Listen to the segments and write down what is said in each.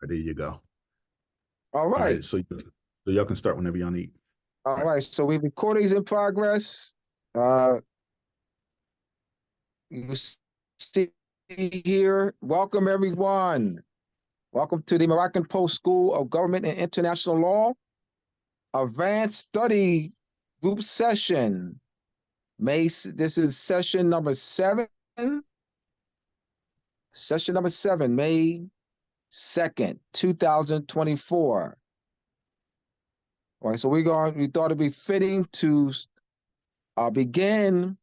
There you go. All All right. right. So y'all can start whenever y'all need. All right. So we recordings in progress. You see here. Welcome everyone. Welcome to the Moroccan Post School of Government and International Law Advanced Study Group Session. This is session number 7. Session number 7, May 2nd, 2024. All right, so we thought it'd be fitting to begin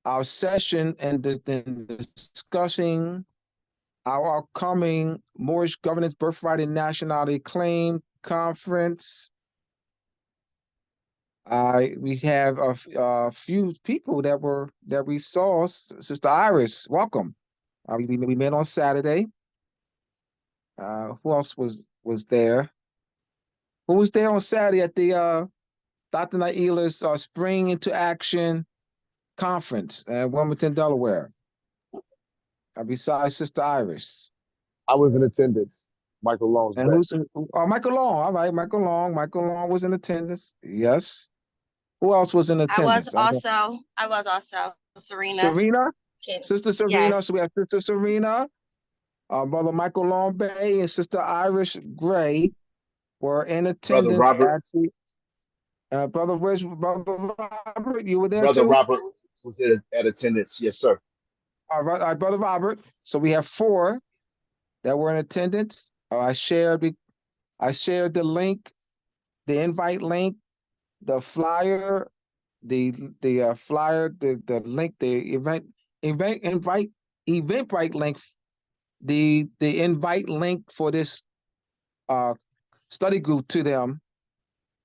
our session and discussing our upcoming Moorish Governance, Birthright, and Nationality Claim Conference. We have a few people that we saw. Sister Iris, welcome. We met on Saturday. Who else was there? Who was there on Saturday at the Dr. Naila's Spring into Action Conference at Wilmington, Delaware? Besides Sister Iris. I was in attendance. Michael Long's And who's Michael Long? All right, Michael Long. Michael Long was in attendance. Yes. Who else was in attendance? I was also Serena. Serena? Sister Serena. Yes. So we have Sister Serena, Brother Michael Long Bay, and Sister Iris Gray were in attendance. Brother Robert. Brother Robert, you were there Brother too? Robert was at attendance. Yes, sir. All right, Brother Robert. So we have 4 that were in attendance. I shared the link, the invite link, the flyer, the flyer, the link, the Eventbrite link, the invite link for this study group to them.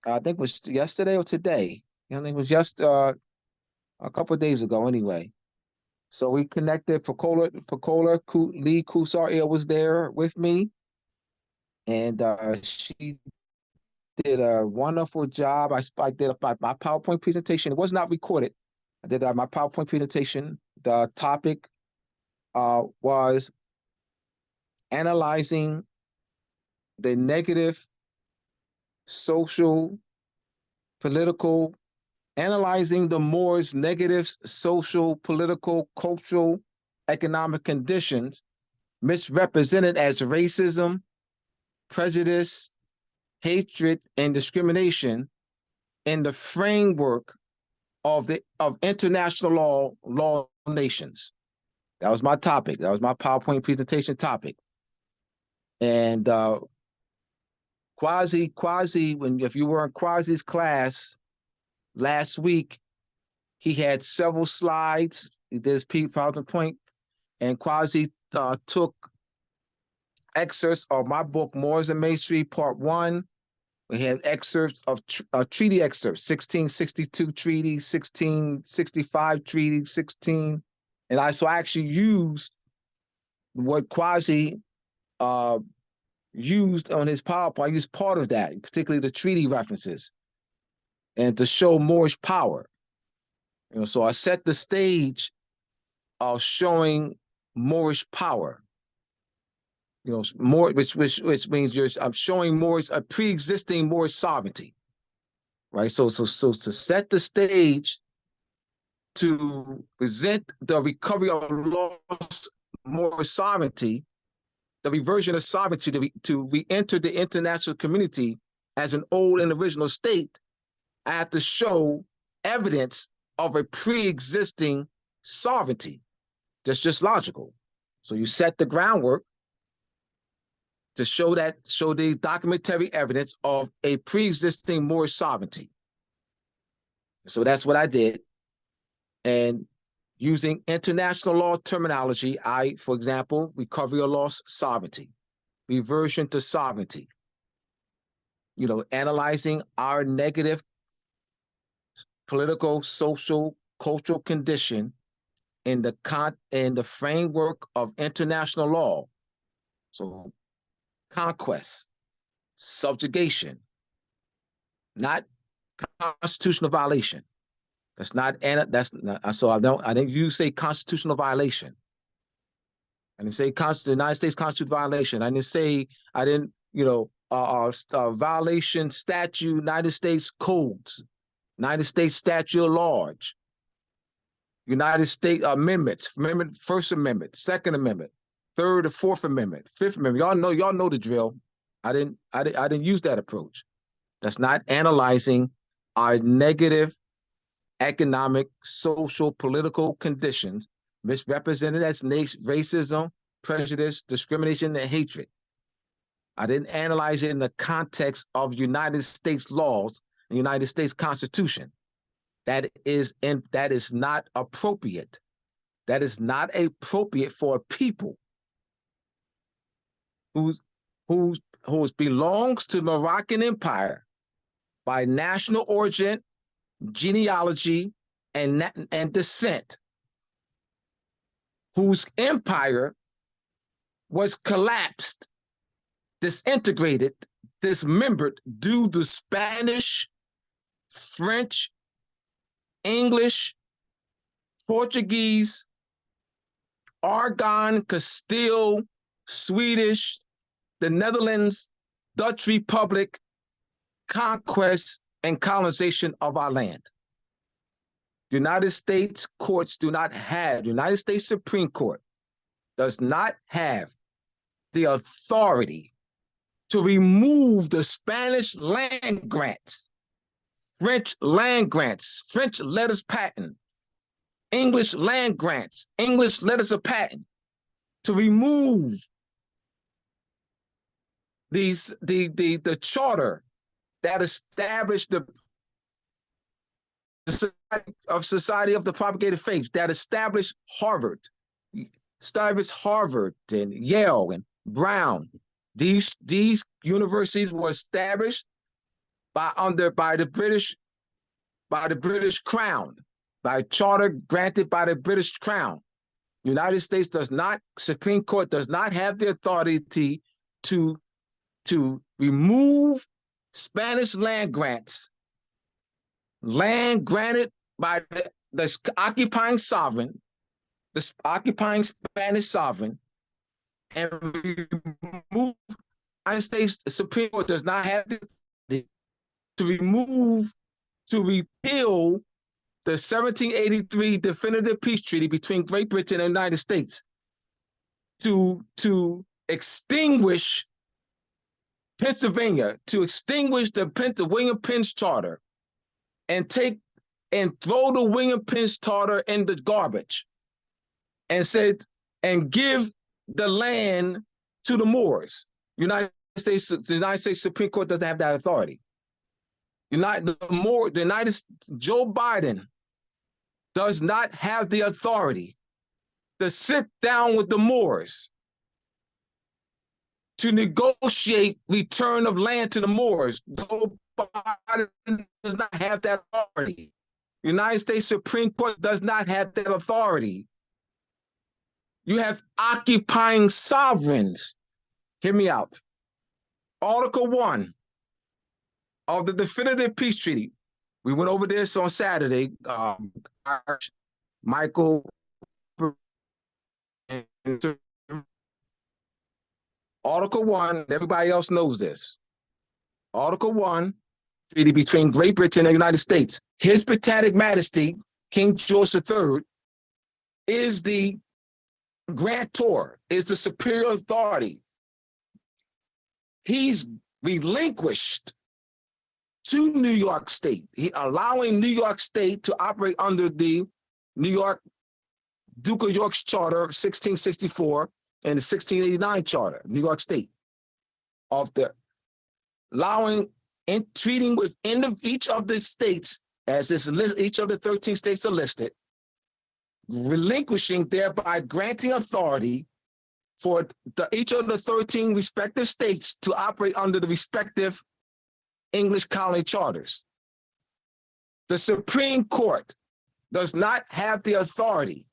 I think it was yesterday or today. I think it was just a couple of days ago anyway. So we connected. Pecola Lee Kusar was there with me. And she did a wonderful job. I did my PowerPoint presentation. It was not recorded. I did my PowerPoint presentation. The topic was analyzing the negative social, political, analyzing the Moors' negative social, political, cultural, economic conditions misrepresented as racism, prejudice, hatred, and discrimination in the framework of international law nations. That was my topic. That was my PowerPoint presentation topic. And Quasi, if you were in Quasi's class last week, he had several slides. He did his PowerPoint, and Quasi took excerpts of my book, Moors and Masonry, Part 1. We had excerpts of treaty excerpts, 1662 treaty, 1665 treaty, 16. And I actually used what Quasi used on his PowerPoint. I used part of that, particularly the treaty references, and to show Moorish power. So I set the stage of showing Moorish power. More, which means I'm showing Moorish a pre-existing Moorish sovereignty, right? So to set the stage to present the recovery of lost Moorish sovereignty, the reversion of sovereignty to re-enter the international community as an old and original state, I have to show evidence of a pre-existing sovereignty. That's just logical. So you set the groundwork to show the documentary evidence of a pre-existing Moorish sovereignty. So that's what I did. And using international law terminology, for example, recovery of lost sovereignty, reversion to sovereignty, analyzing our negative political, social, cultural condition in the framework of international law. So conquest, subjugation, not constitutional violation. So I didn't use say constitutional violation. I didn't say the United States Constitution violation. I didn't say, violation statute, United States codes, United States statute at large, United States amendments, First Amendment, Second Amendment, Third or Fourth Amendment, Fifth Amendment. Y'all know the drill. I didn't use that approach. That's not analyzing our negative economic, social, political conditions misrepresented as racism, prejudice, discrimination, and hatred. I didn't analyze it in the context of United States laws and United States Constitution. That is not appropriate. That is not appropriate for a people who belongs to the Moroccan Empire by national origin, genealogy, and descent, whose empire was collapsed, disintegrated, dismembered due to Spanish, French, English, Portuguese, Aragon, Castile, Swedish, the Netherlands, Dutch Republic, conquest, and colonization of our land. United States courts do not have, United States Supreme Court does not have the authority to remove the Spanish land grants, French land grants, French letters patent, English land grants, English letters of patent, to remove the charter that established the Society of the Propagated Faith, that established Harvard and Yale and Brown. These universities were established by the British Crown, by charter granted by the British Crown. United States Supreme Court does not have the authority to remove Spanish land grants, land granted by the occupying sovereign, the occupying Spanish sovereign, and remove. United States Supreme Court does not have the authority to repeal the 1783 definitive peace treaty between Great Britain and the United States, to extinguish Pennsylvania, to extinguish the William Penn's Charter, and throw the William Penn's Charter in the garbage, and give the land to the Moors. The United States Supreme Court doesn't have that authority. Joe Biden does not have the authority to sit down with the Moors to negotiate return of land to the Moors. Joe Biden does not have that authority. The United States Supreme Court does not have that authority. You have occupying sovereigns. Hear me out. Article 1 of the definitive peace treaty. We went over this on Saturday. Michael. Article 1, everybody else knows this. Article 1, treaty between Great Britain and the United States. His Britannic Majesty, King George III, is the grantor, is the superior authority. He's relinquished to New York State, allowing New York State to operate under the New York Duke of York's Charter 1664 and the 1689 Charter, New York State, treating within each of the states, as each of the 13 states are listed, relinquishing, thereby granting authority for each of the 13 respective states to operate under the respective English colony charters. The Supreme Court does not have the authority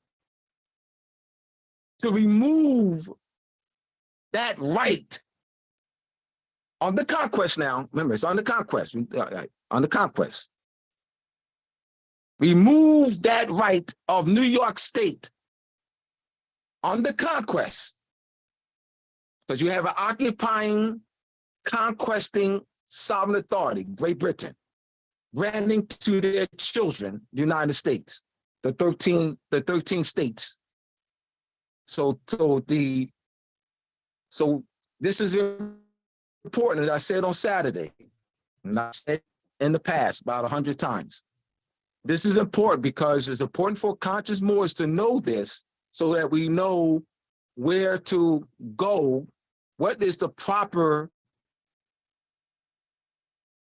to remove that right on the conquest now. Remember, it's on the conquest. On the conquest. Remove that right of New York State on the conquest because you have an occupying, conquesting sovereign authority, Great Britain, granting to their children the United States, the 13 states. So this is important, as I said on Saturday, and I said in the past about 100 times. This is important because it's important for conscious Moors to know this so that we know where to go, what is the proper,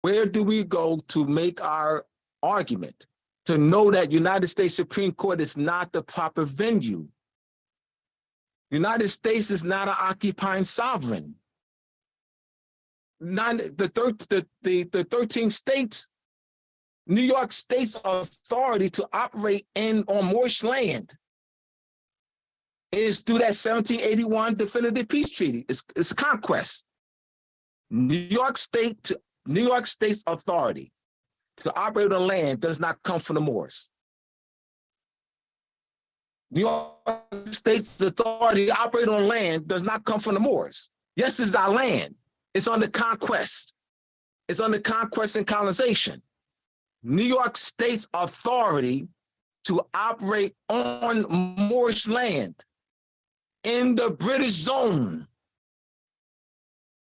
where do we go to make our argument, to know that United States Supreme Court is not the proper venue. United States is not an occupying sovereign. The 13 states, New York State's authority to operate on Moorish land is through that 1781 definitive peace treaty. It's conquest. New York State's authority to operate on land does not come from the Moors. New York State's authority to operate on land does not come from the Moors. Yes, it's our land. It's under conquest. It's under conquest and colonization. New York State's authority to operate on Moorish land in the British zone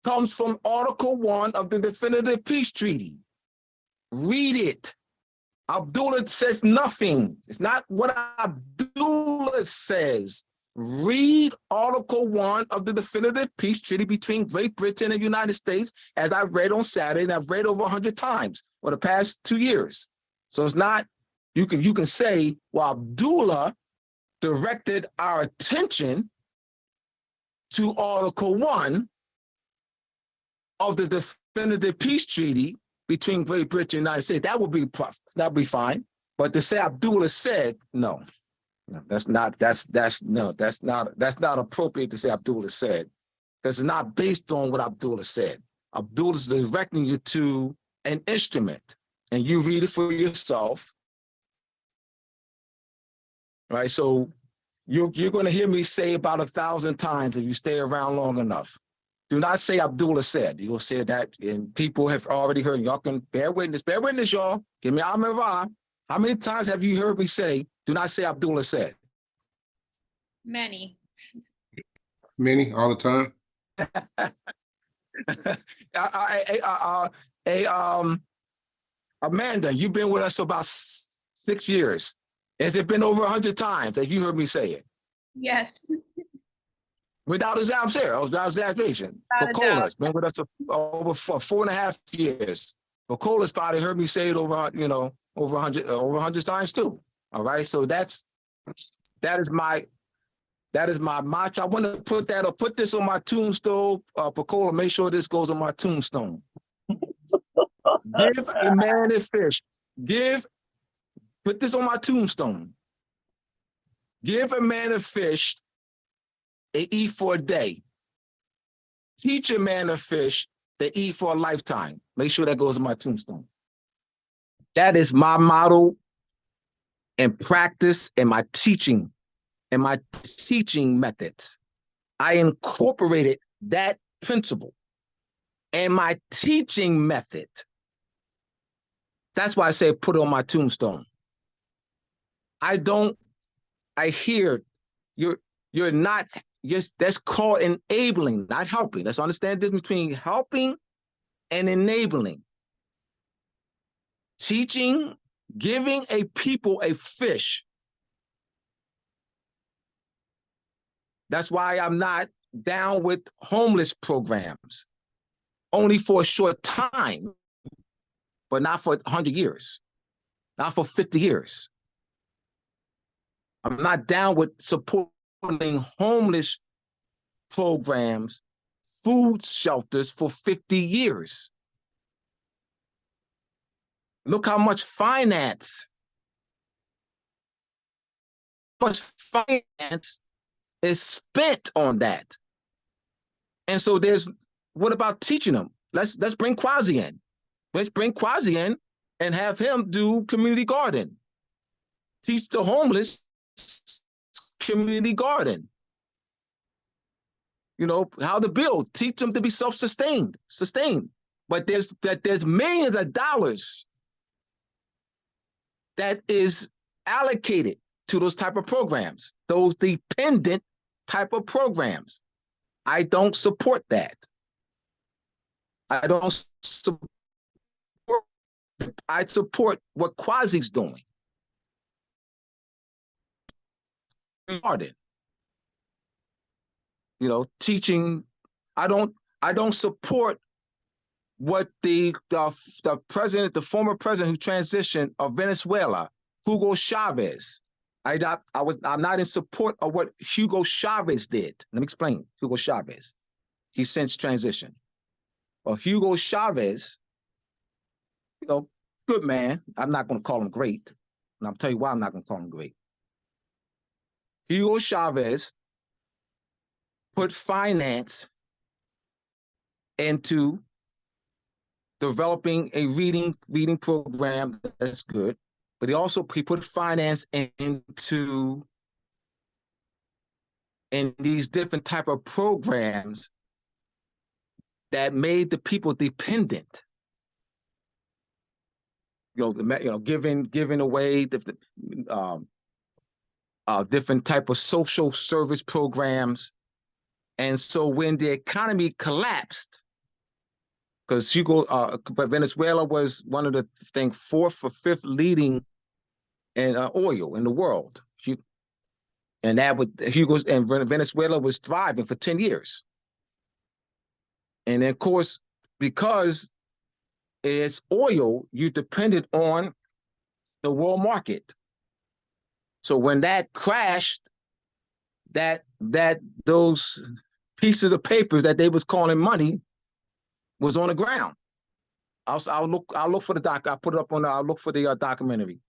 comes from Article 1 of the Definitive Peace Treaty. Read it. Abdullah says nothing. It's not what Abdullah says. Read Article 1 of the Definitive Peace Treaty between Great Britain and the United States, as I've read on Saturday, and I've read over 100 times for the past 2 years. So it's not, you can say, well, Abdullah directed our attention to Article 1 of the Definitive Peace Treaty between Great Britain and the United States. That would be fine. But to say Abdullah said, no, that's not appropriate to say Abdullah said, because it's not based on what Abdullah said. Abdullah is directing you to an instrument, and you read it for yourself, right? So you're going to hear me say about 1,000 times if you stay around long enough. Do not say Abdullah said. You'll say that, and people have already heard. Y'all can bear witness, y'all. Give me Amen Ra. How many times have you heard me say, do not say Abdullah said? Many. Many, all the time. Amanda, you've been with us for about 6 years. Has it been over 100 times that you heard me say it? Yes. Without exaggeration. Bacola's been with us over 4.5 years. Bacola's probably heard me say it over 100 times too. All right. So that is my mantra. I want to put this on my tombstone. Bacola, make sure this goes on my tombstone. Give a man a fish. Put this on my tombstone. Give a man a fish, they eat for a day. Teach a man a fish, they eat for a lifetime. Make sure that goes on my tombstone. That is my model and practice and my teaching methods. I incorporated that principle and my teaching method. That's why I say put it on my tombstone. I hear you're not, that's called enabling, not helping. Let's understand this between helping and enabling. Teaching, giving a people a fish. That's why I'm not down with homeless programs, only for a short time, but not for 100 years, not for 50 years. I'm not down with supporting homeless programs, food shelters for 50 years. Look how much finance is spent on that. And so what about teaching them? Let's bring Quasi in. Let's bring Quasi in and have him do community garden. Teach the homeless community garden. You know, how to build, teach them to be self-sustained, But there's millions of dollars that is allocated to those type of programs, those dependent type of programs. I don't support that. I don't support, I support what Quasi's doing. You know, teaching, I don't support what the president, the former president who transitioned of Venezuela, Hugo Chavez. I'm not in support of what Hugo Chavez did. Let me explain. Hugo Chavez, he since transitioned. Well, Hugo Chavez, you know, good man. I'm not going to call him great, and I'll tell you why I'm not going to call him great. Hugo Chavez put finance into developing a reading program that's good, but he put finance into these different type of programs that made the people dependent. Giving away different type of social service programs, and so when the economy collapsed, because Venezuela was one of the fourth or fifth leading in oil in the world, and Venezuela was thriving for 10 years, and then, of course, because it's oil, you depended on the world market. So when that crashed, those pieces of papers that they was calling money was on the ground. I'll look for the doc. I put it up on. I'll look for the documentary,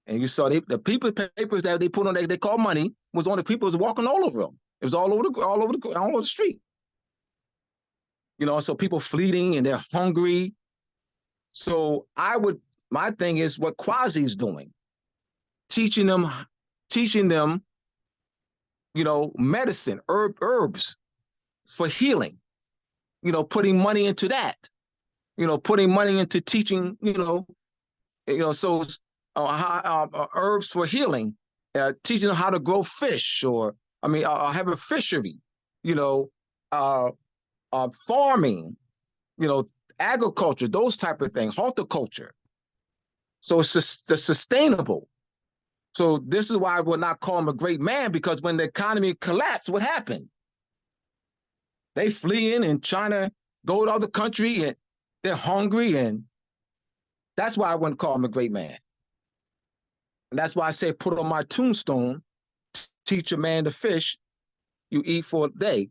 and you saw the papers that they put on. They call money was on the people was walking all over them. It was all over the street. You know, so people fleeing and they're hungry. So my thing is what Quasi's doing, teaching them, you know, medicine, herbs for healing, you know, putting money into that, you know, putting money into teaching, so herbs for healing, teaching them how to grow fish, or have a fishery, you know, farming, you know, agriculture, those type of things, horticulture. So it's sustainable. So this is why I would not call him a great man, because when the economy collapsed, what happened? They fleeing and trying to go to other country, and they're hungry, and that's why I wouldn't call him a great man. And that's why I say put on my tombstone, teach a man to fish, you eat for a day.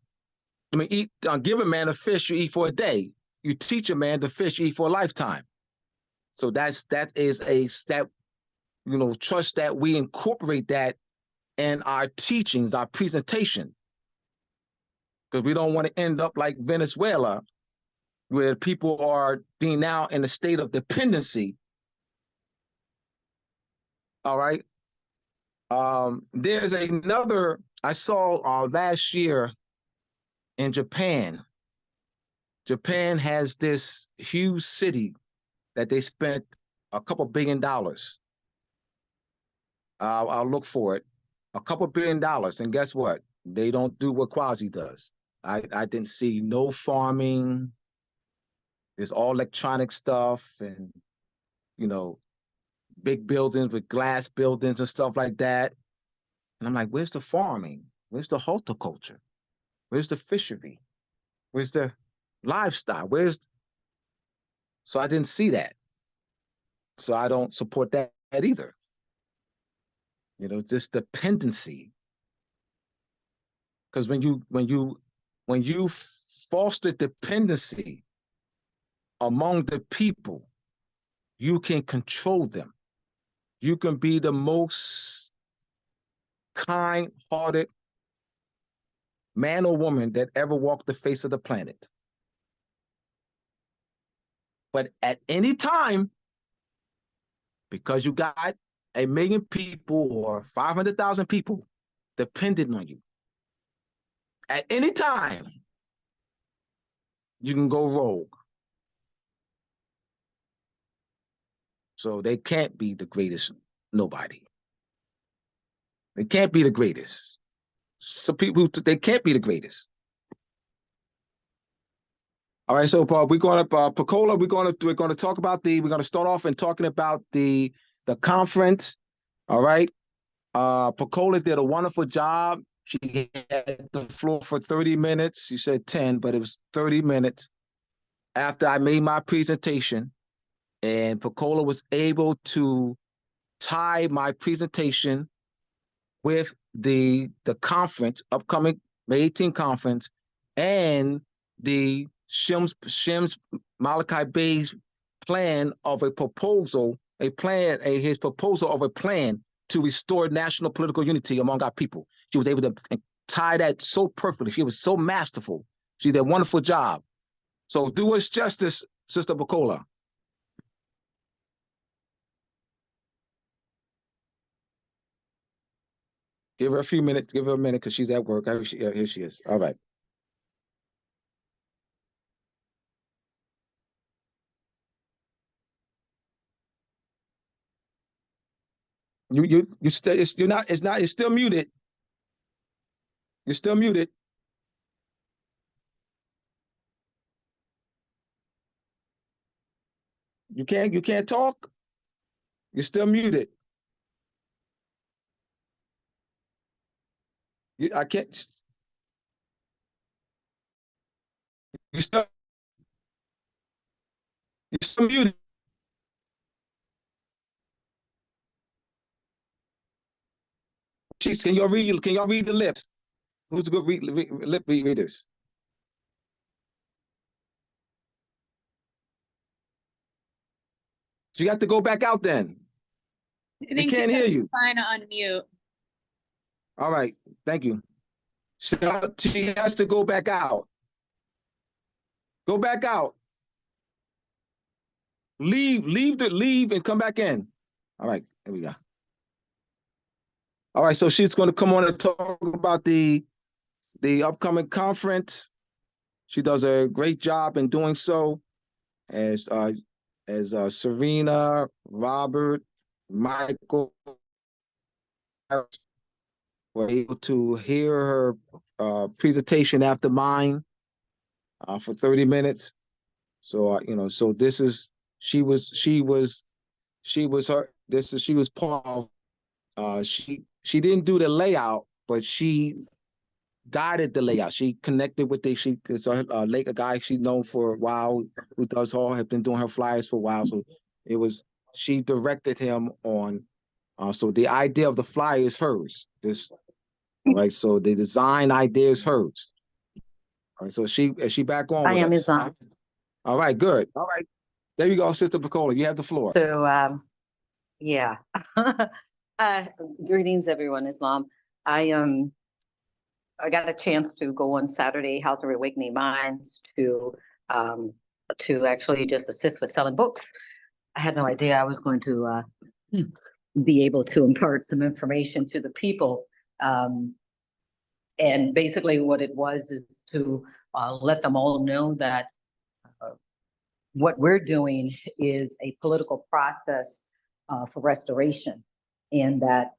Give a man a fish, you eat for a day. You teach a man to fish, you eat for a lifetime. So that is a step, you know, trust that we incorporate that in our teachings, our presentation. Because we don't want to end up like Venezuela, where people are being now in a state of dependency. All right. There's another, I saw last year in Japan. Japan has this huge city that they spent a couple $1 billion. I'll look for it. A couple $1 billion. And guess what? They don't do what Quasi does. I didn't see no farming. It's all electronic stuff, and, you know, big buildings with glass buildings and stuff like that. And I'm like, where's the farming? Where's the horticulture? Where's the fishery? Where's the livestock? So I didn't see that. So I don't support that either. You know, just dependency. Because when you foster dependency among the people, you can control them. You can be the most kind-hearted man or woman that ever walked the face of the planet. But at any time, because you got 1 million people or 500,000 people dependent on you, At any time, you can go rogue. So they can't be the greatest nobody. They can't be the greatest. Some people, they can't be the greatest. All right, so we're going to Pecola. We're going to talk about we're going to start off and talking about the conference. All right, Pecola did a wonderful job. She had the floor for 30 minutes. She said 10, but it was 30 minutes after I made my presentation, and Pecola was able to tie my presentation with the conference, upcoming May 18th conference, and the Shim's Malachi Bey's plan of a proposal, his proposal of a plan to restore national political unity among our people. She was able to tie that so perfectly. She was so masterful. She did a wonderful job. So do us justice, Sister Pecola. Give her a few minutes. Give her a minute because she's at work. Here she is. All right. You're still muted. You're still muted. You can't talk. You're still muted. I can't. You're still muted. Can y'all read the lips? Who's the good lip readers? You got to go back out then. I think can't hear you. Trying to unmute. All right, thank you. She has to go back out. Go back out. Leave and come back in. All right, here we go. All right, so she's going to come on and talk about the upcoming conference. She does a great job in doing so, as Serena, Robert, Michael were able to hear her presentation after mine for 30 minutes. So so this is she was part of she didn't do the layout, but she guided the layout. She connected with a guy she's known for a while who have been doing her flyers for a while. So she directed him on. So the idea of the flyer is hers. All right. So the design idea is hers. All right. So is she back on? I am is on. All right. Good. All right. There you go, Sister Pecola. You have the floor. So yeah. Greetings, everyone. Islam. I got a chance to go on Saturday, House of Awakening Minds, to actually just assist with selling books. I had no idea I was going to be able to impart some information to the people. And basically what it was is to let them all know that what we're doing is a political process for restoration, and that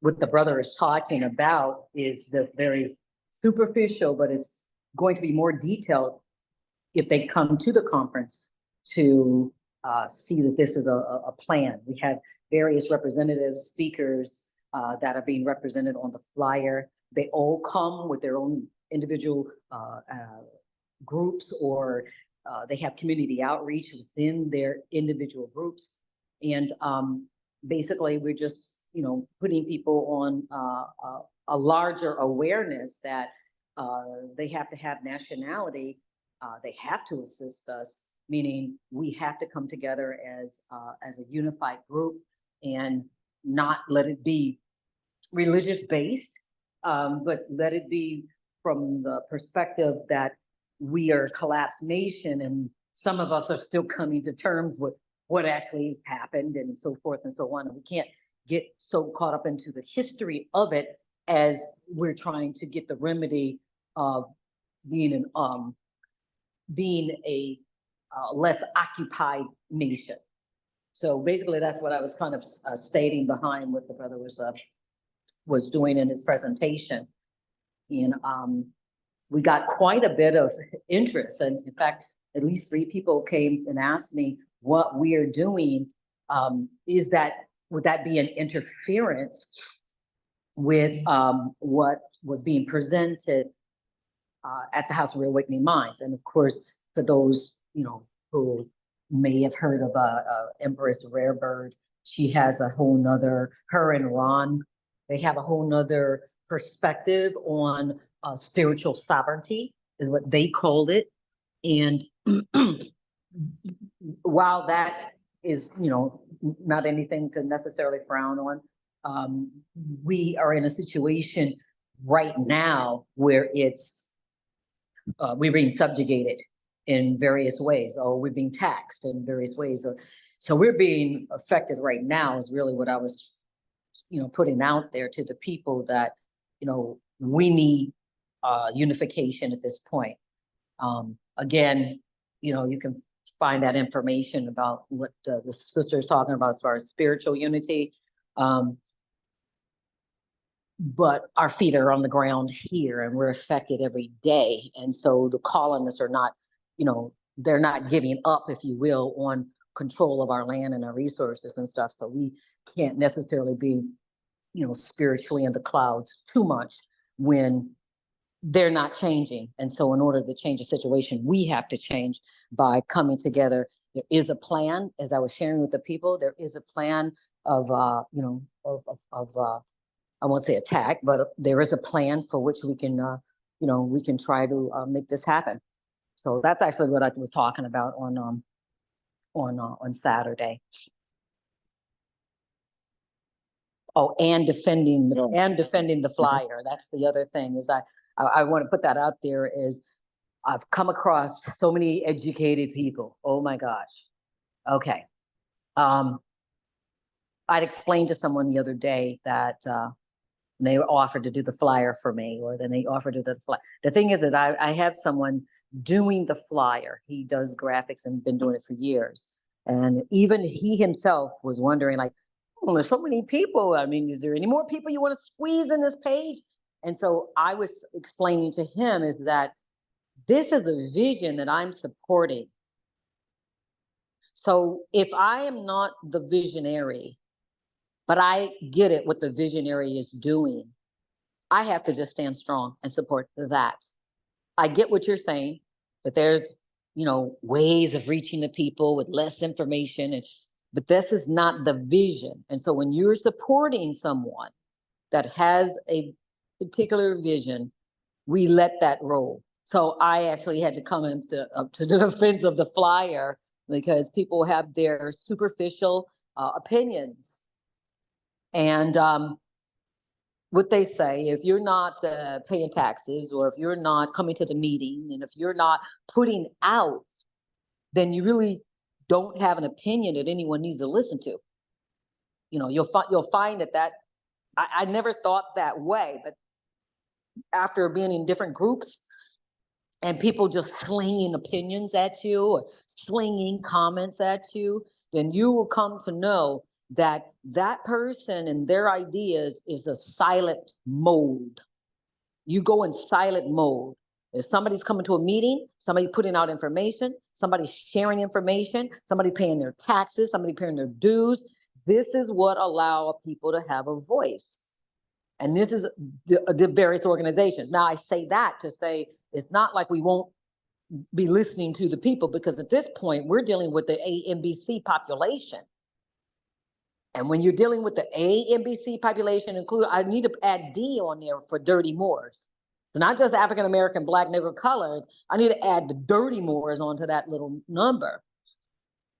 what the brother is talking about is just very superficial, but it's going to be more detailed if they come to the conference to see that this is a plan. We have various representatives, speakers that are being represented on the flyer. They all come with their own individual groups, or they have community outreach within their individual groups. And basically, we're just putting people on a larger awareness that they have to have nationality. They have to assist us, meaning we have to come together as a unified group and not let it be religious based, but let it be from the perspective that we are a collapsed nation, and some of us are still coming to terms with what actually happened and so forth and so on. And we can't get so caught up into the history of it as we're trying to get the remedy of being a less occupied nation. So basically, that's what I was kind of stating behind what the brother was doing in his presentation. And we got quite a bit of interest. And in fact, at least 3 people came and asked me what we are doing. Would that be an interference with what was being presented at the House of Reawakening Minds? And of course, for those, who may have heard of Empress Rarebird, she has a whole nother, her and Ron, they have a whole nother perspective on spiritual sovereignty, is what they called it. And while that is, not anything to necessarily frown on, we are in a situation right now where we're being subjugated in various ways, or we're being taxed in various ways. So we're being affected right now is really what I was, putting out there to the people that, we need unification at this point. Again, you can find that information about what the sister is talking about as far as spiritual unity. But our feet are on the ground here and we're affected every day. And so the colonists are not, they're not giving up, if you will, on control of our land and our resources and stuff. So we can't necessarily be, spiritually in the clouds too much when they're not changing. And so in order to change the situation, we have to change by coming together. There is a plan, as I was sharing with the people, there is a plan of, I won't say attack, but there is a plan for which we can, we can try to make this happen. So that's actually what I was talking about on Saturday. Oh, and defending the flyer. That's the other thing is I want to put that out there is I've come across so many educated people. Oh my gosh. Okay. I'd explained to someone the other day that they were offered to do the flyer for me, or then they offered to do the flyer. The thing is that I have someone doing the flyer. He does graphics and been doing it for years. And even he himself was wondering, like, oh, there's so many people. I mean, is there any more people you want to squeeze in this page? And so I was explaining to him is that this is a vision that I'm supporting. So if I am not the visionary, but I get it what the visionary is doing, I have to just stand strong and support that. I get what you're saying, that there's, ways of reaching the people with less information, but this is not the vision. And so when you're supporting someone that has a particular vision, we let that roll. So I actually had to come up to the defense of the flyer because people have their superficial opinions. And what they say, if you're not paying taxes, or if you're not coming to the meeting, and if you're not putting out, then you really don't have an opinion that anyone needs to listen to. You'll find that I never thought that way, but after being in different groups and people just slinging opinions at you or slinging comments at you, then you will come to know that that person and their ideas is a silent mode. You go in silent mode. If somebody's coming to a meeting, somebody's putting out information, somebody's sharing information, somebody paying their taxes, somebody paying their dues, this is what allows people to have a voice. And this is the various organizations. Now I say that to say, it's not like we won't be listening to the people, because at this point we're dealing with the AMBC population. And when you're dealing with the AMBC population, I need to add D on there for dirty Moors. So not just African-American, Black, Negro, colored, I need to add the dirty Moors onto that little number.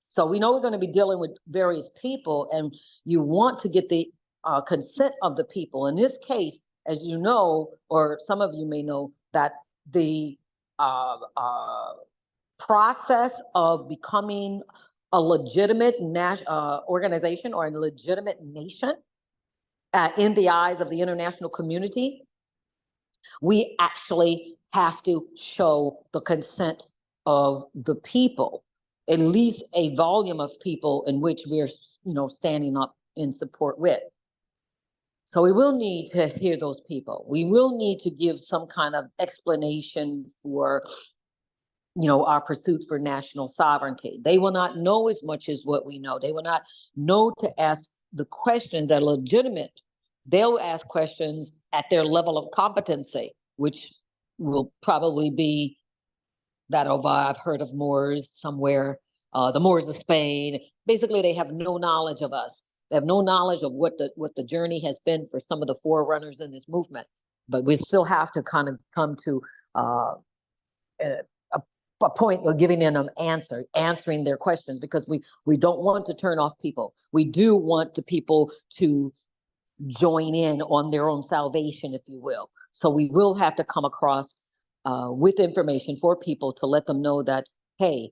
So we know we're going to be dealing with various people, and you want to get the consent of the people. In this case, as you know, or some of you may know, that the process of becoming a legitimate organization or a legitimate nation in the eyes of the international community, we actually have to show the consent of the people, at least a volume of people in which we're, standing up in support with. So we will need to hear those people. We will need to give some kind of explanation for, our pursuit for national sovereignty. They will not know as much as what we know. They will not know to ask the questions that are legitimate. They'll ask questions at their level of competency, which will probably be that of, I've heard of Moors somewhere, the Moors of Spain. Basically, they have no knowledge of us. They have no knowledge of what the journey has been for some of the forerunners in this movement. But we still have to kind of come to a point of giving them an answer, answering their questions, because we don't want to turn off people. We do want the people to join in on their own salvation, if you will. So we will have to come across with information for people to let them know that, hey,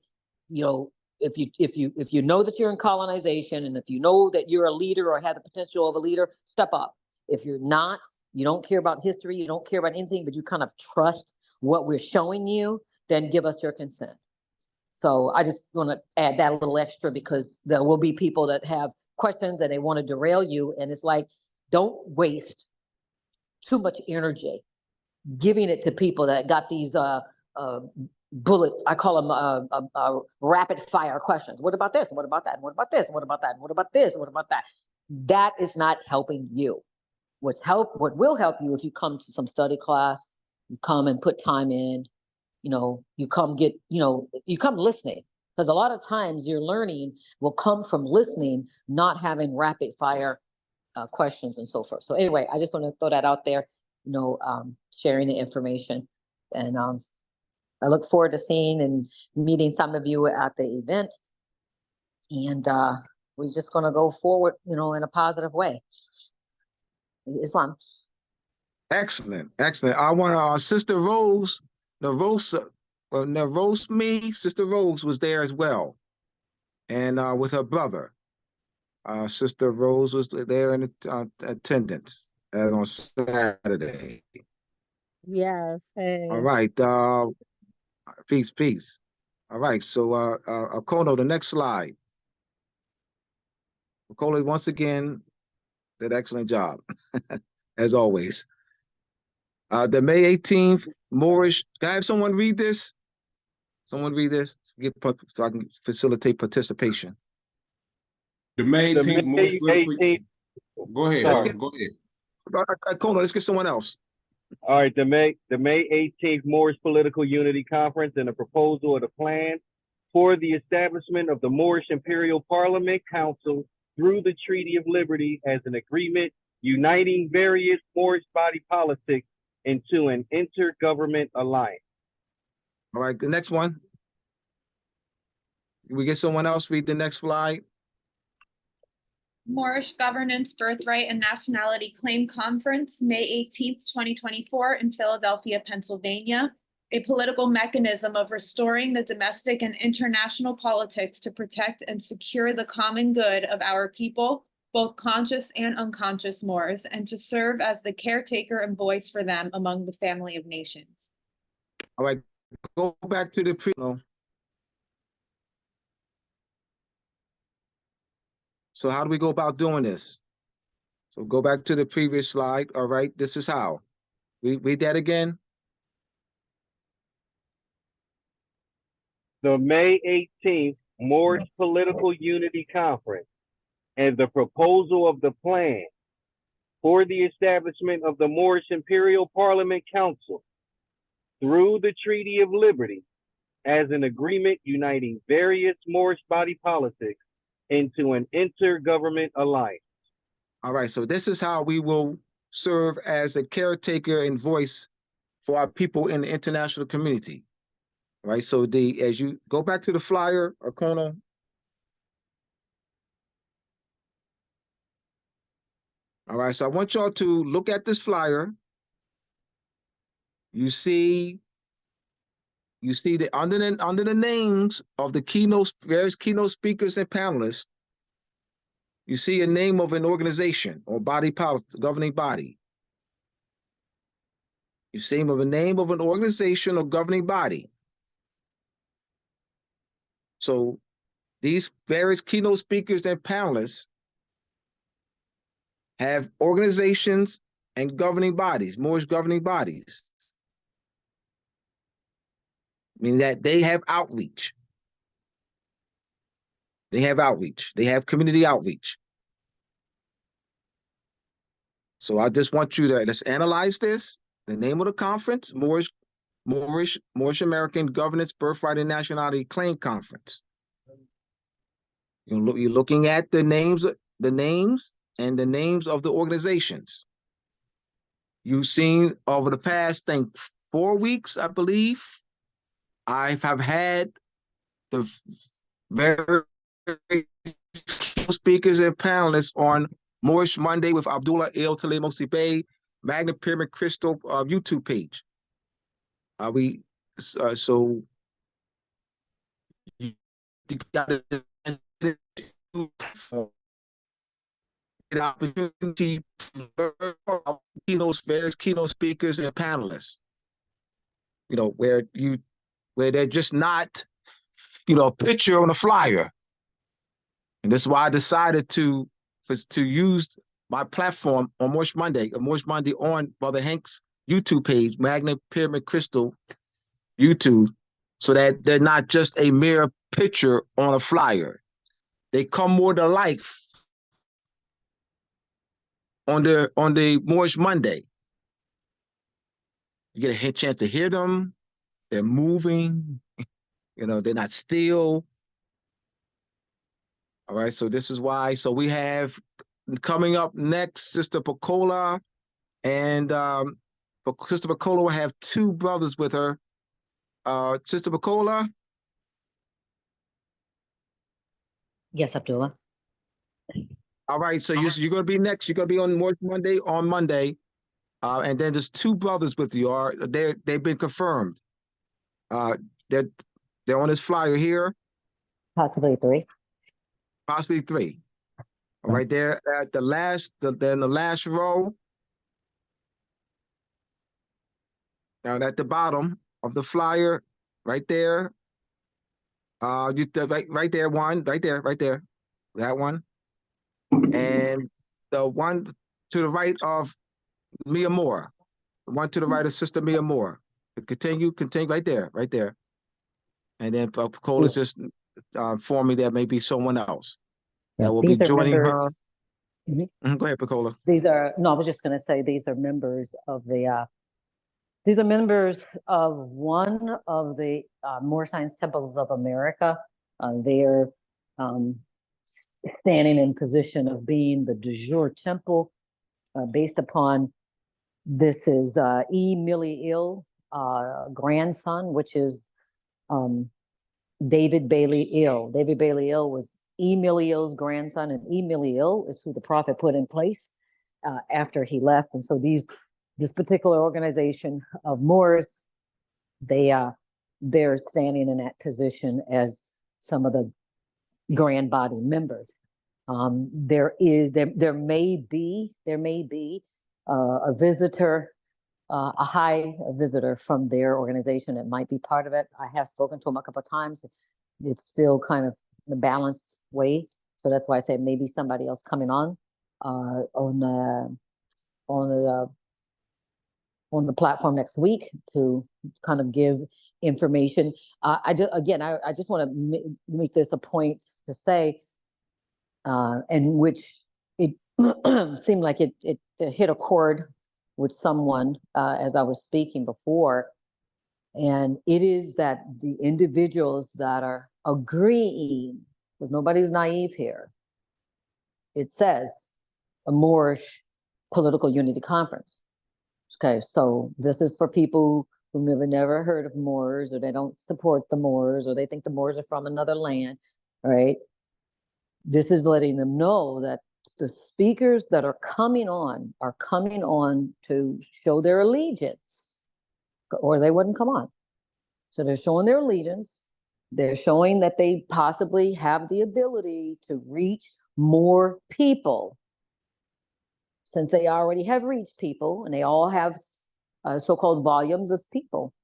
if you know that you're in colonization, and if you know that you're a leader or have the potential of a leader, step up. If you're not, you don't care about history, you don't care about anything, but you kind of trust what we're showing you, then give us your consent. So I just want to add that a little extra, because there will be people that have questions and they want to derail you. And it's like, don't waste too much energy giving it to people that got these bullet, I call them rapid fire questions. What about this? What about that? What about this? What about that? What about this? What about that? That is not helping you. What will help you, if you come to some study class, you come and put time in, you come you come listening. Because a lot of times your learning will come from listening, not having rapid fire questions and so forth. So anyway, I just want to throw that out there, sharing the information. And I look forward to seeing and meeting some of you at the event. And we're just going to go forward, in a positive way. Islam. Excellent, excellent. I want our Sister Rose, Sister Rose was there as well, and with her brother. Sister Rose was there in attendance on Saturday. Yes. Hey. All right. Peace. All right. So, Akono, the next slide. Akono, once again, did an excellent job, as always. The May 18th, Moorish. Can I have someone read this? Someone read this so I can facilitate participation. The May The 18th, May 18th. Go ahead. Sorry. Go ahead. Kono, let's get someone else. All right, the May 18th Moorish Political Unity Conference and a proposal of the plan for the establishment of the Moorish Imperial Parliament Council through the Treaty of Liberty as an agreement uniting various Moorish body politics into an intergovernment alliance. All right, the next one. We get someone else read the next slide. Moorish Governance, Birthright, and Nationality Claim Conference, May 18th, 2024 in Philadelphia, Pennsylvania. A political mechanism of restoring the domestic and international politics to protect and secure the common good of our people, both conscious and unconscious Moors, and to serve as the caretaker and voice for them among the family of nations. All right, go back to the So how do we go about doing this? So go back to the previous slide. All right, this is how. Read that again. The May 18th Moorish Political Unity Conference and the proposal of the plan for the establishment of the Moorish Imperial Parliament Council through the Treaty of Liberty as an agreement uniting various Moorish body politics into an intergovernment alliance. All right, so this is how we will serve as a caretaker and voice for our people in the international community. All right, so as you go back to the flyer, Akono. All right, so I want y'all to look at this flyer. You see that under the names of the various keynote speakers and panelists, you see a name of an organization or body policy, governing body. You see a name of an organization or governing body. So these various keynote speakers and panelists have organizations and governing bodies, Moorish governing bodies. Meaning that they have outreach. They have outreach. They have community outreach. So I just want you to, let's analyze this. The name of the conference, Moorish American Governance, Birthright, and Nationality Claim Conference. You're looking at the names and the names of the organizations. You've seen over the past, 4 weeks, I believe, I have had the very speakers and panelists on Moorish Monday with Abdullah El Talimo Sibay, Magna Pyramid Crystal YouTube page. So you got an opportunity to learn about various keynote speakers and panelists. You know, where they're just not, a picture on a flyer. And that's why I decided to use my platform on Moorish Monday on Brother Hank's YouTube page, Magna Pyramid Crystal YouTube, so that they're not just a mere picture on a flyer. They come more to life on the Moorish Monday. You get a chance to hear them. They're moving. They're not still. All right, so this is why. So we have coming up next, Sister Pecola, and Sister Pecola will have 2 brothers with her. Sister Pecola. Yes, Abdullah. All right, so you're going to be next. You're going to be on Moorish Monday on Monday, and then there's 2 brothers with you. They've been confirmed. They're on this flyer here. Possibly 3. Possibly 3. Right there at the last, in the last row. Down at the bottom of the flyer, right there. Right there, one, right there. That one. And the one to the right of Mia Moore. The one to the right of Sister Mia Moore. Continue right there. And then Cole just informed me there may be someone else that will be joining her. Go ahead, Pecola. I was just going to say these are members of one of the Moor Science Temples of America. They're standing in position of being the de jure temple based upon this is E. Millie Ill grandson, which is David Bailey Ill. David Bailey Ill was E. Millie Ill's grandson, and E. Millie Ill is who the prophet put in place after he left. And so this particular organization of Moors, they're standing in that position as some of the grand body members. There may be a visitor, a high visitor from their organization that might be part of it. I have spoken to him a couple of times. It's still kind of in a balanced way, so that's why I say maybe somebody else coming on the platform next week to kind of give information. I just want to make this a point to say, and which it seemed like it hit a chord with someone as I was speaking before, and it is that the individuals that are agreeing, because nobody's naive here. It says a Moorish Political Unity Conference. Okay, so this is for people who never heard of Moors, or they don't support the Moors, or they think the Moors are from another land, right? This is letting them know that the speakers that are coming on to show their allegiance, or they wouldn't come on. So they're showing their allegiance. They're showing that they possibly have the ability to reach more people, since they already have reached people and they all have so-called volumes of people.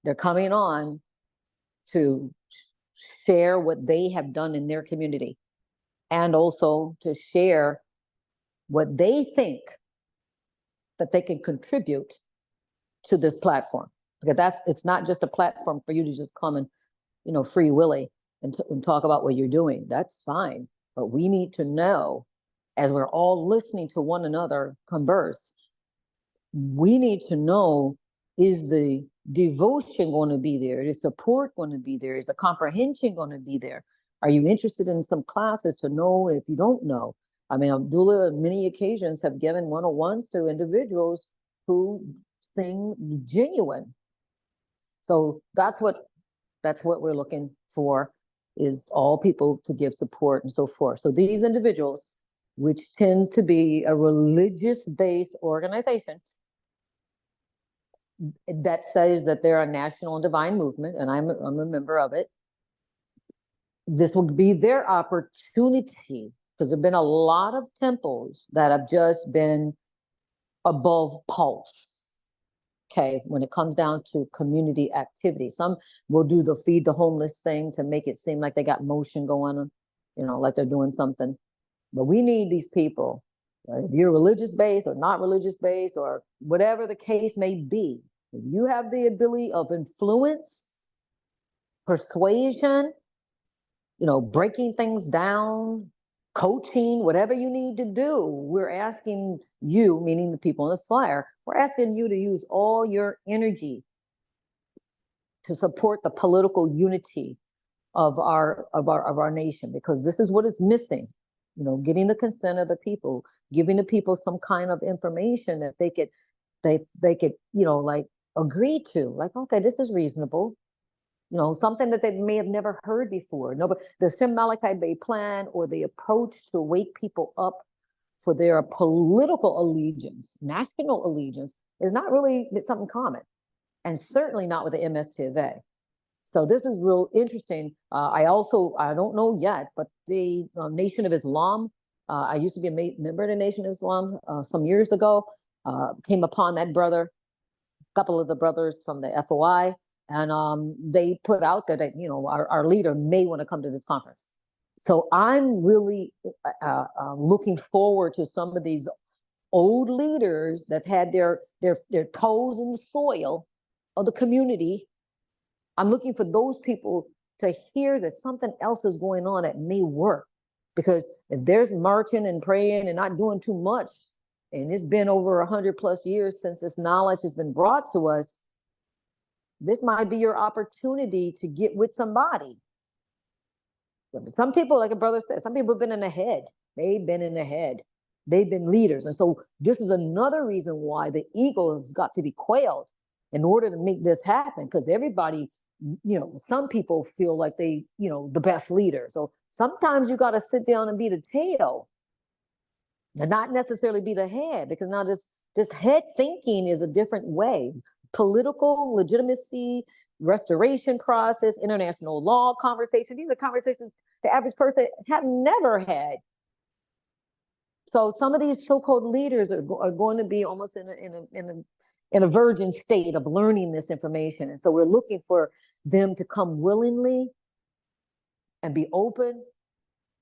They're coming on to share what they have done in their community and also to share what they think that they can contribute to this platform. Because it's not just a platform for you to just come and, free willy and talk about what you're doing. That's fine. But we need to know, as we're all listening to one another converse, we need to know, is the devotion going to be there? Is support going to be there? Is the comprehension going to be there? Are you interested in some classes to know if you don't know? I mean, Abdullah on many occasions have given one-on-ones to individuals who sing genuine. So that's what we're looking for, is all people to give support and so forth. So these individuals, which tends to be a religious-based organization that says that they're a national and divine movement, and I'm a member of it, this will be their opportunity, because there've been a lot of temples that have just been above pulse. Okay, when it comes down to community activity, some will do the feed the homeless thing to make it seem like they got motion going on, like they're doing something. But we need these people. If you're religious based or not religious based or whatever the case may be, if you have the ability of influence, persuasion, breaking things down, coaching, whatever you need to do, we're asking you, meaning the people on the flyer, we're asking you to use all your energy to support the political unity of our nation, because this is what is missing. Getting the consent of the people, giving the people some kind of information that they could like agree to, like, okay, this is reasonable. Something that they may have never heard before. No, but the Shem Malachi Bay plan, or the approach to wake people up for their political allegiance, national allegiance, is not really something common, and certainly not with the MSTFA. So this is real interesting. I don't know yet, but the Nation of Islam, I used to be a member of the Nation of Islam some years ago, came upon that brother, a couple of the brothers from the FOI, and they put out there that, our leader may want to come to this conference. So I'm really looking forward to some of these old leaders that had their toes in the soil of the community. I'm looking for those people to hear that something else is going on that may work. Because if there's marching and praying and not doing too much, and it's been over 100+ years since this knowledge has been brought to us, this might be your opportunity to get with somebody. Some people, like a brother said, some people have been in the head. They've been in the head. They've been leaders. And so this is another reason why the ego has got to be quailed in order to make this happen. Because everybody, some people feel like they, the best leader. So sometimes you got to sit down and be the tail and not necessarily be the head, because now this head thinking is a different way. Political legitimacy, restoration process, international law conversation. These are conversations the average person have never had. So some of these so-called leaders are going to be almost in a virgin state of learning this information. And so we're looking for them to come willingly and be open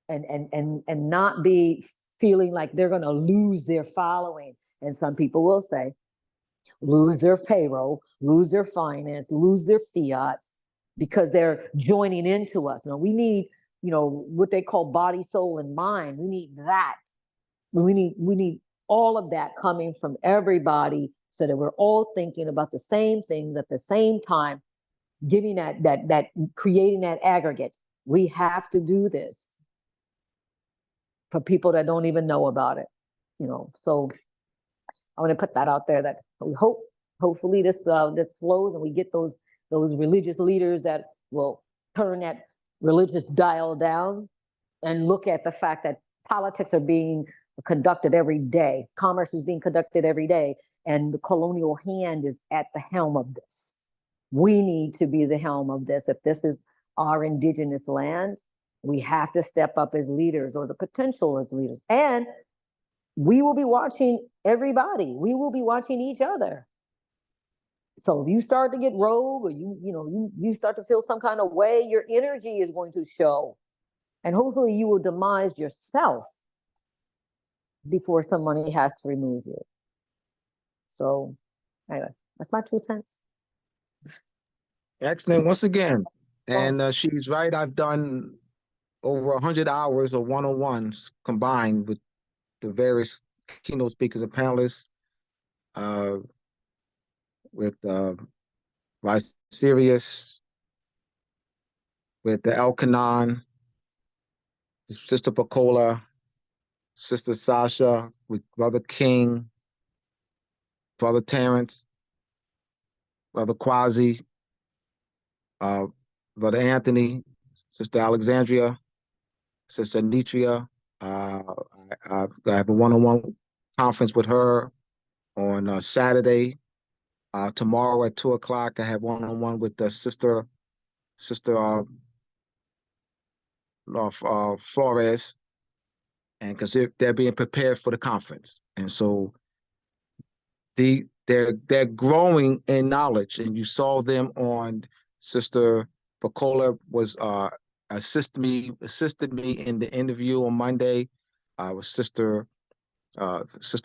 and not be feeling like they're going to lose their following. And some people will say, lose their payroll, lose their finance, lose their fiat, because they're joining into us. Now we need, what they call body, soul, and mind. We need that. We need all of that coming from everybody, so that we're all thinking about the same things at the same time, giving that creating that aggregate. We have to do this for people that don't even know about it. So I want to put that out there, that we hopefully this flows and we get those religious leaders that will turn that religious dial down and look at the fact that politics are being conducted every day, commerce is being conducted every day, and the colonial hand is at the helm of this. We need to be the helm of this. If this is our indigenous land, We have to step up as leaders or the potential as leaders. And we will be watching everybody. We will be watching each other. So if you start to get rogue or you start to feel some kind of way, your energy is going to show. And hopefully you will demise yourself before somebody has to remove you. So anyway, that's my 2 cents. Excellent. Once again, and she's right. I've done over 100 hours of one-on-ones combined with the various keynote speakers and panelists, with Vice Sirius, with the Elkanon, Sister Pacola, Sister Sasha, with Brother King, Brother Terrence, Brother Quasi, Brother Anthony, Sister Alexandria, Sister Nitria. I have a one-on-one conference with her on Saturday. Tomorrow at 2:00, I have one-on-one with the Sister Flores, and because they're being prepared for the conference, and so they're growing in knowledge, and you saw them on Sister Pacola was assisted me in the interview on Monday with Sister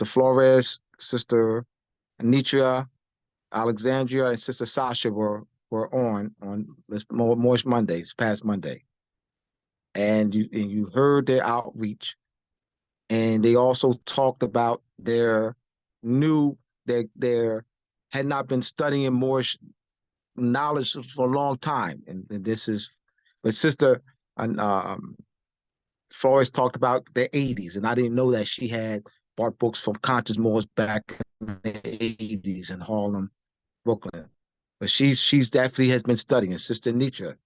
Flores, Sister Anitra, Alexandria, and Sister Sasha were on this Moorish Mondays, past Monday, and you heard their outreach, and they also talked about their had not been studying Moorish knowledge for a long time, and this is, but Sister Flores talked about the 80s, and I didn't know that she had bought books from conscious Moors back in the 80s in Harlem, Brooklyn. But she's definitely has been studying. Sister Nitra,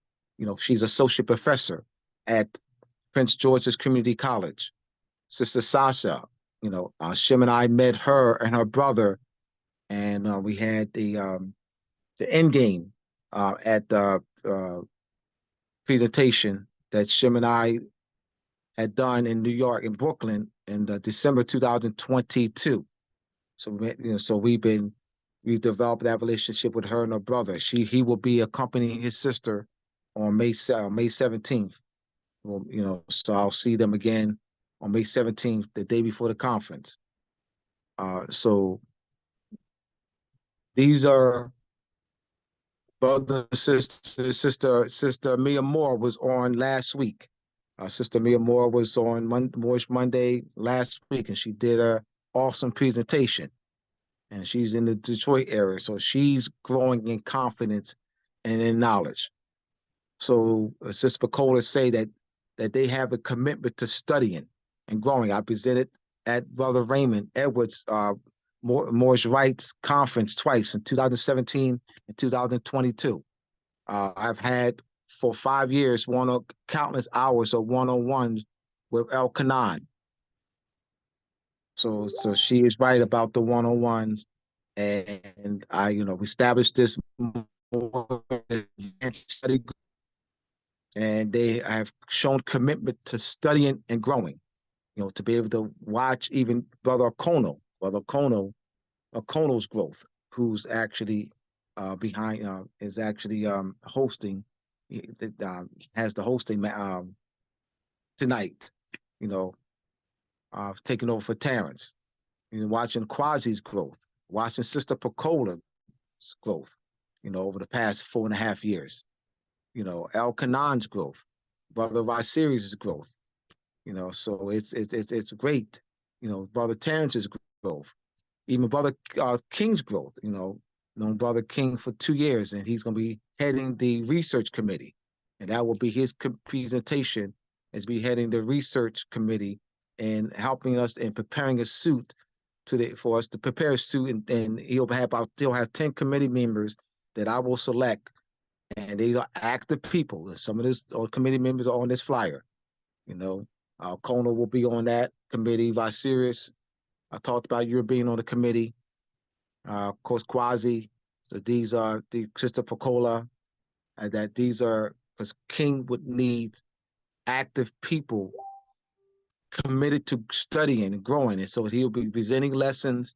she's associate professor at Prince George's Community College. Sister Sasha, Shim and I met her and her brother, and we had the end game at the presentation that Shim and I had done in New York, in Brooklyn, in December 2022. So we've developed that relationship with her and her brother. He will be accompanying his sister on May 17th. Well, so I'll see them again on May 17th, the day before the conference. So these are brother, sister Mia Moore was on last week. Sister Mia Moore was on Moorish Monday last week, and she did an awesome presentation. And she's in the Detroit area, so she's growing in confidence and in knowledge. So Sister Pacola say that they have a commitment to studying and growing. I presented at Brother Raymond Edwards' Moorish Rights Conference twice, in 2017 and 2022. I've had for 5 years countless hours of one-on-ones with Elkanon. So she is right about the one-on-ones, and we established this study group, and they have shown commitment to studying and growing, to be able to watch even Brother Okono's growth, who's actually is actually hosting, has the hosting tonight, taking over for Terrence. Watching Quasi's growth, watching Sister Pacola's growth, over the past 4.5 years. Elkanon's growth, Brother Viserius' growth. So it's great. Brother Terrence's growth, even Brother King's growth. Known Brother King for 2 years, and he's going to be heading the research committee, and that will be his presentation as be heading the research committee and helping us in preparing a suit for us to prepare a suit, and he'll have 10 committee members that I will select, and these are active people. Some of these committee members are on this flyer. Kona will be on that committee. Viserius, I talked about you being on the committee. Of course, Quasi. So these are the Sister Pacola. That these are, because King would need active people committed to studying and growing. And so he'll be presenting lessons,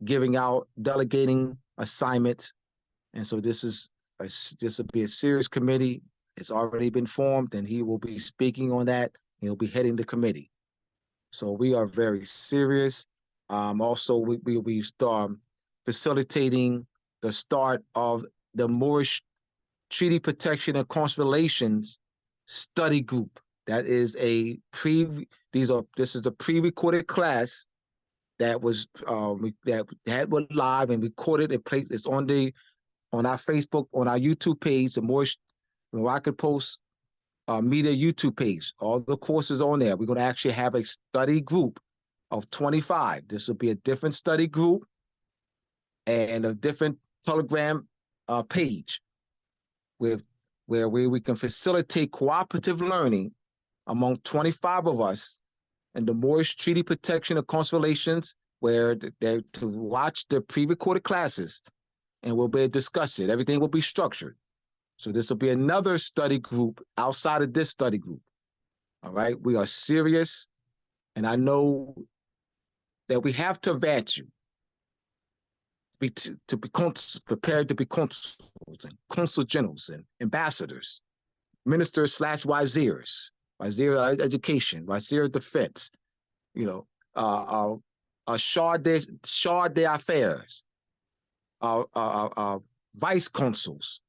giving out, delegating assignments. And so this will be a serious committee. It's already been formed, and he will be speaking on that. He'll be heading the committee. So we are very serious. Also, we'll be facilitating the start of the Moorish Treaty Protection and Consular Relations Study Group. That is a this is a pre-recorded class that was that went live and recorded and placed. It's on our Facebook, on our YouTube page, the Moorish Moroccan Post media YouTube page. All the courses on there. We're going to actually have a study group of 25. This will be a different study group and a different Telegram page where we can facilitate cooperative learning among 25 of us in the Moorish Treaty Protection and Consular Relations, where they're to watch the pre-recorded classes, and we'll be able to discuss it. Everything will be structured. So this will be another study group outside of this study group. All right, we are serious, and I know that we have to advance you to be prepared to be consuls and consul generals and ambassadors, ministers / wazirs, wazir education, wazir defense, charge d'affaires, vice consuls,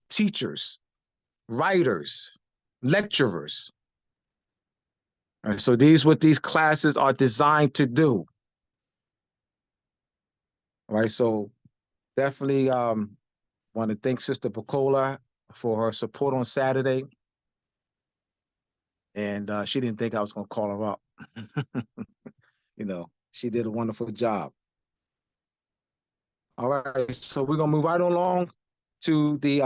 teachers, writers, lecturers. All right, so what these classes are designed to do. All right, so definitely want to thank Sister Pacola for her support on Saturday. And she didn't think I was going to call her up. She did a wonderful job. All right, so we're going to move right along to the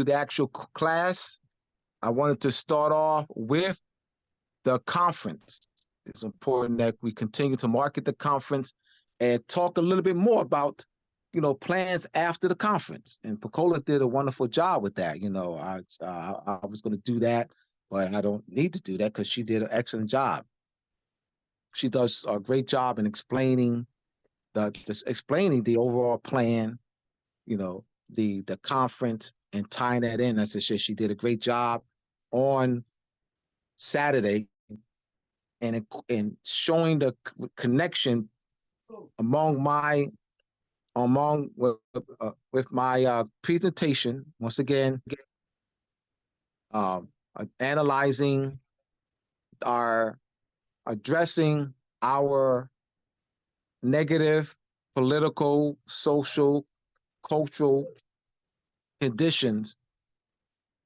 actual class. I wanted to start off with the conference. It's important that we continue to market the conference and talk a little bit more about, plans after the conference. And Pacola did a wonderful job with that. I was going to do that, but I don't need to do that because she did an excellent job. She does a great job in explaining the overall plan, the conference, and tying that in. As I said, she did a great job on Saturday and showing the connection with my presentation. Once again, addressing our negative political, social, cultural conditions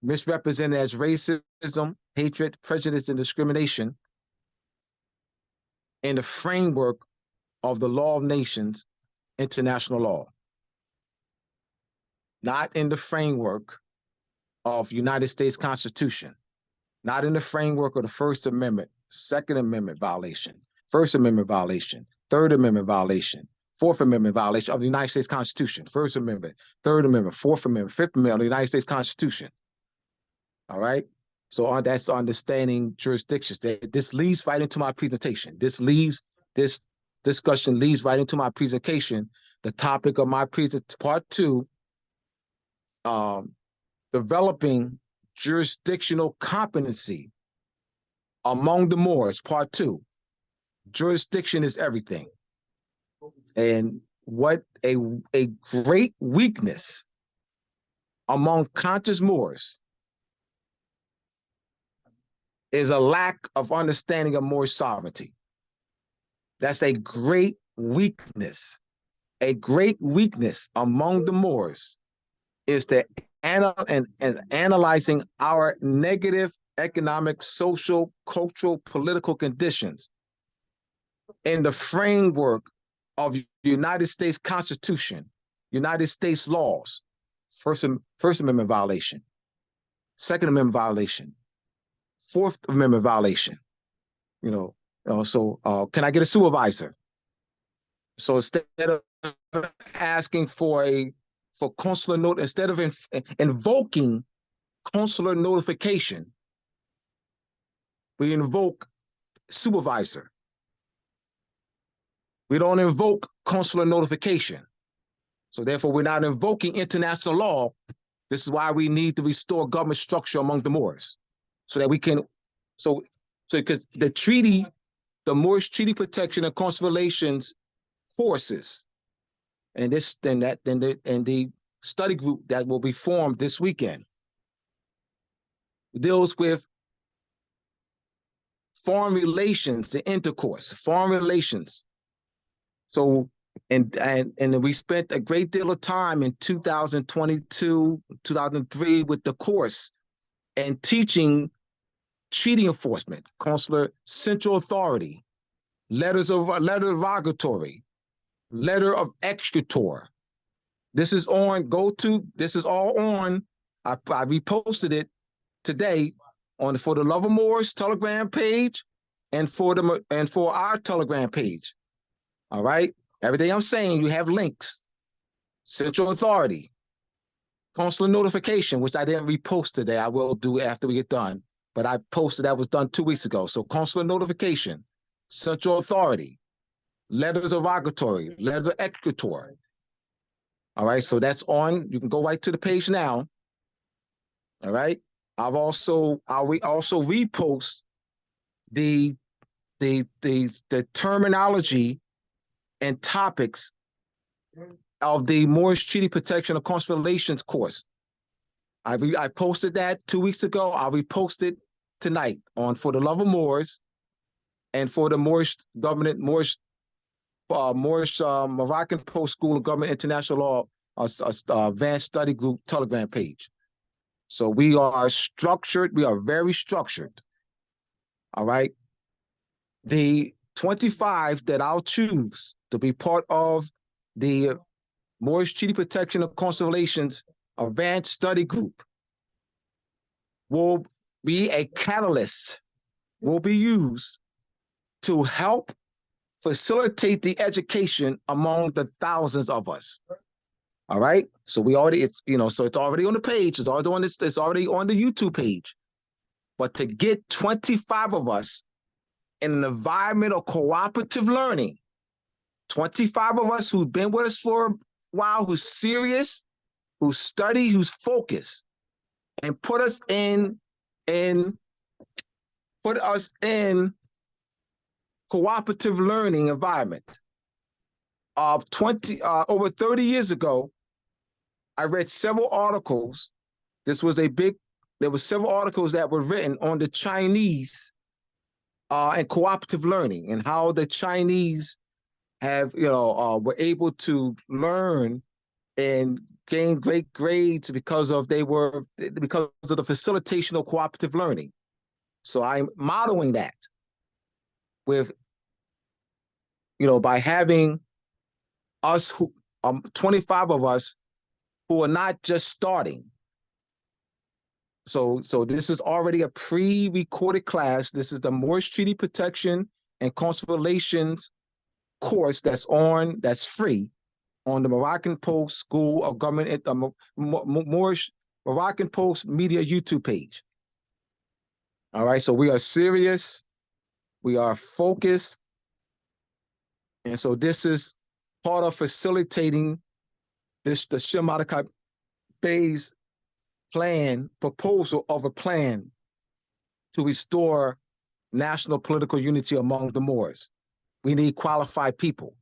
misrepresented as racism, hatred, prejudice, and discrimination in the framework of the law of nations, international law, not in the framework of United States Constitution, not in the framework of the First Amendment, Second Amendment violation, First Amendment violation, Third Amendment violation, Fourth Amendment violation of the United States Constitution, First Amendment, Third Amendment, Fourth Amendment, Fifth Amendment of the United States Constitution. All right? So that's understanding jurisdictions. This leads right into my presentation. This discussion leads right into my presentation. The topic of my presentation, part 2, developing jurisdictional competency among the Moors, part 2. Jurisdiction is everything. And what a great weakness among conscious Moors is a lack of understanding of Moorish sovereignty. That's a great weakness. A great weakness among the Moors is analyzing our negative economic, social, cultural, political conditions in the framework of the United States Constitution, United States laws, First Amendment violation, Second Amendment violation, Fourth Amendment violation. So can I get a supervisor? So instead of asking for consular note, instead of invoking consular notification, we invoke supervisor. We don't invoke consular notification. So therefore, we're not invoking international law. This is why we need to restore government structure among the Moors, so that we can, so because the treaty, the Moorish Treaty Protection and Consular Relations courses, and the study group that will be formed this weekend deals with foreign relations, the intercourse, foreign relations. So, and we spent a great deal of time in 2022, 2003 with the course and teaching treaty enforcement, consular central authority, letter of rogatory, letter of executor. This is on, this is all on, I reposted it today on for the Love of Moors Telegram page and for our Telegram page. All right. Everything I'm saying, you have links. Central authority, consular notification, which I didn't repost today. I will do after we get done. But I posted that was done 2 weeks ago. So consular notification, central authority, letters of rogatory, letters of executor. All right. So that's on. You can go right to the page now. All right. I'll also repost the terminology and topics of the Moorish Treaty Protection of Consular Relations course. I posted that 2 weeks ago. I'll repost it tonight on for the Love of Moors and for the Moorish government, Moorish Moroccan Post School of Government International Law Advanced Study Group Telegram page. So we are structured. We are very structured. All right. The 25 that I'll choose to be part of the Moorish Treaty Protection of Consular Relations Advanced Study Group will be a catalyst, will be used to help facilitate the education among the thousands of us. All right. So we already, so it's already on the page. It's already on it's already on the YouTube page. But to get 25 of us in an environment of cooperative learning, 25 of us who've been with us for a while, who's serious, who study, who's focused, and put us in cooperative learning environment. Over 30 years ago, I read several articles. There were several articles that were written on the Chinese and cooperative learning and how the Chinese have, were able to learn and gain great grades because of the facilitation of cooperative learning. So I'm modeling that with, by having us 25 of us who are not just starting. So this is already a pre-recorded class. This is the Moorish Treaty Protection and Consular Relations course that's free on the Moroccan Post School of Government, Moorish Moroccan Post Media YouTube page. All right, so we are serious, we are focused, and so this is part of facilitating the Shimadakai Bey's proposal of a plan to restore national political unity among the Moors. We need qualified people.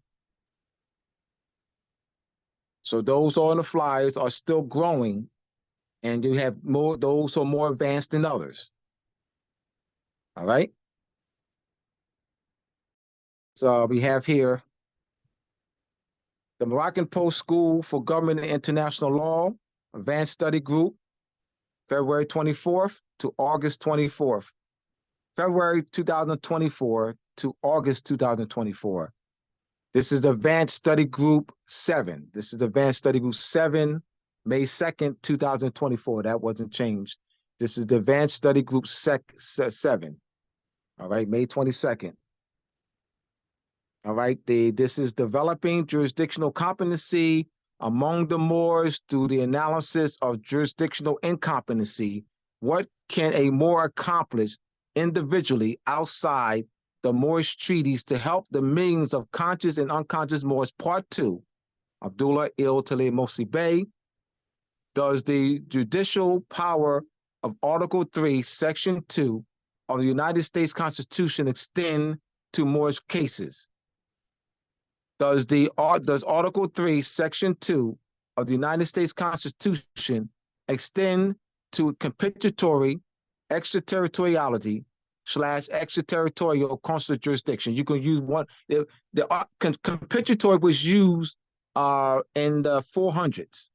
So those on the flyers are still growing, and you have those who are more advanced than others. All right. So we have here the Moroccan Post School for Government and International Law, Advanced Study Group, February 24th to August 24th. February 2024 to August 2024. This is the Advanced Study Group 7. This is the Advanced Study Group 7, May 2nd, 2024. That wasn't changed. This is the Advanced Study Group 7. All right, May 22nd. All right, this is developing jurisdictional competency among the Moors through the analysis of jurisdictional incompetency what can a Moor accomplish individually outside the Moorish treaties to help the millions of conscious and unconscious Moors? Part 2, Abdullah Il Tale Mosi Bey. Does the judicial power of Article 3, Section 2 of the United States Constitution extend to Moorish cases? Does Article 3, Section 2 of the United States Constitution extend to compensatory extraterritoriality / extraterritorial consular jurisdiction? You can use one. The compensatory was used in the 400s,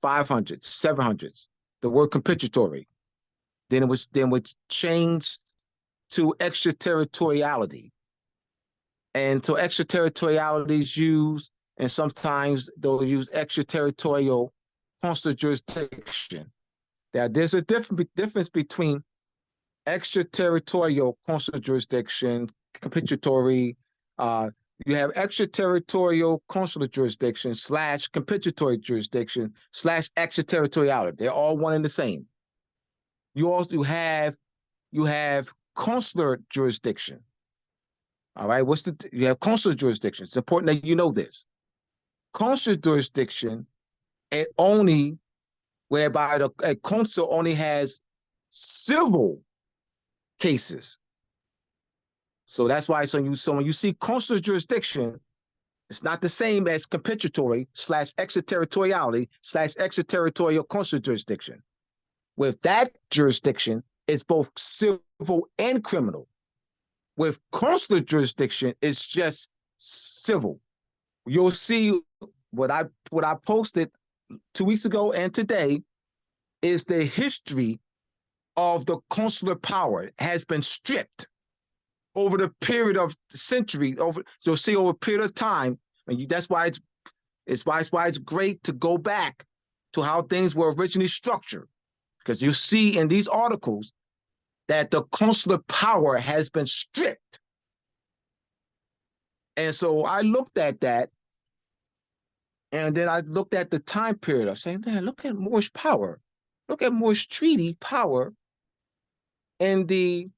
500s, 700s. The word compensatory. Then it was changed to extraterritoriality. And so extraterritoriality is used, and sometimes they'll use extraterritorial consular jurisdiction. Now, there's a difference between extraterritorial consular jurisdiction, compensatory. You have extraterritorial consular jurisdiction / compensatory jurisdiction / extraterritoriality. They're all one and the same. You also have consular jurisdiction. All right, you have consular jurisdiction. It's important that you know this. Consular jurisdiction, it only whereby a consul only has civil cases. So that's why when you see consular jurisdiction, it's not the same as compensatory / extraterritoriality / extraterritorial consular jurisdiction. With that jurisdiction, it's both civil and criminal. With consular jurisdiction, it's just civil. You'll see what I posted 2 weeks ago and today is the history of the consular power. It has been stripped over the period of the century. You'll see over a period of time, and that's why it's great to go back to how things were originally structured, because you see in these articles that the consular power has been stripped. And so I looked at that, and then I looked at the time period of saying, man, look at Moorish power. Look at Moorish treaty power in the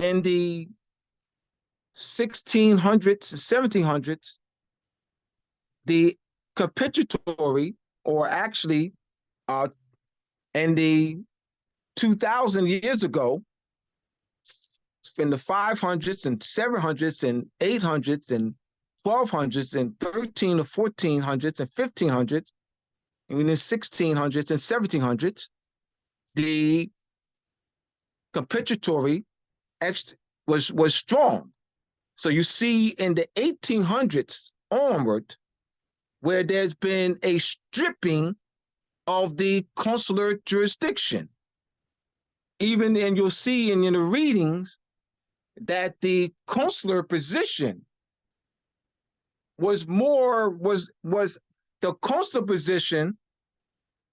1600s and 1700s. The compensatory, or actually in the 2,000 years ago, in the 500s and 700s and 800s and 1200s and 13 to 1400s and 1500s, and in the 1600s and 1700s, the compensatory was strong. So you see in the 1800s onward, where there's been a stripping of the consular jurisdiction. And you'll see in the readings that the consular position was the consular position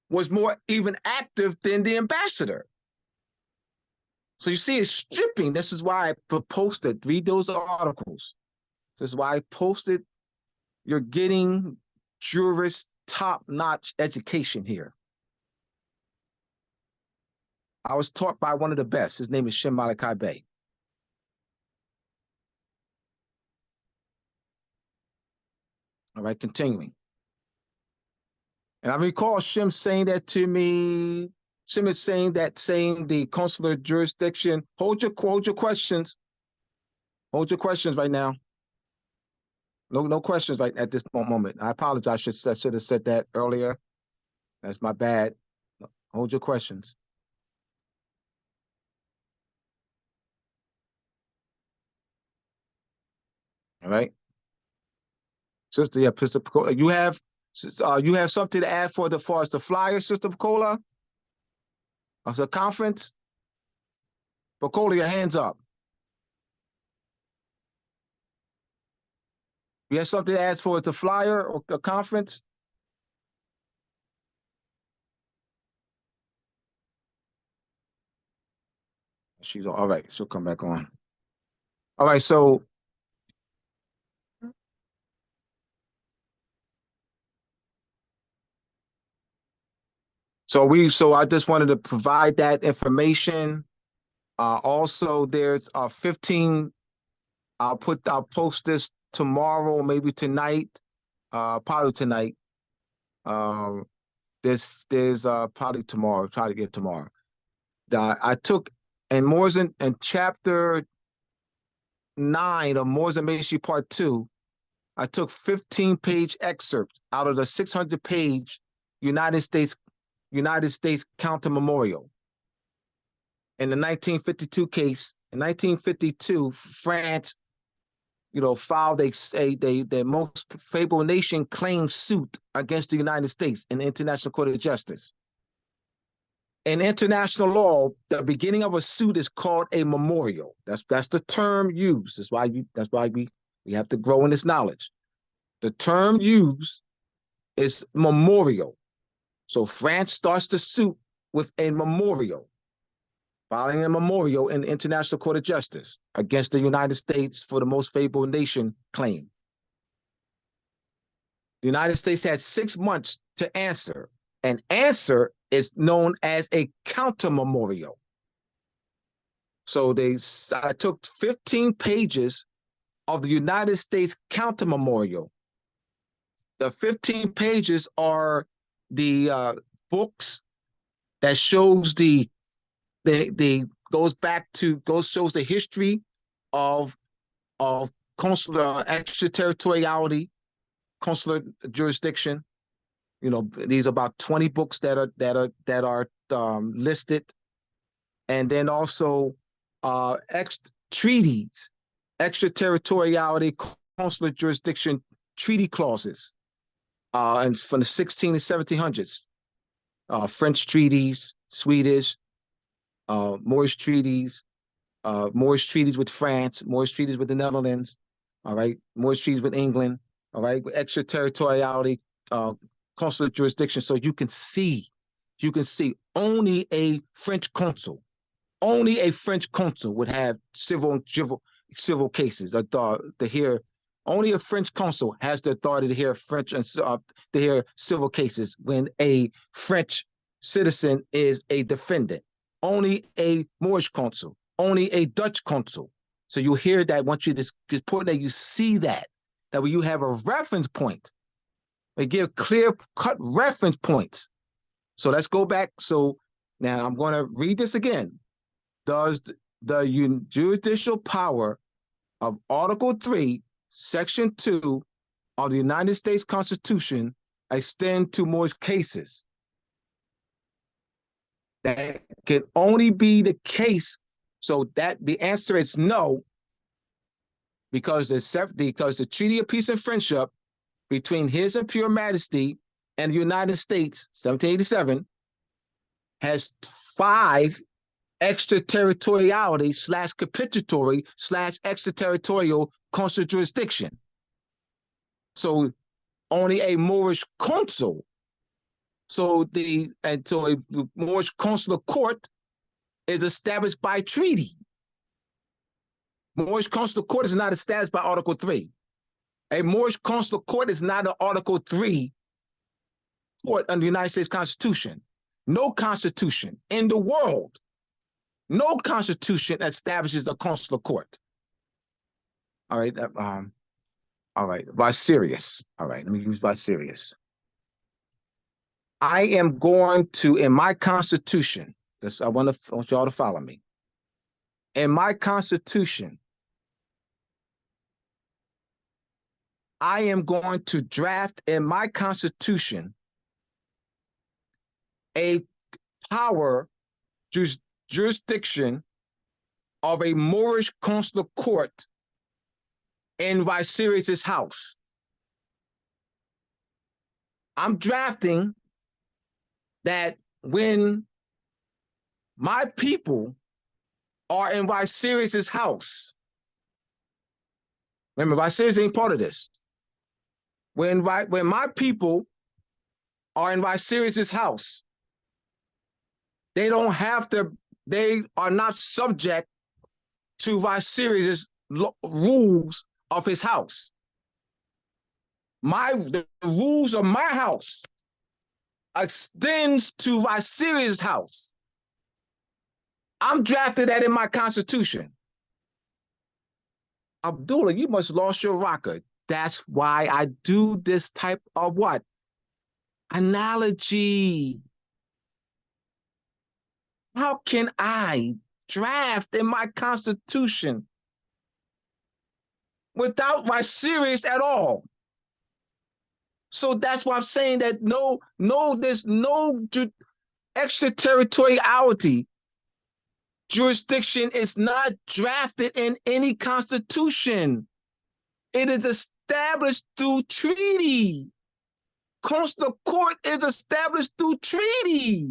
was more even active than the ambassador. So you see it's stripping. This is why I posted, read those articles. This is why I posted, you're getting jurist top-notch education here. I was taught by one of the best. His name is Shem Malachi Bey. All right, continuing. And I recall Shem saying that to me. Shem is saying the consular jurisdiction. Hold your questions. Hold your questions right now. No questions right at this moment. I apologize. I should have said that earlier. That's my bad. Hold your questions. All right. Sister, yeah, Sister Picola, you have something to add for as far as the flyer, Sister Picola? Of the conference? Picola, your hands up. You have something to ask for the flyer or the conference? She's all right. She'll come back on. All right, so So I just wanted to provide that information. Also, there's 15. I'll post this tomorrow, maybe tonight, probably tonight. There's probably tomorrow. Try to get tomorrow. I took in Moors in chapter 9 of Moors and Masonry Part 2. I took 15-page excerpts out of the 600-page United States counter memorial. In the 1952 case, in 1952, France, filed their most favored nation claim suit against the United States in the International Court of Justice. In international law, the beginning of a suit is called a memorial. That's the term used. That's why we have to grow in this knowledge. The term used is memorial. So France starts the suit with a memorial, filing a memorial in the International Court of Justice against the United States for the most favored nation claim. The United States had 6 months to answer. An answer is known as a counter memorial. So I took 15 pages of the United States counter memorial. The 15 pages are the books that shows shows the history of consular extraterritoriality, consular jurisdiction. These are about 20 books that are listed, and then also treaties, extraterritoriality, consular jurisdiction treaty clauses, and from the 16 and 1700s, French treaties, Swedish, Moorish treaties with France, Moorish treaties with the Netherlands, all right, Moorish treaties with England, all right, with extraterritoriality, consular jurisdiction. So you can see only a French consul would have civil cases to hear. Only a French consul has the authority to hear civil cases when a French citizen is a defendant. Only a Moorish consul, only a Dutch consul. So you hear that once you just put that, you see that when you have a reference point, they give clear-cut reference points. So let's go back. So now I'm going to read this again. Does the judicial power of Article 3, Section 2 of the United States Constitution extend to Moorish cases? That can only be the case. So that the answer is no, because the Treaty of Peace and Friendship between His Imperial Majesty and the United States, 1787, has 5 extraterritoriality / capitulatory / extraterritorial consular jurisdiction. So only a Moorish consul. So a Moorish consular court is established by treaty. Moorish consular court is not established by Article 3. A Moorish consular court is not an Article 3 court under the United States Constitution. No constitution in the world, no constitution establishes a consular court. All right, Vicarious. All right, let me use Vicarious. I am going to, in my Constitution, I want y'all to follow me. In my Constitution, I am going to draft in my Constitution a power jurisdiction of a Moorish consular court in Viserys' house. I'm drafting that when my people are in Viserys' house, remember, Viserys ain't part of this. When my people are in Viserys' house, they are not subject to Viserys' rules of his house. The rules of my house extends to Viserys' house. I'm drafted that in my constitution. Abdullah, you must have lost your rocker. That's why I do this type of what? Analogy. How can I draft in my constitution without Viserys at all? So that's why I'm saying that there's no extraterritoriality. Jurisdiction is not drafted in any constitution. It is established through treaty. Consular court is established through treaty,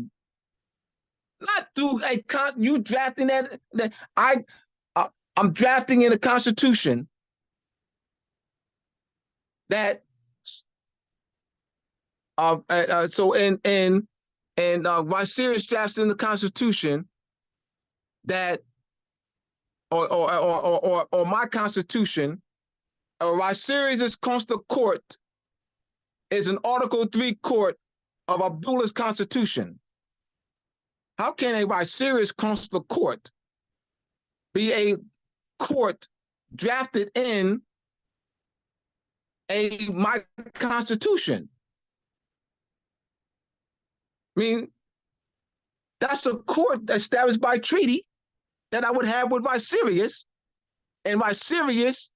not through you drafting that. I'm drafting in a constitution that so Viserys drafts in the constitution that or my constitution, Viserys' consular court is an Article 3 court of Abdullah's constitution. How can a Viserys consular court be a court drafted in my constitution? I mean, that's a court established by treaty that I would have with Viserys, and Viserys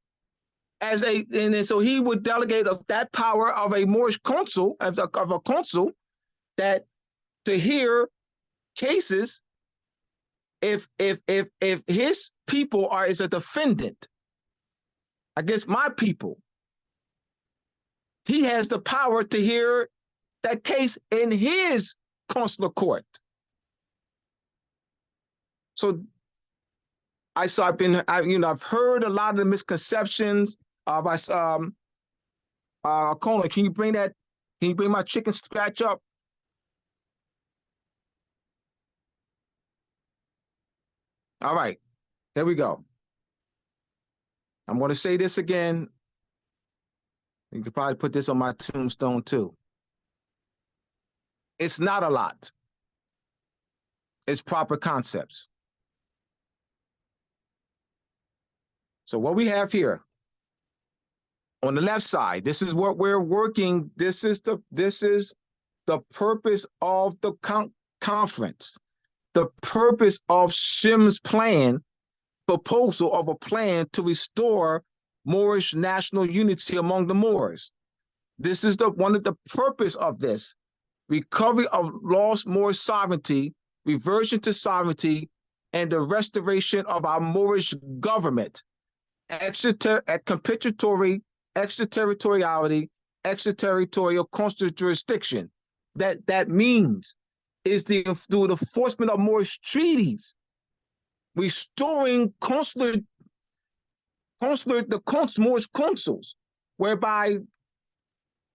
and so he would delegate of that power of a Moorish consul, of a consul, that to hear cases if his people is a defendant against my people, he has the power to hear that case in his consular court. So I've heard a lot of the misconceptions of Conan, can you bring my chicken scratch up? All right, there we go. I'm going to say this again. You could probably put this on my tombstone too. It's not a lot. It's proper concepts. So what we have here on the left side, this is what we're working. This is the purpose of the conference. The purpose of Shim's proposal of a plan to restore Moorish national unity among the Moors. This is one of the purpose of this: recovery of lost Moorish sovereignty, reversion to sovereignty, and the restoration of our Moorish government. Compensatory extraterritoriality, extraterritorial consular jurisdiction. That means is through the enforcement of Moorish treaties, restoring Moorish consuls, whereby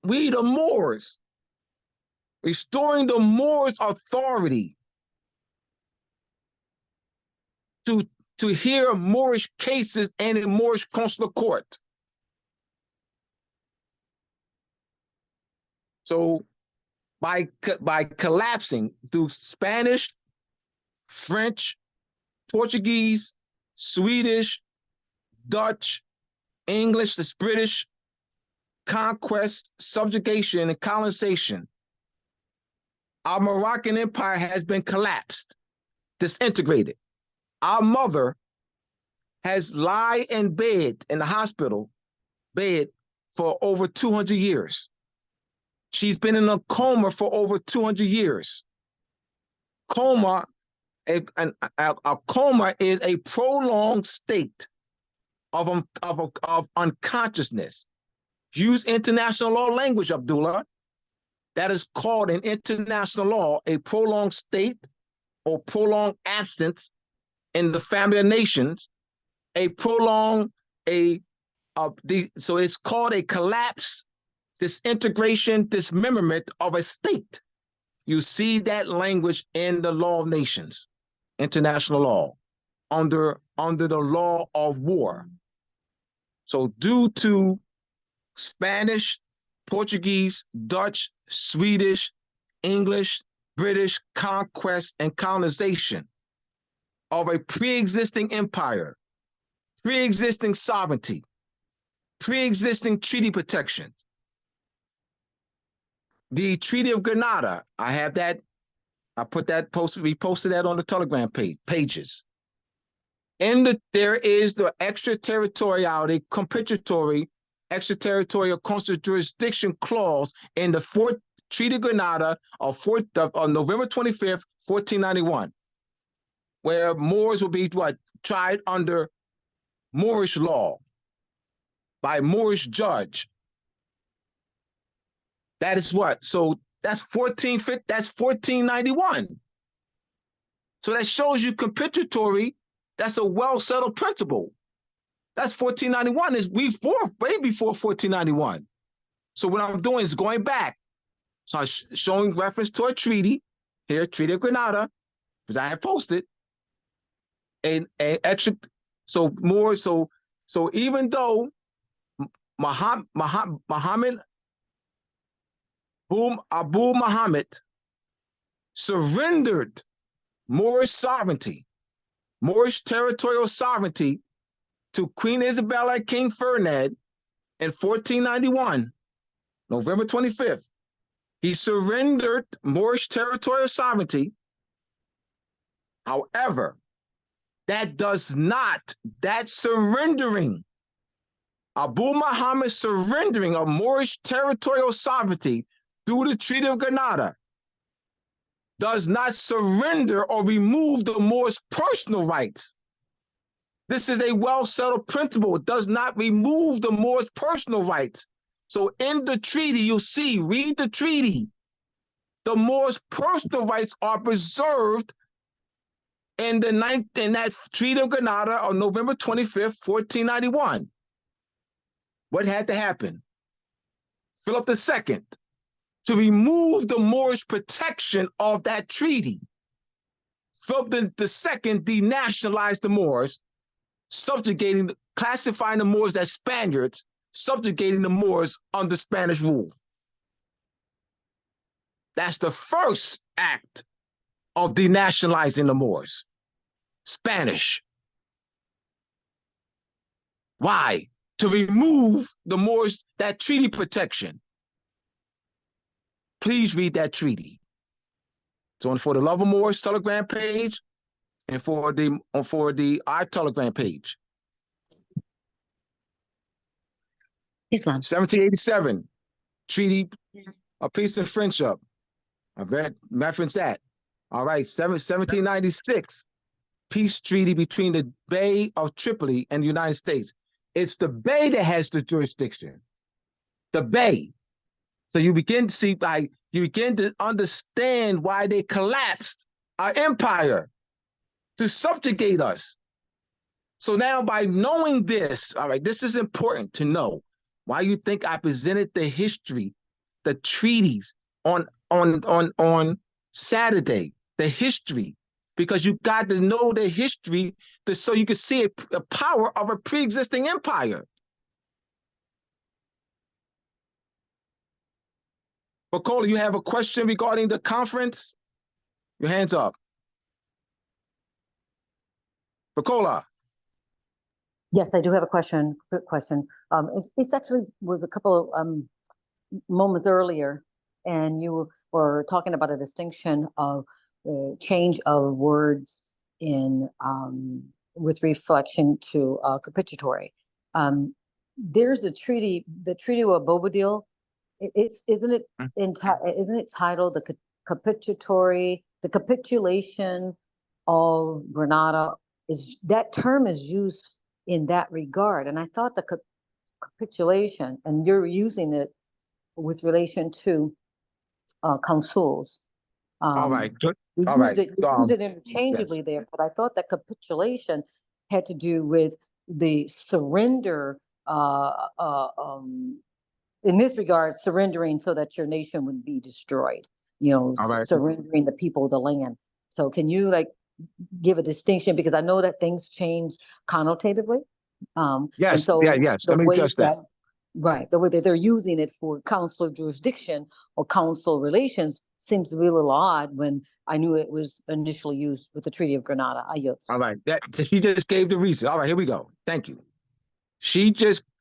we the Moors, restoring the Moors' authority to hear Moorish cases and in Moorish consular court. So by collapsing through Spanish, French, Portuguese, Swedish, Dutch, English, the British conquest, subjugation, and colonization, our Moroccan empire has been collapsed, disintegrated. Our mother has lied in bed, in the hospital bed, for over 200 years. She's been in a coma for over 200 years. A coma is a prolonged state of unconsciousness. Use international law language, Abdullah. That is called in international law a prolonged state or prolonged absence in the family of nations, so it's called a collapse, disintegration, dismemberment of a state. You see that language in the law of nations, international law, under the law of war. So due to Spanish, Portuguese, Dutch, Swedish, English, British conquest and colonization of a pre-existing empire, pre-existing sovereignty, pre-existing treaty protection. The Treaty of Granada, I have that. I put that we posted that on the Telegram pages. There is the extraterritoriality, compensatory, extraterritorial coastal jurisdiction clause in the Fourth Treaty of Granada of November 25th, 1491, where Moors will be tried under Moorish law by a Moorish judge. That is what? So that's 1491. So that shows you compensatory. That's a well-settled principle. That's 1491 is way before 1491. So what I'm doing is going back. So I'm showing reference to a treaty here, Treaty of Granada, which I have posted. And extra, so more, so even though Abu Muhammad surrendered Moorish sovereignty, Moorish territorial sovereignty to Queen Isabella and King Ferdinand in 1491, November 25th. He surrendered Moorish territorial sovereignty. However, that surrendering, Abu Muhammad surrendering of Moorish territorial sovereignty through the Treaty of Granada does not surrender or remove the Moors' personal rights. This is a well-settled principle. It does not remove the Moors' personal rights. So in the treaty, you'll see, read the treaty. The Moors' personal rights are preserved in that Treaty of Granada on November 25th, 1491. What had to happen? Philip II, to remove the Moorish protection of that treaty, Philip II denationalized the Moors, classifying the Moors as Spaniards, subjugating the Moors under Spanish rule. That's the first act of denationalizing the Moors. Spanish. Why? To remove the Moors, that treaty protection. Please read that treaty. So for the Love of Moors Telegram page and for our Telegram page. Islam. 1787, Treaty of Peace and Friendship. I've referenced that. All right, 1796, peace treaty between the Bey of Tripoli and the United States. It's the Bey that has the jurisdiction. The Bey. So you begin to understand why they collapsed our empire to subjugate us. So now by knowing this, all right, this is important to know. Why you think I presented the history, the treaties on Saturday, the history, because you got to know the history so you can see the power of a pre-existing empire. Bacola, you have a question regarding the conference? Your hands up. Bacola. Yes, I do have a question, quick question. It's actually was a couple of moments earlier, and you were talking about a distinction of change of words in with reflection to capitulatory. There's a treaty, the Treaty of Bobadil. Isn't it titled the capitulatory, the capitulation of Granada? That term is used in that regard, and I thought the capitulation, and you're using it with relation to councils. All right, good. We All used right. it interchangeably Yes. there, but I thought that capitulation had to do with the surrender. In this regard, surrendering so that your nation would be destroyed. All right. Surrendering the people the land. So can you give a distinction, because I know that things change connotatively. Yes. And so yes. Let me address that. Right, the way that they're using it for council jurisdiction or council relations seems a little odd when I knew it was initially used with the Treaty of Granada. I yield. All right, she just gave the reason. All right, here we go. Thank you.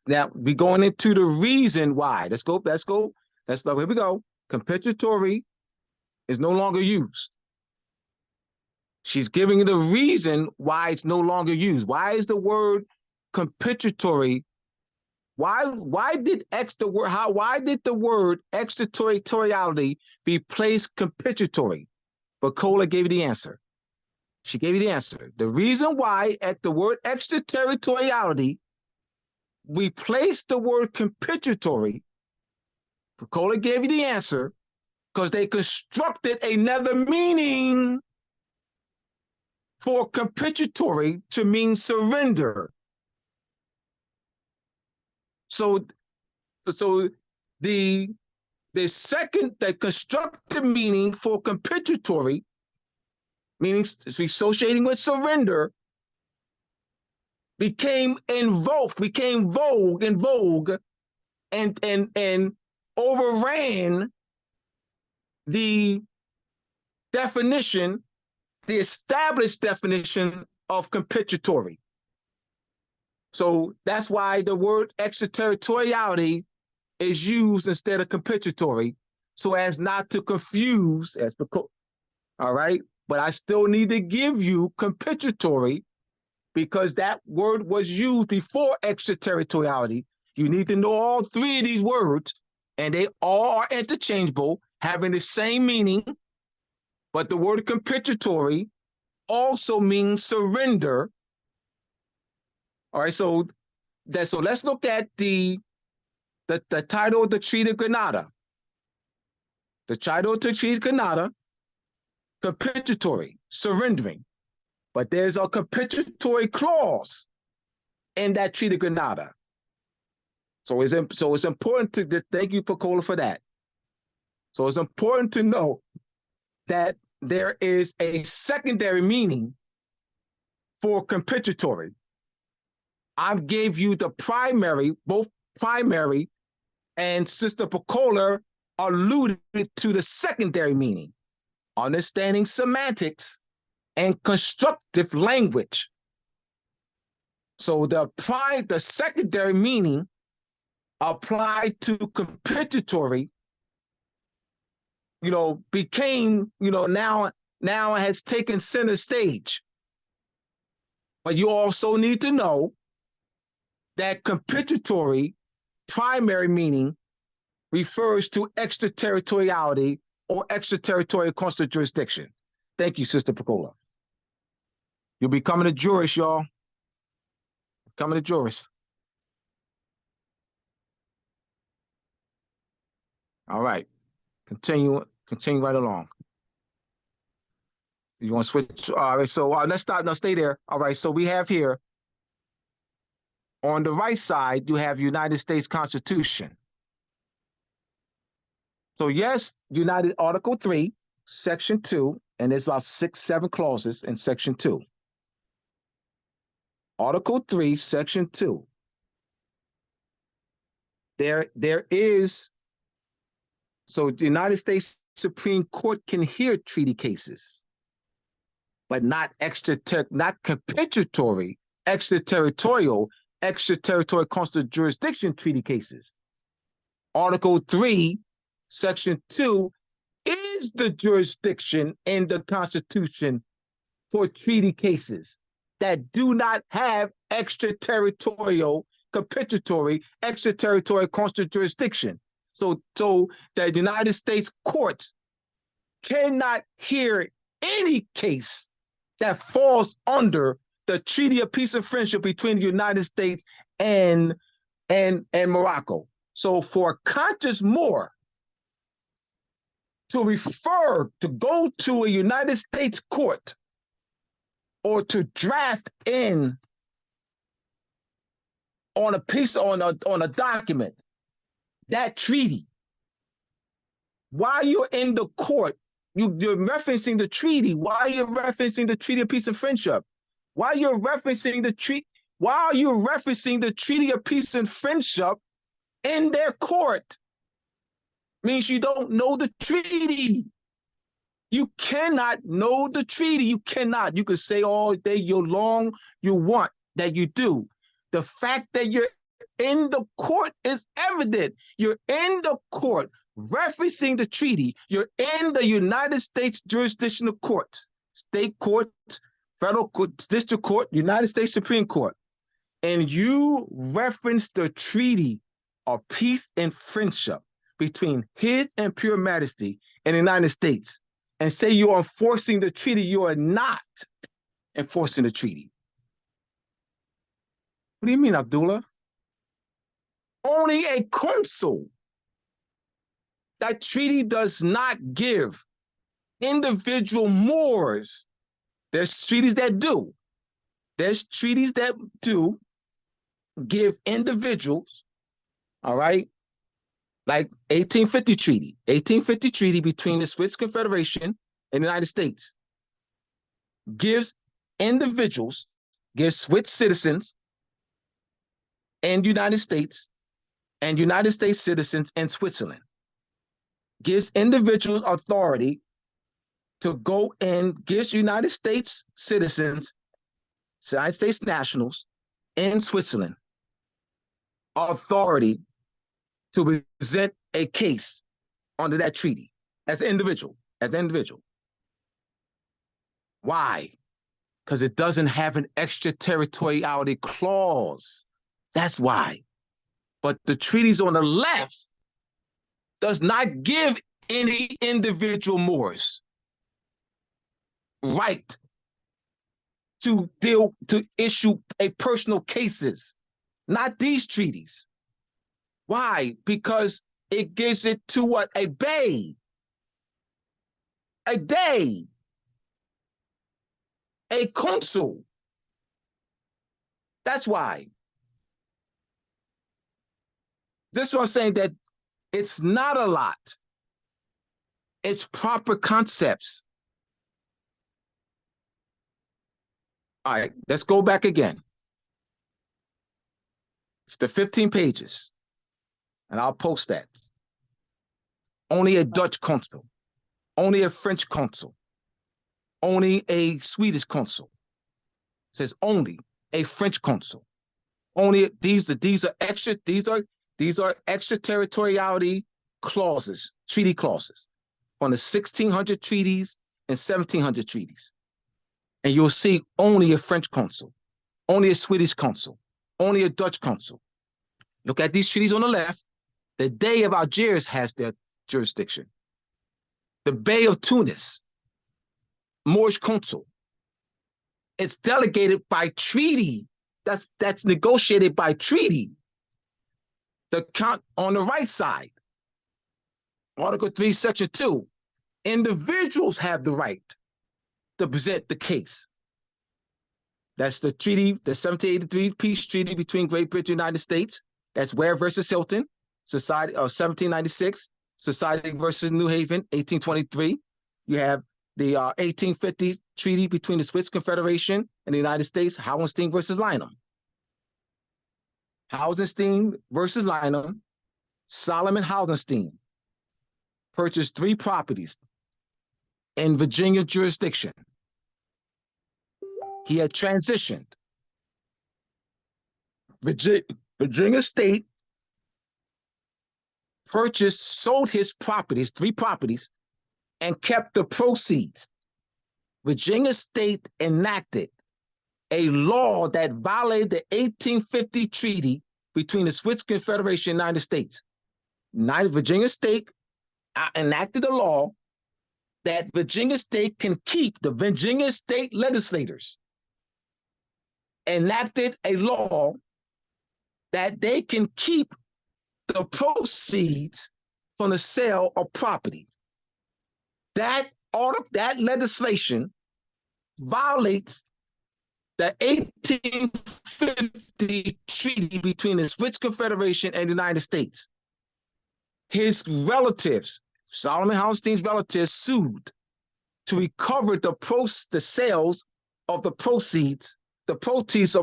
Now we going into the reason why. Let's go. Here we go. Compensatory is no longer used. She's giving the reason why it's no longer used. Why is the word compensatory? Why did the word extraterritoriality replace compensatory? But Cola gave you the answer. She gave you the answer. The reason why the word extraterritoriality replaced the word compensatory, Cola gave you the answer, because they constructed another meaning for compensatory to mean surrender. So the constructed meaning for compensatory, meaning associating with surrender, became in vogue, and overran the definition, the established definition of compensatory. So that's why the word extraterritoriality is used instead of compensatory, so as not to confuse, all right? But I still need to give you compensatory because that word was used before extraterritoriality. You need to know all three of these words, and they all are interchangeable, having the same meaning, but the word compensatory also means surrender. All right, so let's look at the title of the Treaty of Granada. The title of the Treaty of Granada, compensatory, surrendering. But there's a compensatory clause in that Treaty of Granada. So it's important to thank you, Pacola, for that. So it's important to know that there is a secondary meaning for compensatory. I gave you the primary, both primary, and Sister Pacola alluded to the secondary meaning, understanding semantics and constructive language. So the secondary meaning applied to compensatory, became, now has taken center stage. But you also need to know that compensatory primary meaning refers to extraterritoriality or extraterritorial coastal jurisdiction. Thank you, Sister Pacola. You'll be becoming a jurist, y'all. Becoming a jurist. All right. Continue right along. You want to switch? All right, so let's start. Now, stay there. All right, so we have here, on the right side, you have United States Constitution. So yes, United Article 3, Section 2, and there's about 6, 7 clauses in Section 2. Article 3, Section 2. There is, so the United States Supreme Court can hear treaty cases, but not compensatory, extraterritorial coastal jurisdiction treaty cases. Article 3, Section 2 is the jurisdiction in the Constitution for treaty cases that do not have extraterritorial, compensatory, extraterritorial coastal jurisdiction. So the United States courts cannot hear any case that falls under the Treaty of Peace and Friendship between the United States and Morocco. So for Conscious Moor to go to a United States court or to draft in on a piece, on a document, that treaty, while you're in the court, you're referencing the treaty. Why you're referencing the Treaty of Peace and Friendship? While you're referencing the Treaty of Peace and Friendship, in their court means you don't know the treaty. You cannot know the treaty. You cannot. You can say all day you long you want that you do. The fact that you're in the court is evident. You're in the court referencing the treaty. You're in the United States jurisdictional courts, state courts, federal court, district court, United States Supreme Court, and you reference the treaty of peace and friendship between His Imperial Majesty and the United States, and say you are enforcing the treaty, you are not enforcing the treaty. What do you mean, Abdullah? Only a consul. That treaty does not give individual Moors. There's treaties that do. There's treaties that do give individuals, all right, like 1850 treaty. 1850 treaty between the Swiss Confederation and the United States gives individuals, gives Swiss citizens in the United States and United States citizens in Switzerland, gives individuals authority to go and gives United States citizens, United States nationals in Switzerland authority to present a case under that treaty as an individual, Why? Because it doesn't have an extraterritoriality clause. That's why. But the treaties on the left does not give any individual Moors right to issue a personal cases, not these treaties. Why? Because it gives it to what? A bay, a day, a consul. That's why. This is what I'm saying, that it's not a lot. It's proper concepts. All right, let's go back again. It's the 15 pages, and I'll post that. Only a Dutch consul, only a French consul, only a Swedish consul. It says only a French consul. Only these are extraterritoriality clauses, treaty clauses, on the 1600 treaties and 1700 treaties. And you'll see only a French consul, only a Swedish consul, only a Dutch consul. Look at these treaties on the left. The Dey of Algiers has their jurisdiction. The Bay of Tunis, Moorish consul. It's delegated by treaty. That's negotiated by treaty. The count on the right side, Article 3, Section 2, individuals have the right to present the case. That's the treaty, the 1783 peace treaty between Great Britain and the United States. That's Ware versus Hilton, Society of 1796, Society versus New Haven, 1823. You have the 1850 treaty between the Swiss Confederation and the United States, Hauenstein versus Lynham. Hauenstein versus Lynham, Solomon Hauenstein purchased 3 properties in Virginia jurisdiction. He had transitioned. Virginia State sold his properties, 3 properties, and kept the proceeds. Virginia State enacted a law that violated the 1850 treaty between the Swiss Confederation and the United States. Virginia State enacted a law that Virginia State can keep. The Virginia State legislators enacted a law that they can keep the proceeds from the sale of property. That legislation violates the 1850 treaty between the Swiss Confederation and the United States. His relatives, Solomon Hauenstein's relatives, sued to recover the sales of the proceeds of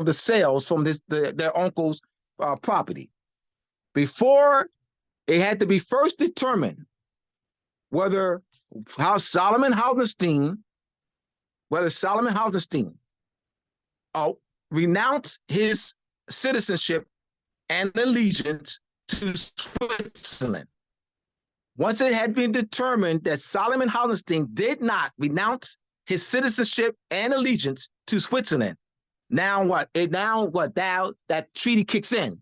the sales from their uncle's property. Before, it had to be first determined whether Solomon Hausenstein renounced his citizenship and allegiance to Switzerland. Once it had been determined that Solomon Hausenstein did not renounce his citizenship and allegiance to Switzerland, now that treaty kicks in.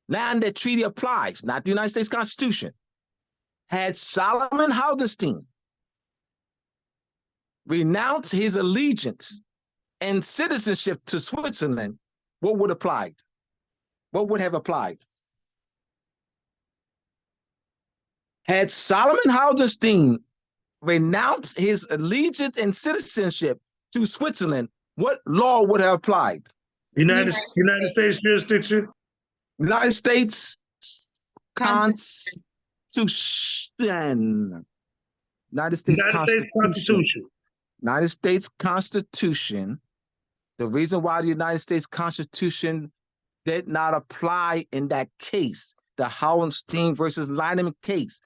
Now that treaty applies, not the United States Constitution. Had Solomon Hausenstein renounced his allegiance and citizenship to Switzerland, what would apply? What would have applied? Had Solomon Hausenstein renounced his allegiance and citizenship to Switzerland, what law would have applied? United States jurisdiction. United States Constitution. United States Constitution. United States Constitution. The reason why the United States Constitution did not apply in that case, the Hauenstein versus Leinemann case,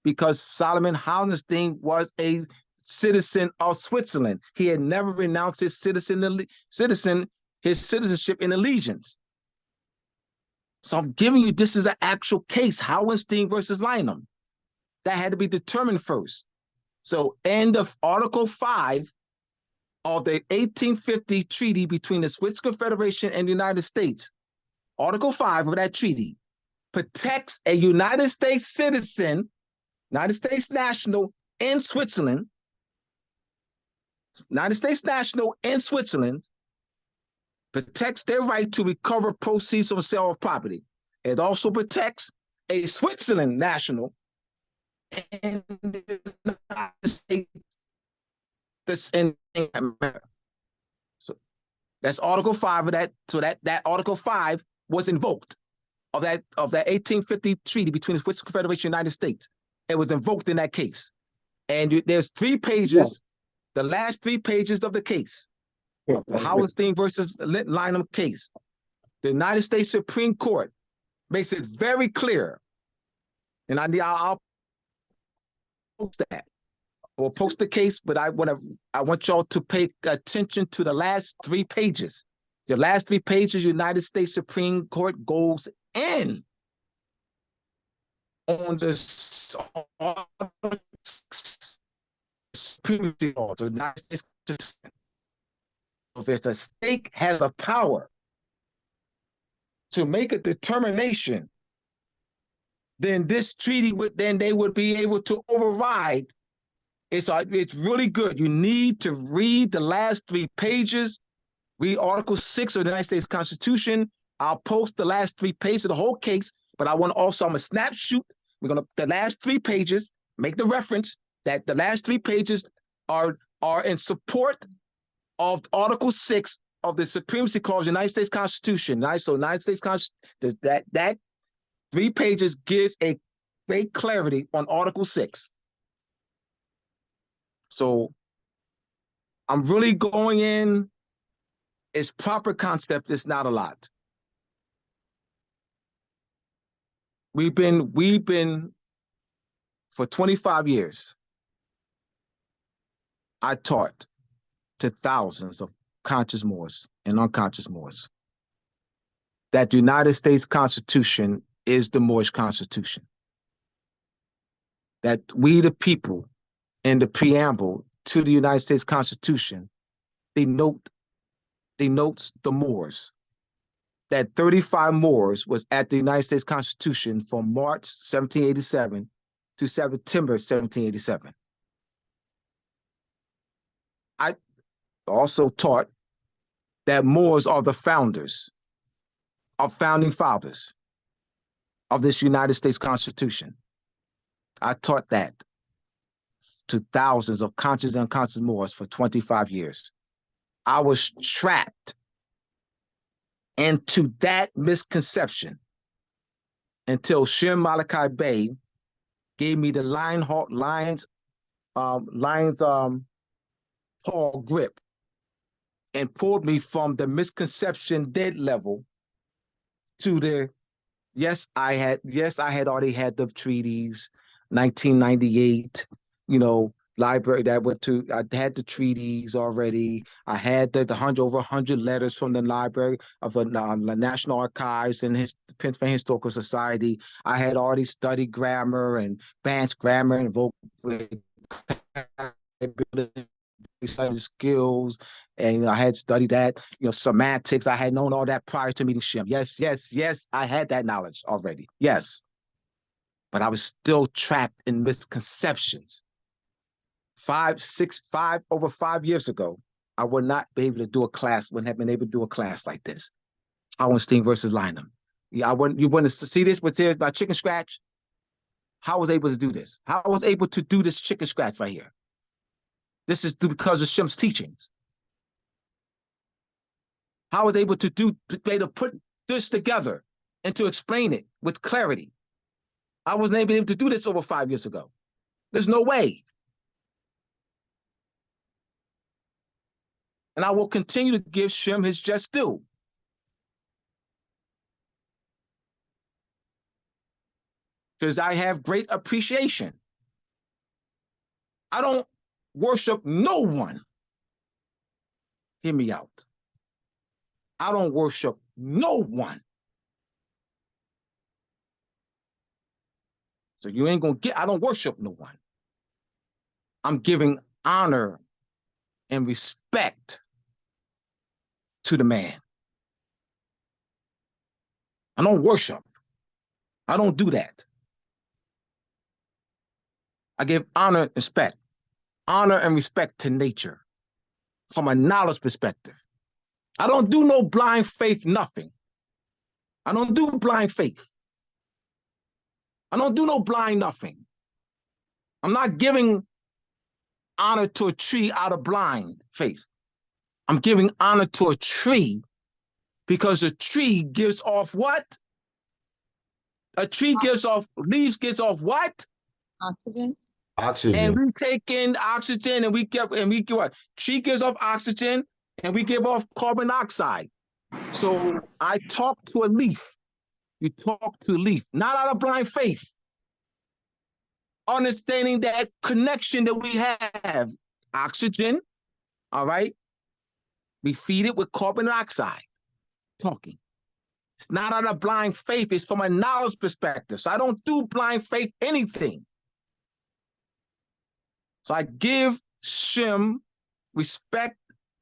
because Solomon Hauenstein was a citizen of Switzerland. He had never renounced his citizenship and allegiance. So I'm giving you, this is an actual case, Hauenstein versus Leinemann. That had to be determined first. So end of Article 5 of the 1850 treaty between the Swiss Confederation and the United States, Article 5 of that treaty protects a United States citizen, United States national in Switzerland, protects their right to recover proceeds from sale of property. It also protects a Switzerland national in the United States. So that's Article 5 of that. So that Article 5 was invoked of that 1850 treaty between the Swiss Confederation and the United States. It was invoked in that case. And there's 3 pages, the last 3 pages of the case, of the Hauenstein versus Leinemann case. The United States Supreme Court makes it very clear, and I'll post that. We'll post the case, but I want y'all to pay attention to the last 3 pages. The last 3 pages, United States Supreme Court goes in on the supremacy laws. The United States, if the state has a power to make a determination, then this treaty they would be able to override. It's really good. You need to read the last 3 pages, read Article 6 of the United States Constitution. I'll post the last 3 pages of the whole case, but I'm a snapshot. The last 3 pages, make the reference that the last 3 pages are in support of Article 6 of the Supremacy Clause of the United States Constitution. So United States Constitution, that 3 pages gives a great clarity on Article 6. So I'm really going in, it's proper concept, it's not a lot. We've been for 25 years, I taught to thousands of conscious Moors and unconscious Moors that the United States Constitution is the Moorish Constitution. That we the people in the preamble to the United States Constitution, denotes the Moors. That 35 Moors was at the United States Constitution from March 1787 to September 1787. I also taught that Moors are the founders, founding fathers of this United States Constitution. I taught that to thousands of conscious and unconscious Moors for 25 years. I was trapped into that misconception until Shem Malachi Bey gave me the Paul grip and pulled me from the misconception dead level to the Yes, I had already had the treaties, 1998, library that went to, I had the treaties already. I had the over 100 letters from the library of the National Archives and his Pennsylvania Historical Society. I had already studied grammar and advanced grammar and vocabulary skills, and I had studied that, semantics. I had known all that prior to meeting Shem. Yes, I had that knowledge already. Yes, but I was still trapped in misconceptions. Over 5 years ago, I would not be able to do a class, wouldn't have been able to do a class like this. Howenstein versus Lynham. Yeah, you wouldn't see this with here by chicken scratch. How I was able to do this? How I was able to do this chicken scratch right here? This is because of Shem's teachings. How I was able to put this together and to explain it with clarity. I wasn't able to do this over 5 years ago. There's no way. And I will continue to give Shem his just due. Because I have great appreciation. I don't worship no one. Hear me out. I don't worship no one. So you ain't gonna I don't worship no one. I'm giving honor and respect to the man. I don't worship. I don't do that. I give honor and respect to nature from a knowledge perspective. I don't do no blind faith, nothing. I don't do blind faith. I don't do no blind nothing. I'm not giving honor to a tree out of blind faith. I'm giving honor to a tree because a tree gives off what? A tree leaves gives off what? Oxygen. Oxygen. And we take in oxygen and we give what? Tree gives off oxygen and we give off carbon dioxide. So I talk to a leaf. You talk to a leaf, not out of blind faith. Understanding that connection that we have, oxygen, all right? We feed it with carbon dioxide, talking. It's not out of blind faith, it's from a knowledge perspective. So I don't do blind faith anything. So I give Shem respect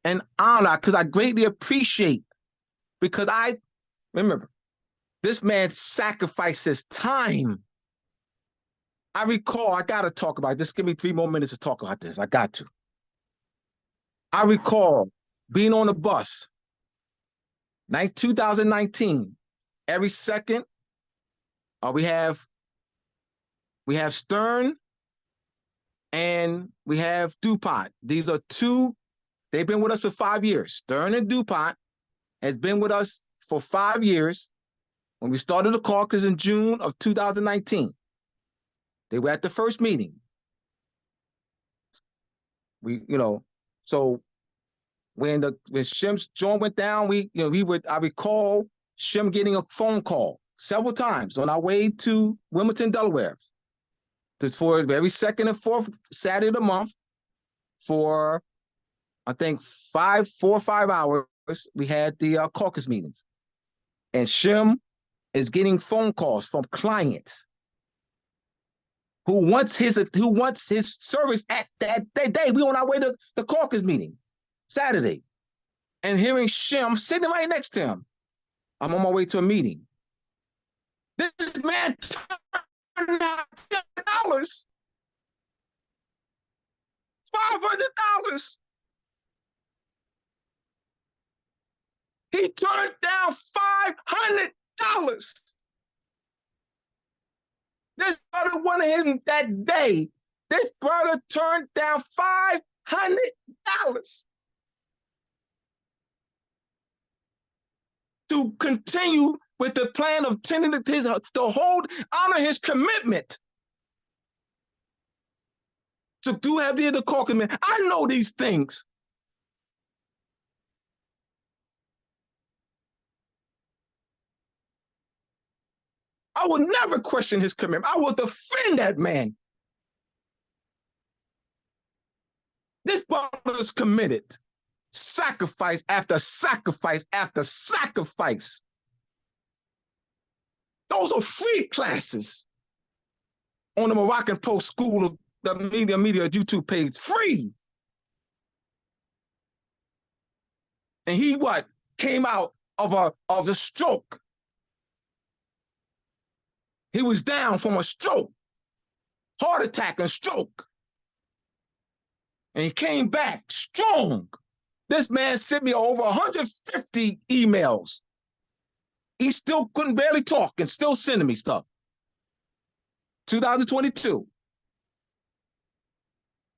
and honor because I greatly appreciate, because I remember this man sacrifices time. I recall, I got to talk about this. Give me 3 more minutes to talk about this. I got to. I recall being on the bus, 2019. Every second, we have Stern and we have DuPont. These are two, they've been with us for 5 years. Stern and DuPont has been with us for 5 years. When we started the caucus in June of 2019, they were at the first meeting. So when Shem's joint went down, I recall Shem getting a phone call several times on our way to Wilmington, Delaware, for every second and fourth Saturday of the month for, I think, 4 or 5 hours. We had the caucus meetings, and Shem is getting phone calls from clients who wants his service at that day. We on our way to the caucus meeting Saturday, and hearing Shem sitting right next to him. I'm on my way to a meeting. This man turned down $10, $500. He turned down $500. This brother went ahead that day. This brother turned down $500 to continue with the plan of tending to honor his commitment to have the caucus. I know these things. I will never question his commitment. I will defend that man. This brother is committed. Sacrifice after sacrifice after sacrifice. Those are free classes on the Moroccan Post School, the media YouTube page, free. And he what? Came out of a stroke. He was down from a stroke, heart attack and stroke. And he came back strong. This man sent me over 150 emails. He still couldn't barely talk and still sending me stuff. 2022.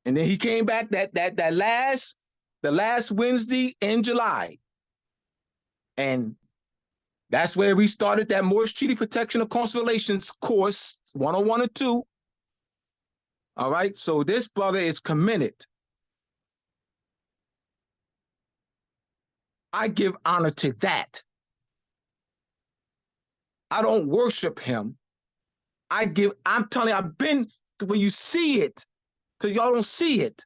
And then he came back the last Wednesday in July. And that's where we started that Moorish Treaty Protection of Consular Relations course, 101 and 2. All right, so this brother is committed. I give honor to that. I don't worship him. I'm telling you, when you see it, because y'all don't see it.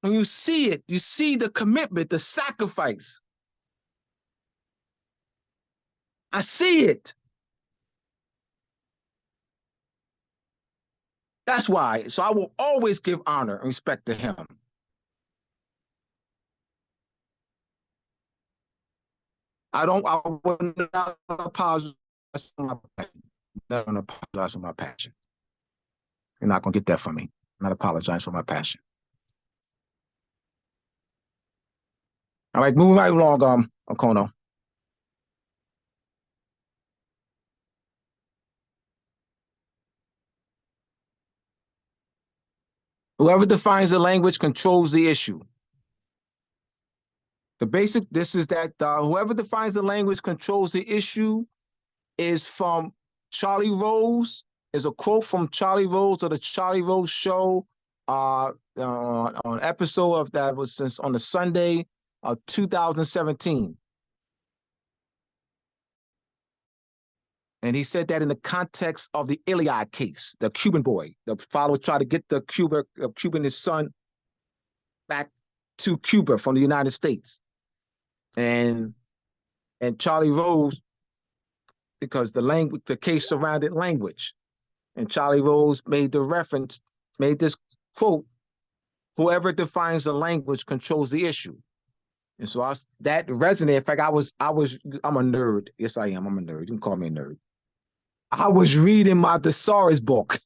When you see it, you see the commitment, the sacrifice. I see it. That's why. So I will always give honor and respect to him. I will not apologize for my passion. Never gonna apologize for my passion. You're not gonna get that from me. I'm not apologizing for my passion. All right, moving right along, Okono. Whoever defines the language controls the issue. Whoever defines the language controls the issue is from Charlie Rose, is a quote from Charlie Rose of the Charlie Rose Show on an episode of that was since on the Sunday of 2017. And he said that in the context of the Iliad case, the Cuban boy. The father was trying to get the Cuban, his son, back to Cuba from the United States. And Charlie Rose, because the case surrounded language. And Charlie Rose made this quote, whoever defines the language controls the issue. And so that resonated. In fact, I'm a nerd. Yes, I am. I'm a nerd. You can call me a nerd. I was reading my thesaurus book.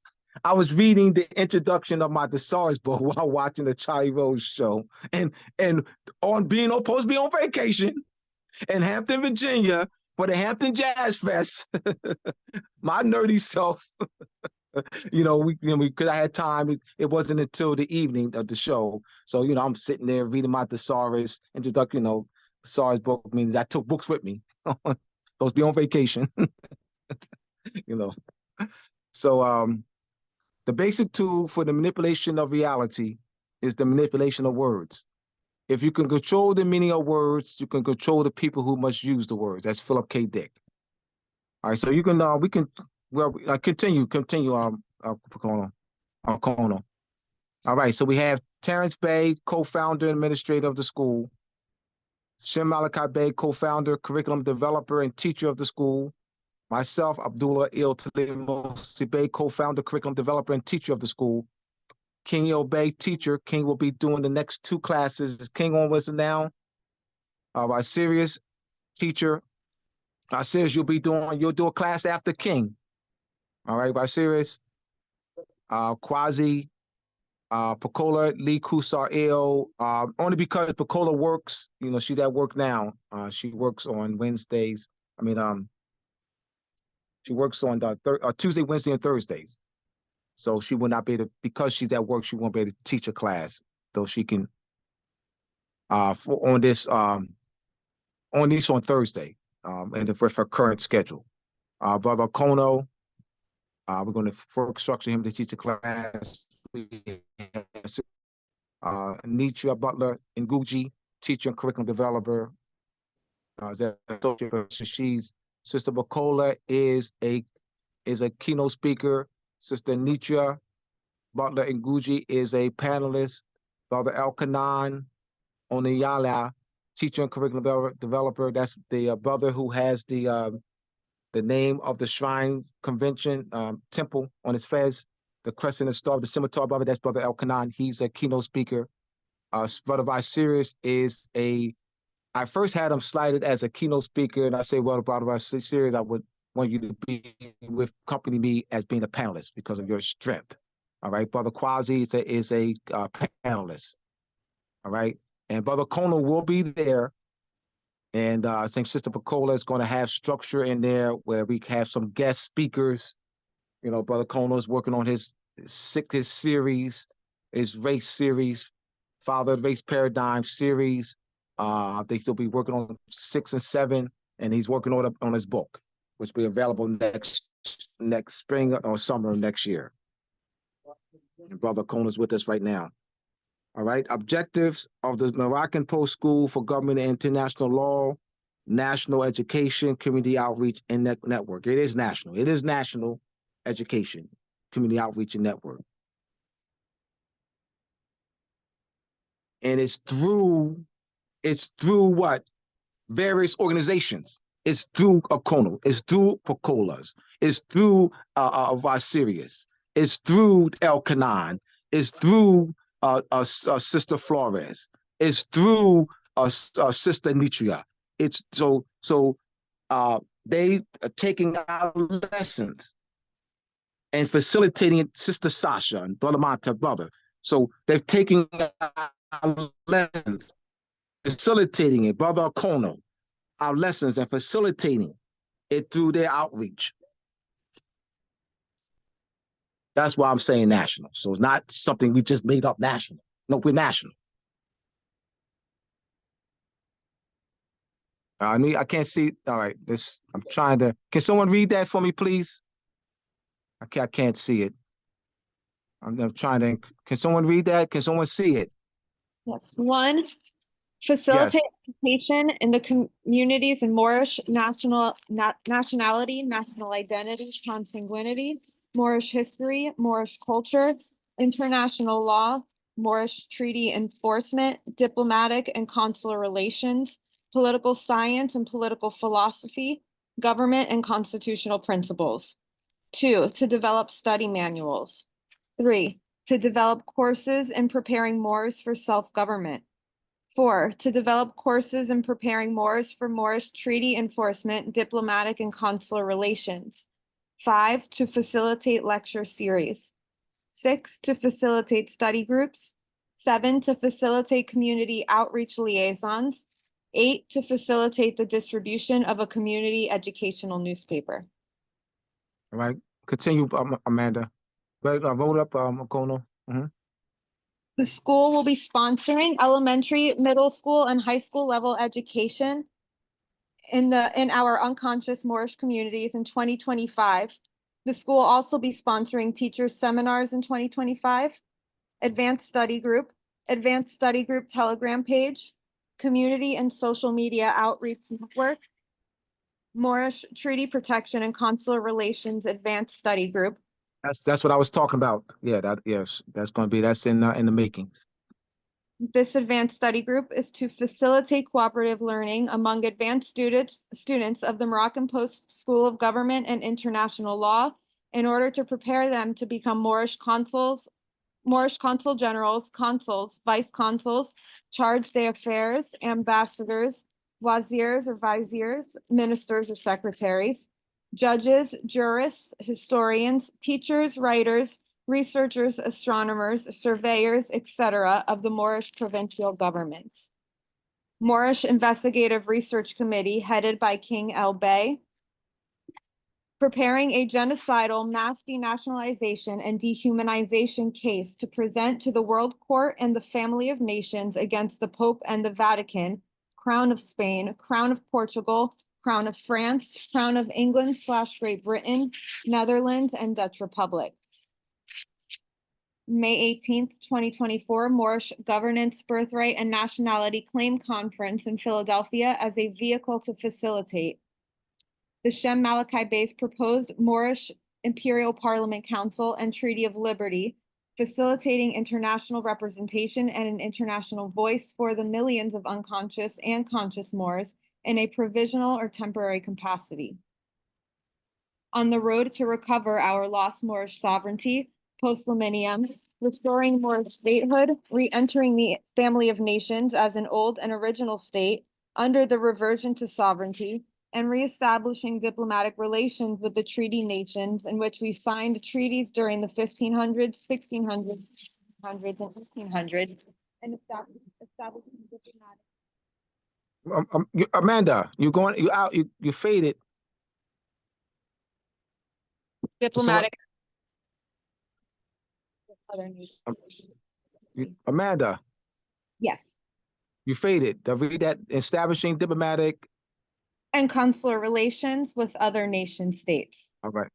I was reading the introduction of my thesaurus book while watching the Charlie Rose Show, and supposed to be on vacation in Hampton, Virginia for the Hampton Jazz Fest. My nerdy self, because I had time. It wasn't until the evening of the show, so I'm sitting there reading my thesaurus introduction. Thesaurus book means I took books with me. Supposed to be on vacation. So the basic tool for the manipulation of reality is the manipulation of words. If you can control the meaning of words, you can control the people who must use the words. That's Philip K. Dick. All right, so continue, Kono. All right, so we have Terrence Bay, co-founder and administrator of the school. Shem Malachi Bay, co-founder, curriculum developer, and teacher of the school. Myself, Abdullah Il Talib Bay, co-founder, curriculum developer, and teacher of the school. King Yo Bay, teacher. King will be doing the next 2 classes. Is King on with us now? By Sirius, teacher. Sirius, you'll do a class after King. All right, by Sirius. Quasi, Pecola, Lee Kusar only because Pecola works, she's at work now. She works on Wednesdays. She works on Tuesday, Wednesday, and Thursdays. So she will not be able to, because she's at work, she won't be able to teach a class, though she can on Thursday, and for her current schedule. Brother Kono, we're going to work structure him to teach a class. Nitra Butler Nguji, teacher and curriculum developer. She's Sister Bacola is a is a keynote speaker. Sister Nitra Butler Nguji is a panelist. Brother Elkanan Oniyala, teacher and curriculum developer. That's the brother who has the name of the Shrine Convention temple on his fez, the crescent and star, the scimitar brother. That's Brother Elkanan. He's a keynote speaker. Brother Viserius is I first had him slided as a keynote speaker, and I say, well, Brother Viserius, I would want you to be with company me as being a panelist because of your strength. All right, Brother Quasi is a panelist. All right, and Brother Kono will be there, and I think Sister Picola is going to have structure in there where we have some guest speakers. You know, Brother Kono is working on his series, his race series, Father Race Paradigm series. I think he'll be working on 6 and 7, and he's working on his book, which will be available next spring or summer of next year. And Brother Kono is with us right now. All right. Objectives of the Moroccan Post School for Government and International Law, National Education, Community Outreach, and Network. It is national. It is national education, community outreach, and network. And it's through what? Various organizations. It's through Akono. It's through Picolas. It's through Viserius. It's through Elkanan. It's through Sister Flores. It's through Sister Nitria. It's so they are taking our lessons and facilitating it, Sister Sasha and Brother Monta, brother. So they're taking our lessons, facilitating it, Brother Akono, our lessons and facilitating it through their outreach. That's why I'm saying national. So it's not something we just made up national. No, we're national. I can't see. All right, I'm trying to. Can someone read that for me, please? I can't see it. I'm trying to. Can someone read that? Can someone see it? Yes. 1, facilitate education in the communities in Moorish nationality, national identity, consanguinity, Moorish history, Moorish culture, international law, Moorish treaty enforcement, diplomatic and consular relations, political science and political philosophy, government and constitutional principles. 2, to develop study manuals. 3, to develop courses in preparing Moors for self-government. 4, to develop courses in preparing Moors for Moorish treaty enforcement, diplomatic and consular relations. 5, to facilitate lecture series. 6, to facilitate study groups. 7, to facilitate community outreach liaisons. 8, to facilitate the distribution of a community educational newspaper. All right, continue, Amanda. Vote up, Akono. The school will be sponsoring elementary, middle school, and high school level education in our unconscious Moorish communities in 2025. The school will also be sponsoring teachers' seminars in 2025, advanced study group Telegram page, community and social media outreach network, Moorish treaty protection and consular relations advanced study group. That's what I was talking about. Yeah, that's in the makings. This advanced study group is to facilitate cooperative learning among advanced students of the Moroccan Post School of Government and International Law in order to prepare them to become Moorish consul generals, consuls, vice consuls, charge d'affaires, ambassadors, wazirs or viziers, ministers or secretaries, judges, jurists, historians, teachers, writers, researchers, astronomers, surveyors, etc. of the Moorish provincial governments. Moorish Investigative Research Committee headed by King El Bey, preparing a genocidal mass denationalization and dehumanization case to present to the World Court and the family of nations against the Pope and the Vatican, Crown of Spain, Crown of Portugal, Crown of France, Crown of England / Great Britain, Netherlands, and Dutch Republic. May 18th, 2024, Moorish Governance, Birthright, and Nationality Claim Conference in Philadelphia as a vehicle to facilitate. The Shem Malachi Bey's proposed Moorish Imperial Parliament Council and Treaty of Liberty, facilitating international representation and an international voice for the millions of unconscious and conscious Moors in a provisional or temporary capacity. On the road to recover our lost Moorish sovereignty post-millennium, restoring Moorish statehood, re-entering the family of nations as an old and original state under the reversion to sovereignty, and reestablishing diplomatic relations with the treaty nations in which we signed treaties during the 1500s, 1600s, 1700s, and 1800s, and establishing diplomatic. Amanda, you out, you faded. Diplomatic. with other nations. Amanda, Yes. you faded. Read that, establishing diplomatic. And consular relations with other nation states. All right.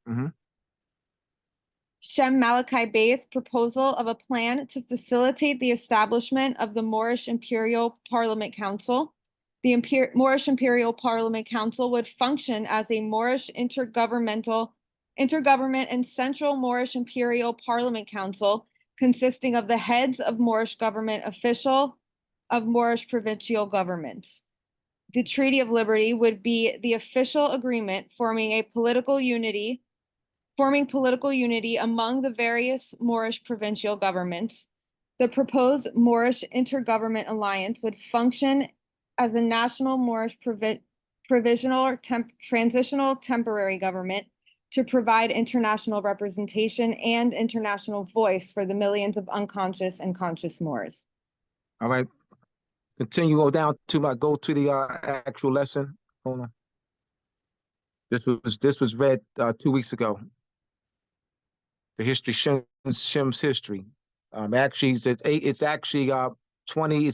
Shem Malachi Bey's proposal of a plan to facilitate the establishment of the Moorish Imperial Parliament Council. The Moorish Imperial Parliament Council would function as a Moorish intergovernment and central Moorish Imperial Parliament Council consisting of the heads of Moorish government of Moorish provincial governments. The Treaty of Liberty would be the official agreement forming political unity among the various Moorish provincial governments. The proposed Moorish Intergovernment Alliance would function as a national Moorish provisional or transitional temporary government to provide international representation and international voice for the millions of unconscious and conscious Moors. All right. Continue, go to the actual lesson. Hold on. This was read 2 weeks ago. The history, Shem's history. Actually, it's actually 20.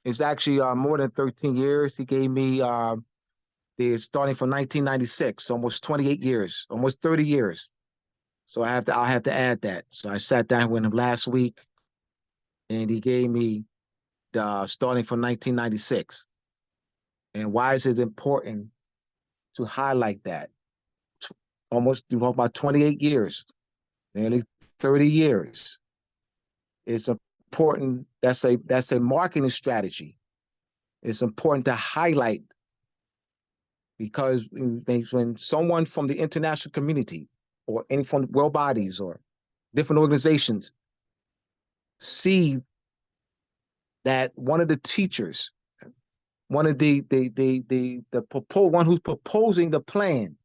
It's actually more than 13 years. He gave me starting from 1996, almost 28 years, almost 30 years. So I'll have to add that. So I sat down with him last week, and he gave me starting from 1996. And why is it important to highlight that? Almost about 28 years, nearly 30 years. It's important. That's a marketing strategy. It's important to highlight, because when someone from the international community or any from world bodies or different organizations see that one of the teachers, one of one who's proposing the plan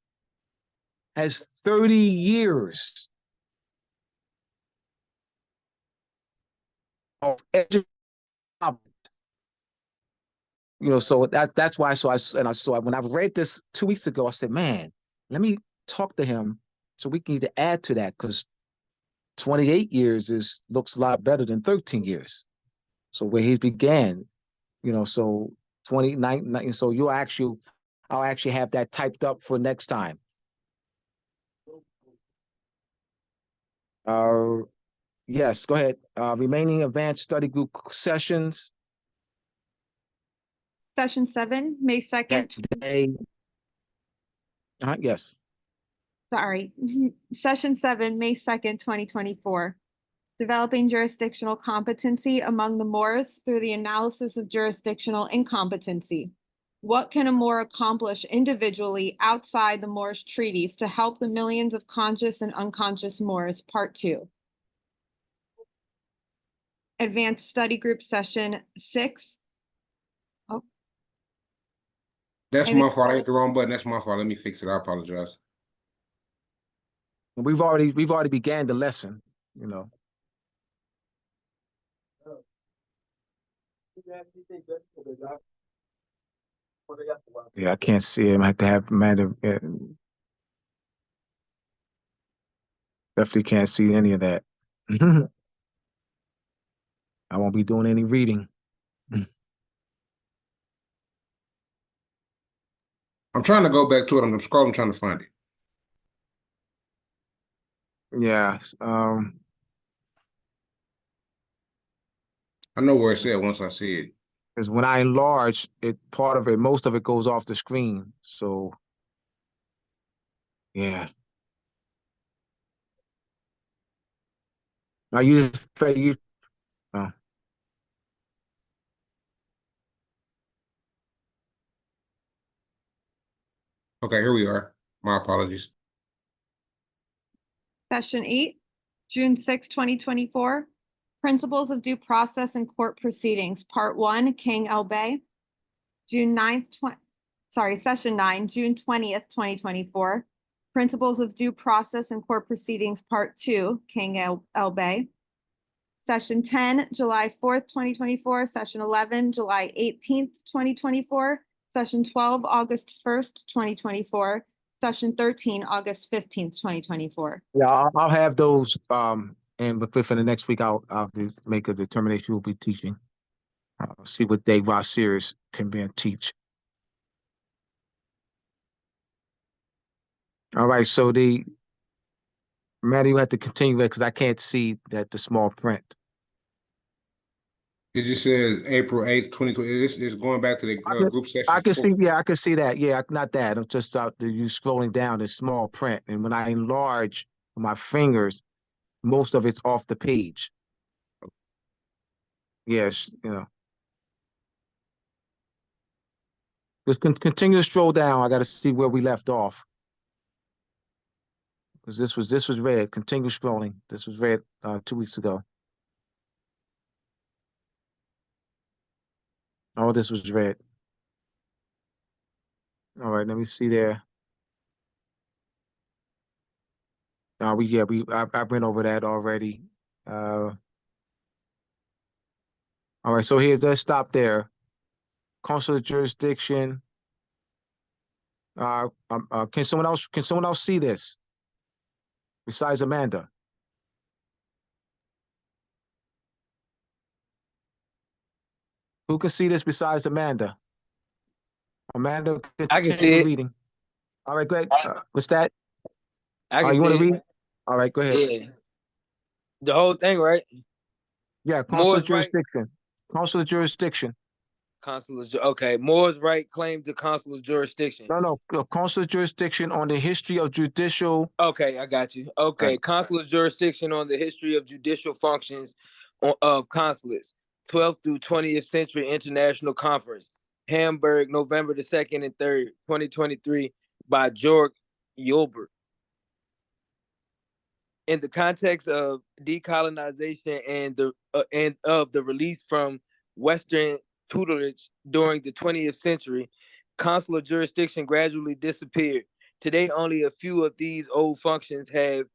has 30 years of education, so that's why. So when I read this 2 weeks ago, I said, man, let me talk to him so we can either add to that, because 28 years looks a lot better than 13 years. So where he began, so 29. So I'll actually have that typed up for next time. Yes, go ahead. Remaining advanced study group sessions. Session 7, May 2nd. Yes. Sorry. Session 7, May 2nd, 2024. Developing jurisdictional competency among the Moors through the analysis of jurisdictional incompetency. What can a Moor accomplish individually outside the Moorish treaties to help the millions of conscious and unconscious Moors? Part 2. Advanced Study Group Session 6. Oh. That's my fault. I hit the wrong button. That's my fault. Let me fix it. I apologize. We've already began the lesson, Yeah, I can't see him. I have to have Amanda. Definitely can't see any of that. I won't be doing any reading. I'm trying to go back to it. I'm scrolling, trying to find it. Yeah. I know where it's at once I see it. Because when I enlarge it, most of it goes off the screen. So, yeah. Now you. Oh. Okay, here we are. My apologies. Session 8, June 6, 2024. Principles of Due Process in Court Proceedings, Part 1, King L. Bay. June 9th, Session 9, June 20th, 2024. Principles of Due Process in Court Proceedings, Part 2, King L. Bay. Session 10, July 4th, 2024. Session 11, July 18th, 2024. Session 12, August 1st, 2024. Session 13, August 15th, 2024. Yeah, I'll have those. And within the next week, I'll make a determination who will be teaching. See what day Ross Sears can be and teach. All right, so Maddie, you have to continue that because I can't see that the small print. It just says April 8th, 2020. It's going back to the group session. I can see, yeah, I can see that. Yeah, not that. I'm just you scrolling down the small print. And when I enlarge my fingers, most of it's off the page. Yes, just continue to scroll down. I got to see where we left off. Because this was read. Continue scrolling. This was read 2 weeks ago. All this was read. All right, let me see there. I went over that already. All right, so let's stop there. Consular jurisdiction. Can someone else see this besides Amanda? Who can see this besides Amanda? Amanda, I can see it. reading. All right, go ahead. What's that? I can You see want to it. read? All right, go ahead. Yeah. The whole thing, right? Yeah, consular Moore's right. jurisdiction. Consular jurisdiction. Okay. Moore's right claim to consular jurisdiction. No, consular jurisdiction on the history of judicial. Okay, I got you. Okay, Right. consular jurisdiction on the history of judicial functions of consulates. 12th through 20th Century International Conference, Hamburg, November the 2nd and 3rd, 2023, by Georg Yulbert. In the context of decolonization and of the release from Western tutelage during the 20th century, consular jurisdiction gradually disappeared. Today, only a few of these old functions have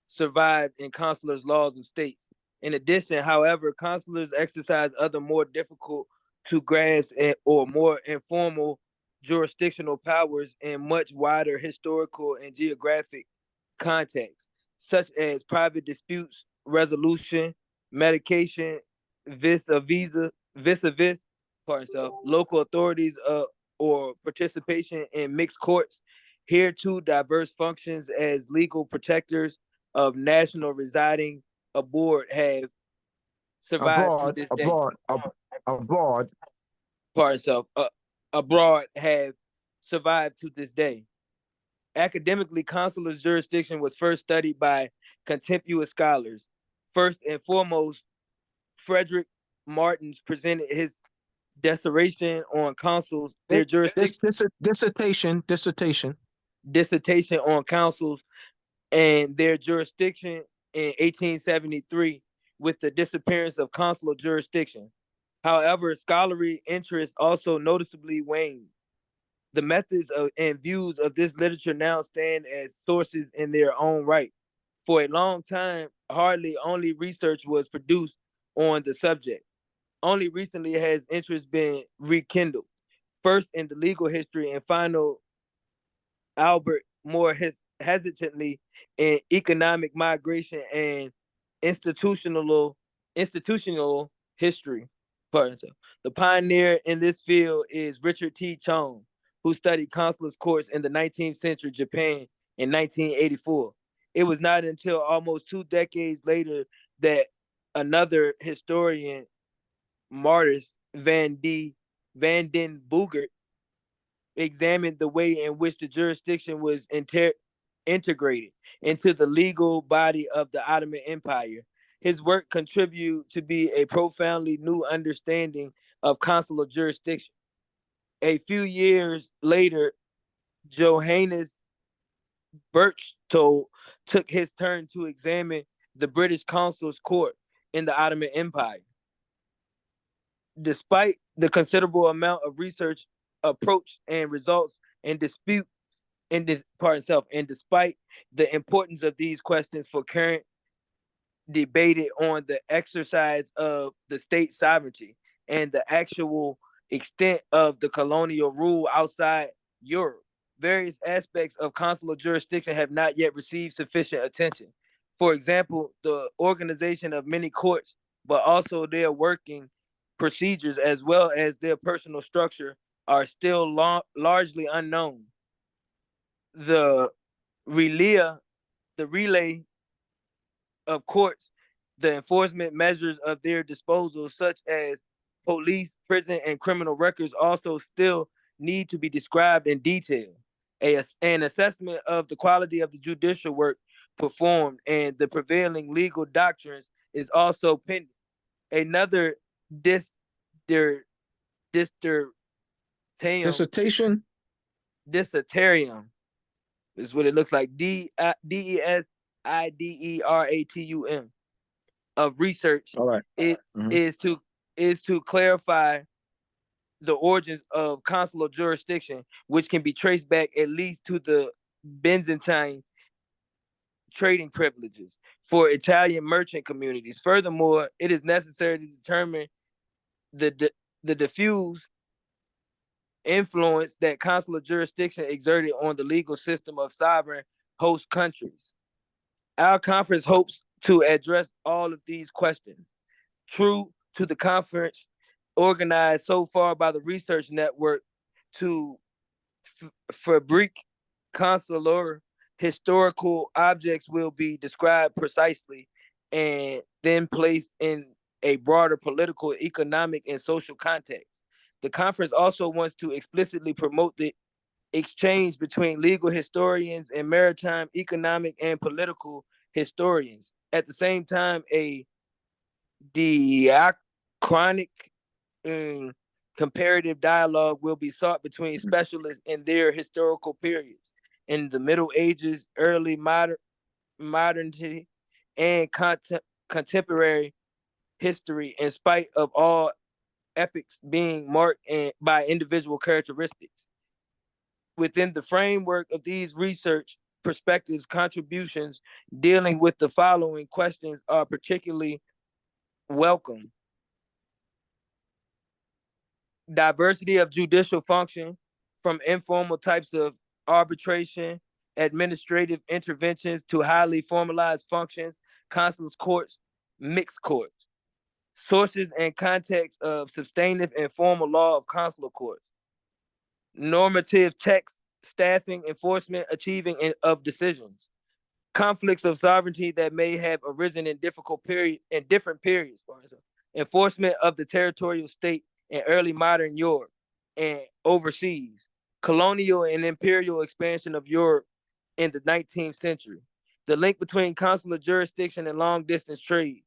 survived in consulars' laws of states. In addition, however, consulars exercise other more difficult to grasp or more informal jurisdictional powers in much wider historical and geographic context, such as private disputes resolution, medication, vis-a-vis, local authorities or participation in mixed courts. Here too, diverse functions as legal protectors of national residing abroad have survived to this day. Abroad. Abroad have survived to this day. Academically, consular jurisdiction was first studied by contemporary scholars. First and foremost, Frederick Martins presented his dissertation on consuls, their jurisdiction. Dissertation on consuls and their jurisdiction in 1873 with the disappearance of consular jurisdiction. However, scholarly interest also noticeably waned. The methods and views of this literature now stand as sources in their own right. For a long time, hardly only research was produced on the subject. Only recently has interest been rekindled. First in the legal history and final Albert more hesitantly in economic migration and institutional history. The pioneer in this field is Richard T. Chong, who studied consular courts in the 19th century Japan in 1984. It was not until almost 2 decades later that another historian, Martis van den Boogert, examined the way in which the jurisdiction was integrated into the legal body of the Ottoman Empire. his work contributed to be a profoundly new understanding of consular jurisdiction. A few years later, Johannes Berchtold took his turn to examine the British consul's court in the Ottoman Empire. Despite the considerable amount of research, approach, and results and dispute in this part itself, and despite the importance of these questions for current debated on the exercise of the state sovereignty and the actual extent of the colonial rule outside Europe, various aspects of consular jurisdiction have not yet received sufficient attention. For example, the organization of many courts, but also their working procedures as well as their personal structure are still largely unknown. The relay, the relay of courts, the enforcement measures of their disposal, such as police, prison, and criminal records, also still need to be described in detail. An assessment of the quality of the judicial work performed and the prevailing legal doctrines is also pending. Another dissertation Dissertation. is what it looks like. DESIDERATUM of research. All right. Is to clarify the origins of consular jurisdiction, which can be traced back at least to the Byzantine trading privileges for Italian merchant communities. Furthermore, it is necessary to determine the diffuse influence that consular jurisdiction exerted on the legal system of sovereign host countries. Our conference hopes to address all of these questions. True to the conference organized so far by the Research Network to fabric consular historical objects will be described precisely and then placed in a broader political, economic, and social context. The conference also wants to explicitly promote the exchange between legal historians and maritime, economic, and political historians. At the same time, a diachronic comparative dialogue will be sought between specialists in their historical periods in the Middle Ages, early modernity, and contemporary history, in spite of all epochs being marked by individual characteristics. Within the framework of these research perspectives, contributions dealing with the following questions are particularly welcome. Diversity of judicial function, from informal types of arbitration, administrative interventions to highly formalized functions, consular courts, mixed courts. Sources and context of substantive and formal law of consular courts. Normative text, staffing, enforcement, achieving of decisions. Conflicts of sovereignty that may have arisen in different periods. For example, enforcement of the territorial state in early modern Europe and overseas. Colonial and imperial expansion of Europe in the 19th century. The link between consular jurisdiction and long-distance trade.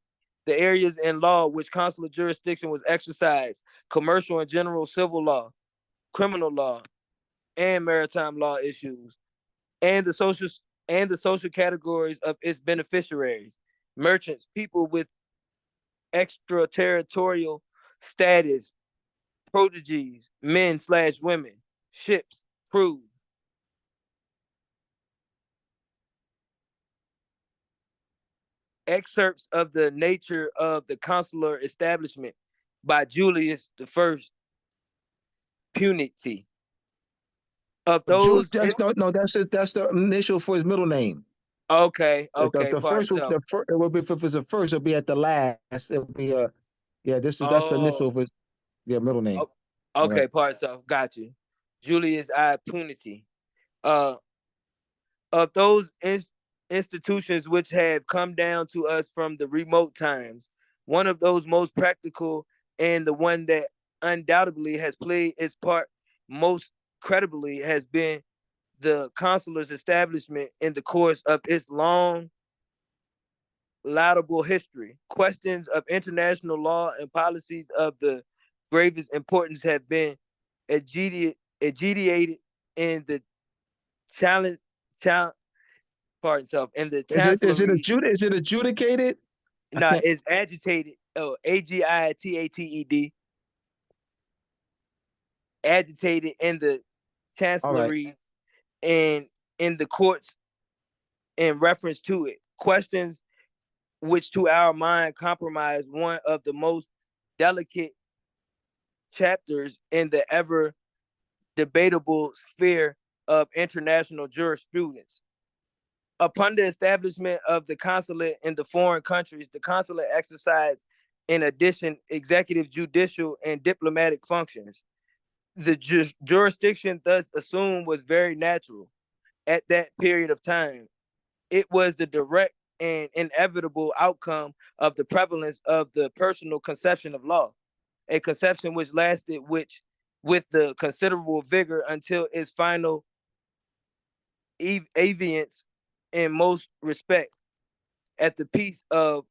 The areas in law which consular jurisdiction was exercised, commercial and general civil law, criminal law, and maritime law issues, and the social categories of its beneficiaries, merchants, people with extraterritorial status, proteges, men/women, ships, crews. Excerpts of the nature of the consular establishment by Julius I Punity. Of those, That's that's the initial for his middle name. Okay, The part first, itself. it will be, if it's the first, it'll be at the last. It'll be that's the initial for his middle name. Okay, Right. part itself. Got you. Julius I Punity. Of those institutions which have come down to us from the remote times, one of those most practical and the one that undoubtedly has played its part most credibly has been the consular's establishment in the course of its long laudable history. Questions of international law and policies of the gravest importance have been adjudicated in the challenge, pardon self, in the chancellery. Is it adjudicated? No, it's agitated. Oh, agitated. Agitated in the chancelleries and in the courts in reference to it. Questions which to our mind compromise one of the most delicate chapters in the ever debatable sphere of international jurisprudence. Upon the establishment of the consulate in the foreign countries, the consulate exercised, in addition, executive, judicial, and diplomatic functions. The jurisdiction thus assumed was very natural at that period of time. It was the direct and inevitable outcome of the prevalence of the personal conception of law, a conception which lasted with the considerable vigor until its final aviance in most respect at the Peace of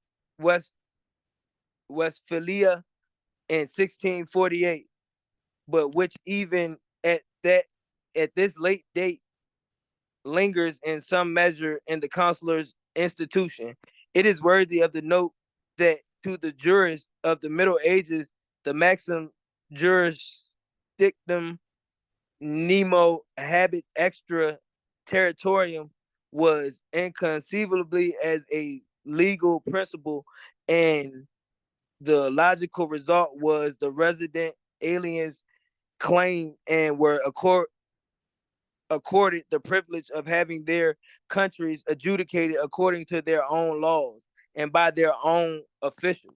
Westphalia in 1648, but which even at this late date lingers in some measure in the consular's institution. It is worthy of the note that to the jurists of the Middle Ages, the maxim jurisdictum nemo habet extra territorium was inconceivably as a legal principle, and the logical result was the resident aliens claimed and were accorded the privilege of having their countries adjudicated according to their own laws and by their own officials.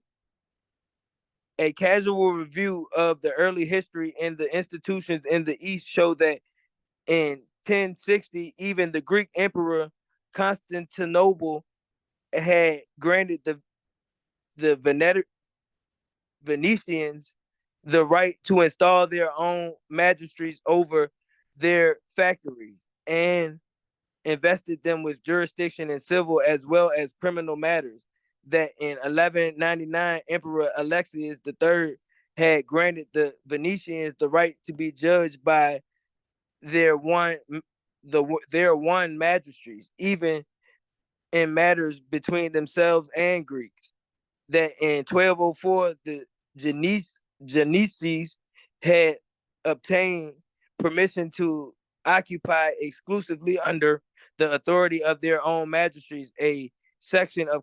A casual review of the early history in the institutions in the East show that in 1060, even the Greek emperor Constantinople had granted the Venetians the right to install their own magistrates over their factories and invested them with jurisdiction in civil as well as criminal matters. That in 1199, Emperor Alexius III had granted the Venetians the right to be judged by their one magistrates, even in matters between themselves and Greeks. That in 1204, the Genesis had obtained permission to occupy exclusively under the authority of their own magistrates a section of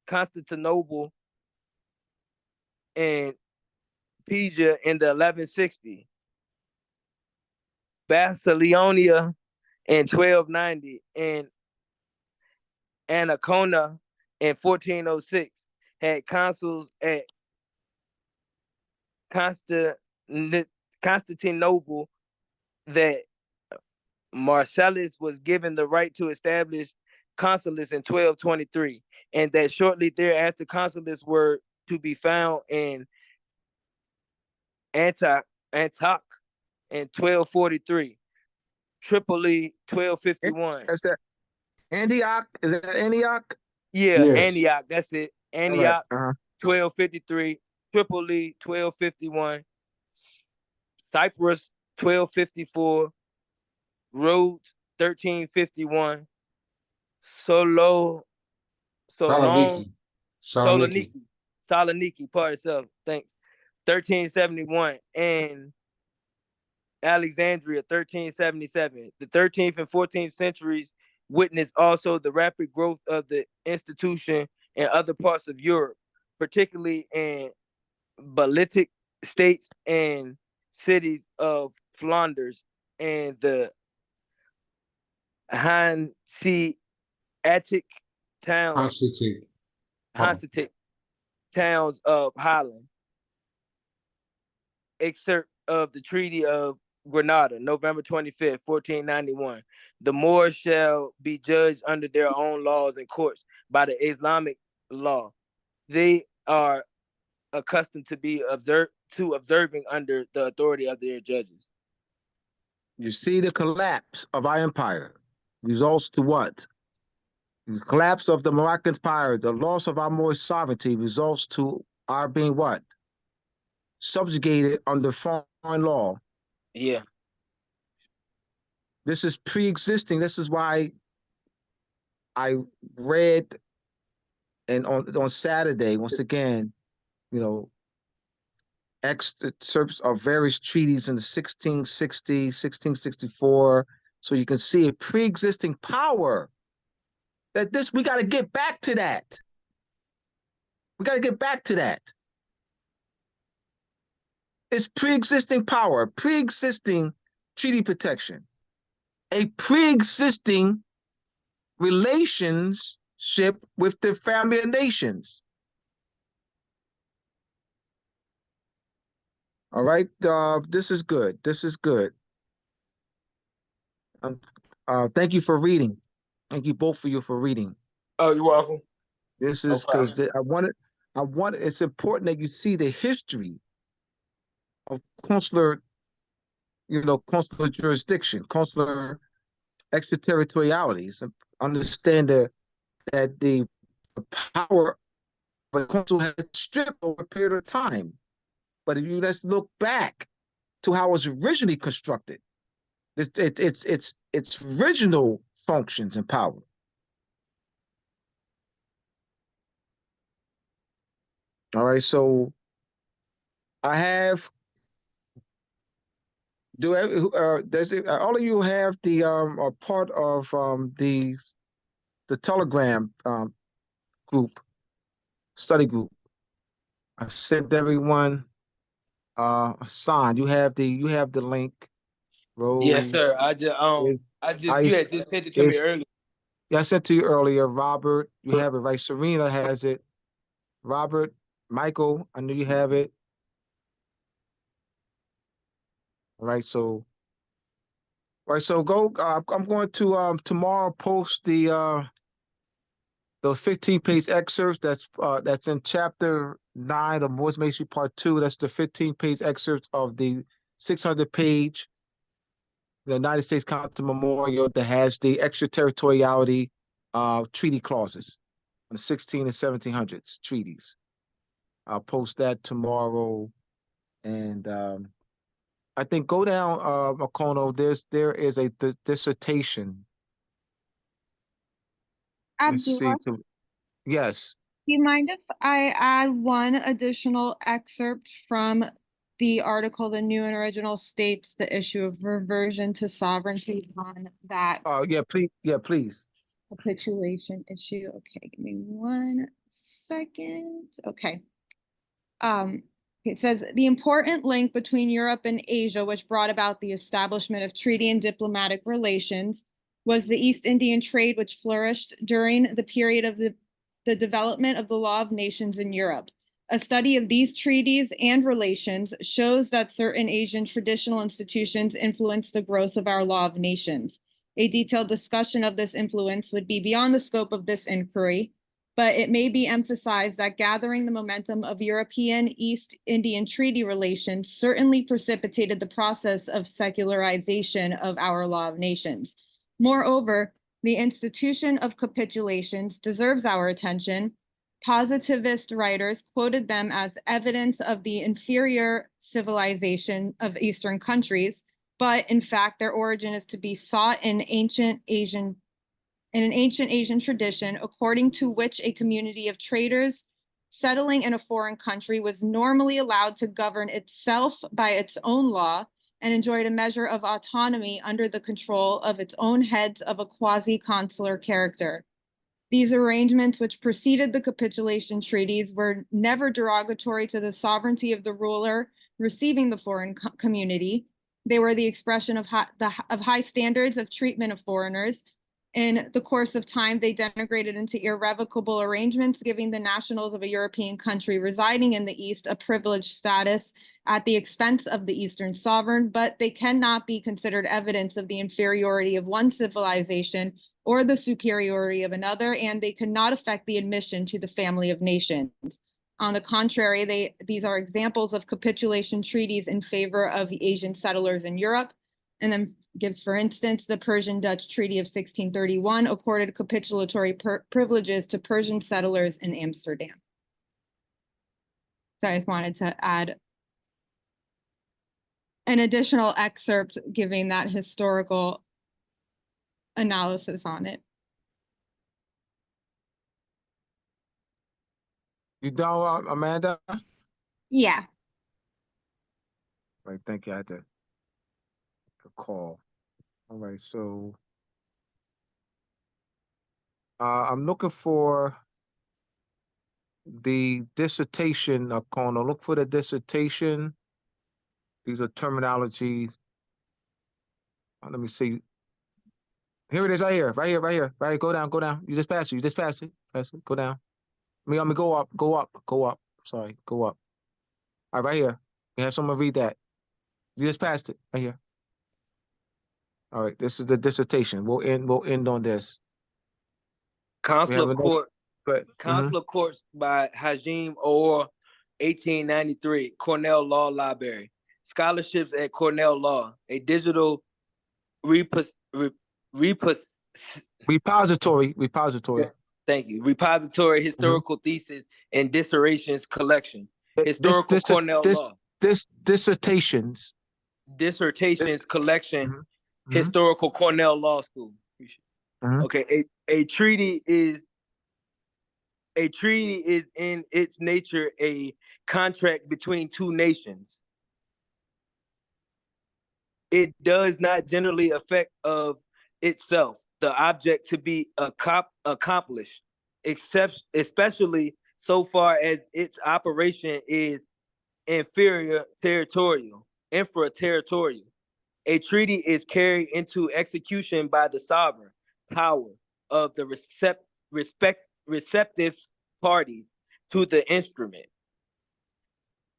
Constantinople and Pisa in the 1160. Basileonia in 1290 and Ancona in 1406 had consuls at Constantinople. That Marcellus was given the right to establish consulates in 1223, and that shortly thereafter consulates were to be found in Antioch in 1243, Tripoli 1251. Is that Antioch? Is that Antioch? Yeah, Yes. Antioch, that's it. Antioch, Right. 1253, Tripoli, 1251, Cyprus, 1254, Rhodes, 1351, Saloniki, part itself, thanks, 1371, and Alexandria, 1377. The 13th and 14th centuries witnessed also the rapid growth of the institution in other parts of Europe, particularly in Baltic states and cities of Flanders and the Hanseatic towns, towns of Holland. Excerpt of the Treaty of Granada, November 25th, 1491. The Moors shall be judged under their own laws and courts by the Islamic law. They are accustomed to be observing under the authority of their judges. You see the collapse of our empire results to what? The collapse of the Moroccan Empire, the loss of our Moorish sovereignty results to our being what? Subjugated under foreign law. Yeah. This is pre-existing. This is why I read and on Saturday, once again, you know, excerpts of various treaties in the 1660, 1664. So you can see a pre-existing power that we got to get back to that. We got to get back to that. It's pre-existing power, pre-existing treaty protection, a pre-existing relationship with the family of nations. All right, this is good. This is good. Thank you for reading. Thank you both of you for reading. Oh, you're welcome. This No is because problem. it's important that you see the history of consular, consular jurisdiction, consular extraterritorialities, and understand that the power of a consul has stripped over a period of time. But if you let's look back to how it was originally constructed, its original functions and power. All right, so I have. All of you have the are part of the Telegram group, study group. I sent everyone a sign. You have the link. Rose. Yes, sir. You had just sent it to me earlier. Yeah, I sent to you earlier. Robert, you have it right. Serena has it. Robert, Michael, I know you have it. All right, so go. I'm going to tomorrow post the those 15-page excerpts that's in chapter 9 of Moore's Masonry Part 2. That's the 15-page excerpts of the 600-page the United States Continental Memorial that has the extraterritoriality treaty clauses on the 16 and 1700s treaties. I'll post that tomorrow, and I think go down Makono. There is a dissertation. Let's see. Abdullah, Yes. do you mind if I add one additional excerpt from the article, The New and Original States, the issue of reversion to sovereignty on that Yeah, please. Yeah, please. capitulation issue? Okay, give me 1 second. Okay. It says the important link between Europe and Asia, which brought about the establishment of treaty and diplomatic relations, was the East Indian trade, which flourished during the period of the development of the law of nations in Europe. A study of these treaties and relations shows that certain Asian traditional institutions influenced the growth of our law of nations. A detailed discussion of this influence would be beyond the scope of this inquiry, but it may be emphasized that gathering the momentum of European East Indian treaty relations certainly precipitated the process of secularization of our law of nations. Moreover, the institution of capitulations deserves our attention. Positivist writers quoted them as evidence of the inferior civilization of Eastern countries, but in fact, their origin is to be sought in an ancient Asian tradition, according to which a community of traders settling in a foreign country was normally allowed to govern itself by its own law and enjoyed a measure of autonomy under the control of its own heads of a quasi-consular character. These arrangements, which preceded the capitulation treaties, were never derogatory to the sovereignty of the ruler receiving the foreign community. They were the expression of high standards of treatment of foreigners. In the course of time, they degenerated into irrevocable arrangements, giving the nationals of a European country residing in the East a privileged status at the expense of the Eastern sovereign, but they cannot be considered evidence of the inferiority of one civilization or the superiority of another, and they cannot affect the admission to the family of nations. On the contrary, these are examples of capitulation treaties in favor of the Asian settlers in Europe. And then gives, for instance, the Persian-Dutch Treaty of 1631 accorded capitulatory privileges to Persian settlers in Amsterdam. So I just wanted to add an additional excerpt giving that historical analysis on it. You done, Amanda? Yeah. Right, thank you. I had to call. All right, so I'm looking for the dissertation, Corner. Look for the dissertation. These are terminologies. Let me see. Here it is, right here, right here, right here. Right, go down, go down. You just passed it. You just passed it. Pass it. Go down. Let me go up, go up, go up. Sorry, go up. All right, right here. You have someone read that. You just passed it right here. All right, this is the dissertation. We'll end on this. Consular Court. But Consular Courts by Hajim Orr, 1893, Cornell Law Library. Scholarships at Cornell Law, a digital repository. Thank you. Repository, historical thesis, and dissertations collection. Historical Cornell Law. Dissertations collection. Historical Cornell Law School. Okay, a treaty is in its nature a contract between two nations. It does not generally affect of itself the object to be accomplished, except especially so far as its operation is infraterritorial. A treaty is carried into execution by the sovereign power of the receptive parties to the instrument.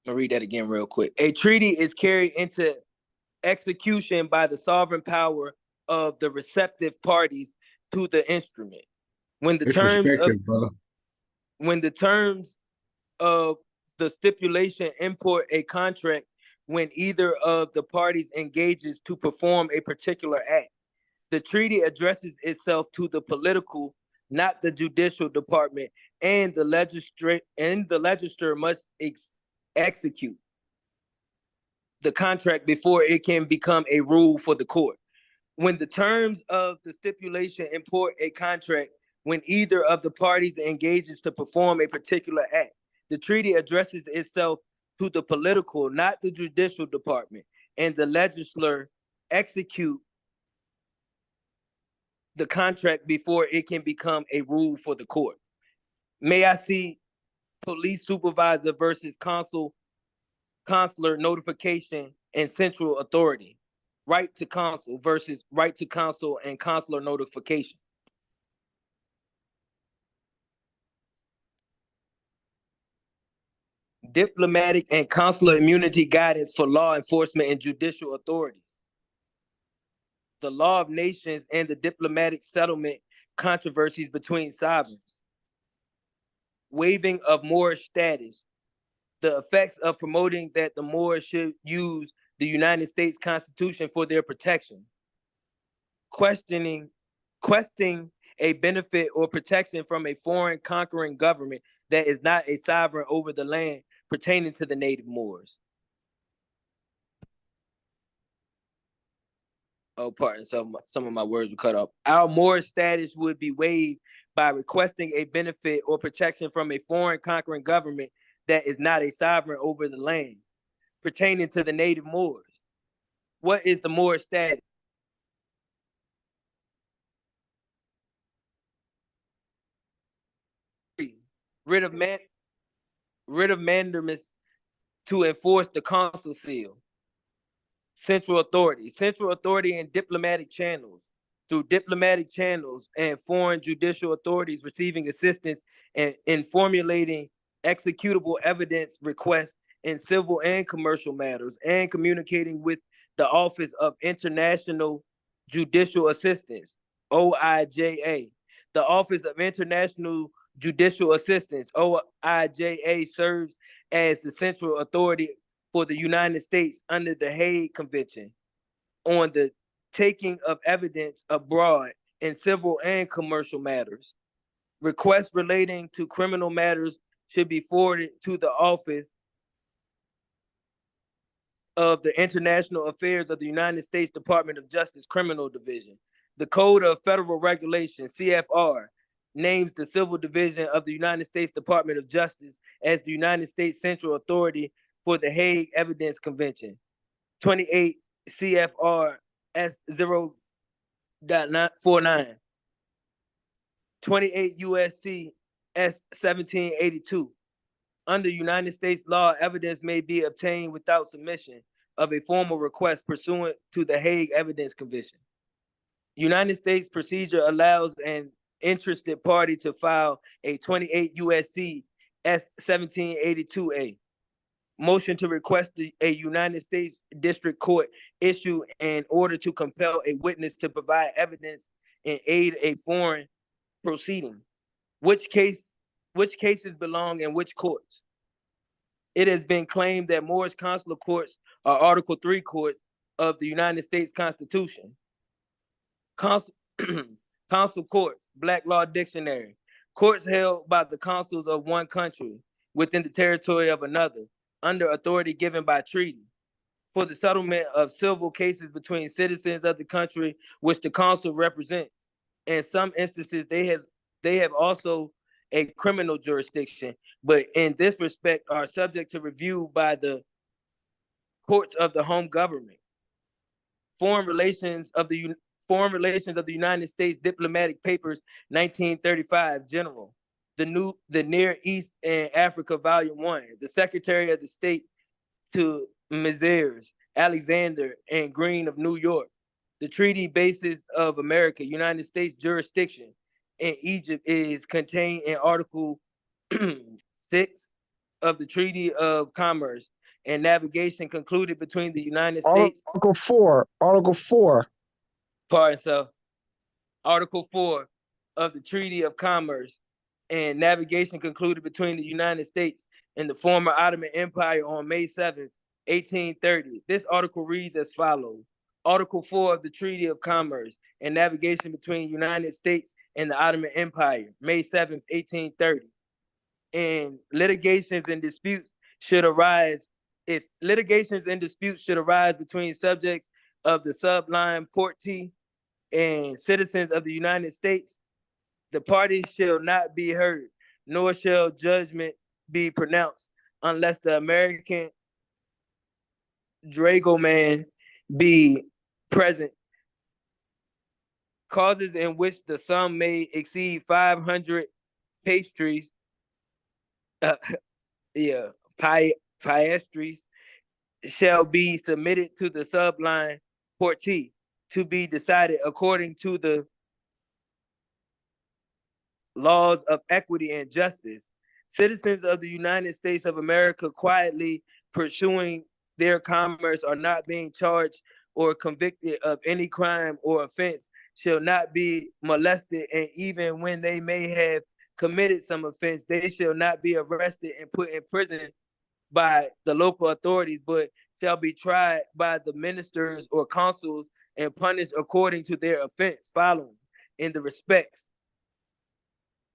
I'll read that again real quick. A treaty is carried into execution by the sovereign power of the receptive parties to the instrument. When the terms of the stipulation import a contract when either of the parties engages to perform a particular act. The treaty addresses itself to the political, not the judicial department, and the legislature must execute the contract before it can become a rule for the court. When the terms of the stipulation import a contract when either of the parties engages to perform a particular act, the treaty addresses itself to the political, not the judicial department, and the legislature execute the contract before it can become a rule for the court. May I see police supervisor versus consular notification and central authority? Right to consul versus right to consul and consular notification. Diplomatic and consular immunity guidance for law enforcement and judicial authorities. The law of nations and the diplomatic settlement controversies between sovereigns. Waiving of Moorish status. The effects of promoting that the Moors should use the United States Constitution for their protection. Questioning a benefit or protection from a foreign conquering government that is not a sovereign over the land pertaining to the native Moors. Oh, pardon, some of my words were cut off. Our Moorish status would be waived by requesting a benefit or protection from a foreign conquering government that is not a sovereign over the land pertaining to the native Moors. What is the Moorish status? Writ of mandamus to enforce the consul seal. Central authority and diplomatic channels. Through diplomatic channels and foreign judicial authorities receiving assistance in formulating executable evidence requests in civil and commercial matters, and communicating with the Office of International Judicial Assistance, OIJA. The Office of International Judicial Assistance, OIJA, serves as the central authority for the United States under the Hague Convention on the taking of evidence abroad in civil and commercial matters. Requests relating to criminal matters should be forwarded to the Office of the International Affairs of the United States Department of Justice Criminal Division. The Code of Federal Regulations, CFR, names the Civil Division of the United States Department of Justice as the United States Central Authority for the Hague Evidence Convention. 28 CFR S0.49. 28 USC S1782. Under United States law, evidence may be obtained without submission of a formal request pursuant to the Hague Evidence Convention. United States procedure allows an interested party to file a 28 USC S1782A motion to request a United States District Court issue an order to compel a witness to provide evidence and aid a foreign proceeding. Which cases belong in which courts? It has been claimed that Moorish consular courts are Article 3 courts of the United States Constitution. Consul courts, Black Law Dictionary. Courts held by the consuls of one country within the territory of another, under authority given by treaty, for the settlement of civil cases between citizens of the country which the consul represents. In some instances, they have also a criminal jurisdiction, but in this respect are subject to review by the courts of the home government. Foreign relations of the United States Diplomatic Papers, 1935, General. The Near East and Africa, Volume 1. The Secretary of the State to Messrs. Alexander and Green of New York. The treaty basis of America, United States jurisdiction in Egypt is contained in Article 6 of the Treaty of Commerce and Navigation concluded between the United States. Article 4. Pardon, sir. Article 4 of the Treaty of Commerce and Navigation concluded between the United States and the former Ottoman Empire on May 7th, 1830. This article reads as follows. Article 4 of the Treaty of Commerce and Navigation between the United States and the Ottoman Empire, May 7th, 1830. And litigations and disputes should arise between subjects of the subline portee and citizens of the United States, the parties shall not be heard, nor shall judgment be pronounced unless the American dragoman be present. Causes in which the sum may exceed 500 piastres shall be submitted to the subline portee to be decided according to the laws of equity and justice. Citizens of the United States of America quietly pursuing their commerce are not being charged or convicted of any crime or offense shall not be molested, and even when they may have committed some offense, they shall not be arrested and put in prison by the local authorities, but shall be tried by the ministers or consuls and punished according to their offense following in the respects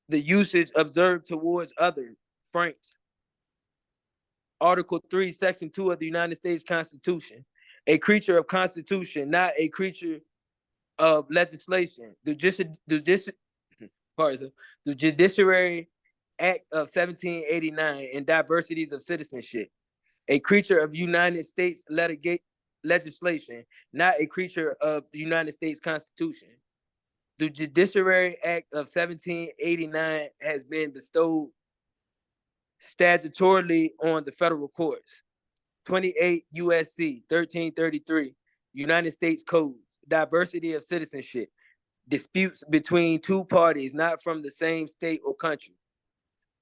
the usage observed towards others. Franks. Article 3, Section 2 of the United States Constitution. A creature of Constitution, not a creature of legislation. The Judiciary Act of 1789 and diversities of citizenship. A creature of United States legislation, not a creature of the United States Constitution. The Judiciary Act of 1789 has been bestowed statutorily on the federal courts. 28 USC 1333, United States Code, diversity of citizenship, disputes between two parties not from the same state or country.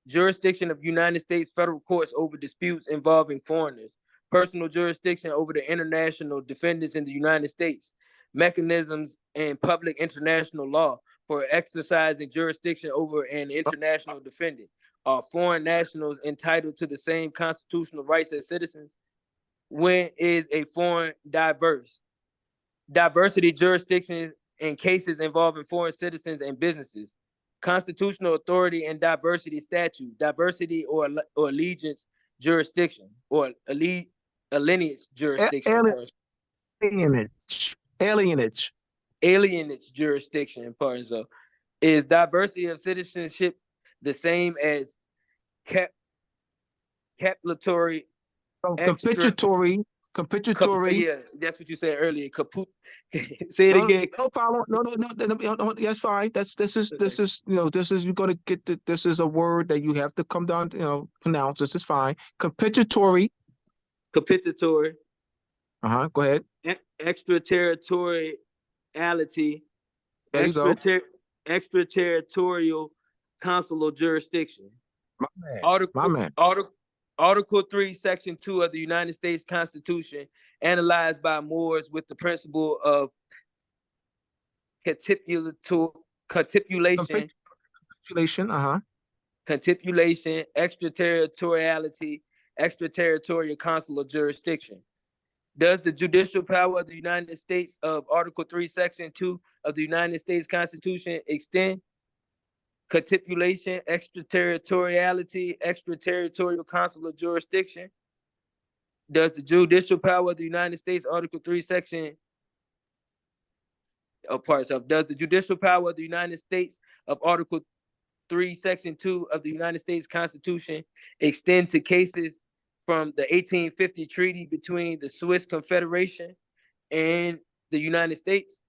Jurisdiction of United States federal courts over disputes involving foreigners. Personal jurisdiction over the international defendants in the United States. Mechanisms and public international law for exercising jurisdiction over an international defendant. Are foreign nationals entitled to the same constitutional rights as citizens? When is a foreign diverse? diversity jurisdictions in cases involving foreign citizens and businesses, constitutional authority and diversity statute, diversity or allegiance jurisdiction, or alienage jurisdiction, Alienage. alienage jurisdiction, pardon. So, is diversity of citizenship the same as capitulatory? Compensatory. Yeah, that's what you said earlier. Say it No, again. no problem. No, that's fine. This is you're gonna get this is a word that you have to come down, pronounce. This is fine. Compensatory. Capitulatory. Go ahead. Extraterritoriality. There you go. Extraterritorial consular jurisdiction. My man. Article 3, Section 2 of the United States Constitution, analyzed by Moors with the principle of capitulation, extraterritoriality, extraterritorial consular jurisdiction. Does the judicial power of the United States of Article 3, Section 2 of the United States Constitution extend? Capitulation, extraterritoriality, extraterritorial consular jurisdiction. Does the judicial power of the United States, Article 3, Section does the judicial power of the United States of Article 3, Section 2 of the United States Constitution extend to cases from the 1850 treaty between the Swiss Confederation and the United States?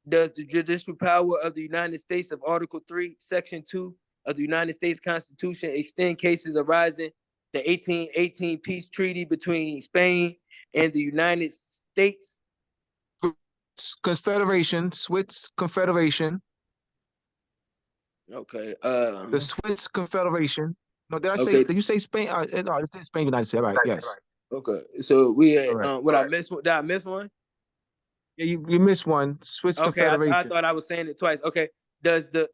Does the judicial power of the United States of Article 3, Section 2 of the United States Constitution extend cases arising the 1818 peace treaty between Spain and the United States? Confederation, Swiss Confederation. Okay. The Swiss Confederation. No, did I say? Okay. Did you say Spain? No, it's Spain, United States. Right. Yes. Okay. So we had, Right. I miss? Did I miss one? Yeah, you missed one. Swiss Confederation. I thought I was saying it twice. Okay. Does the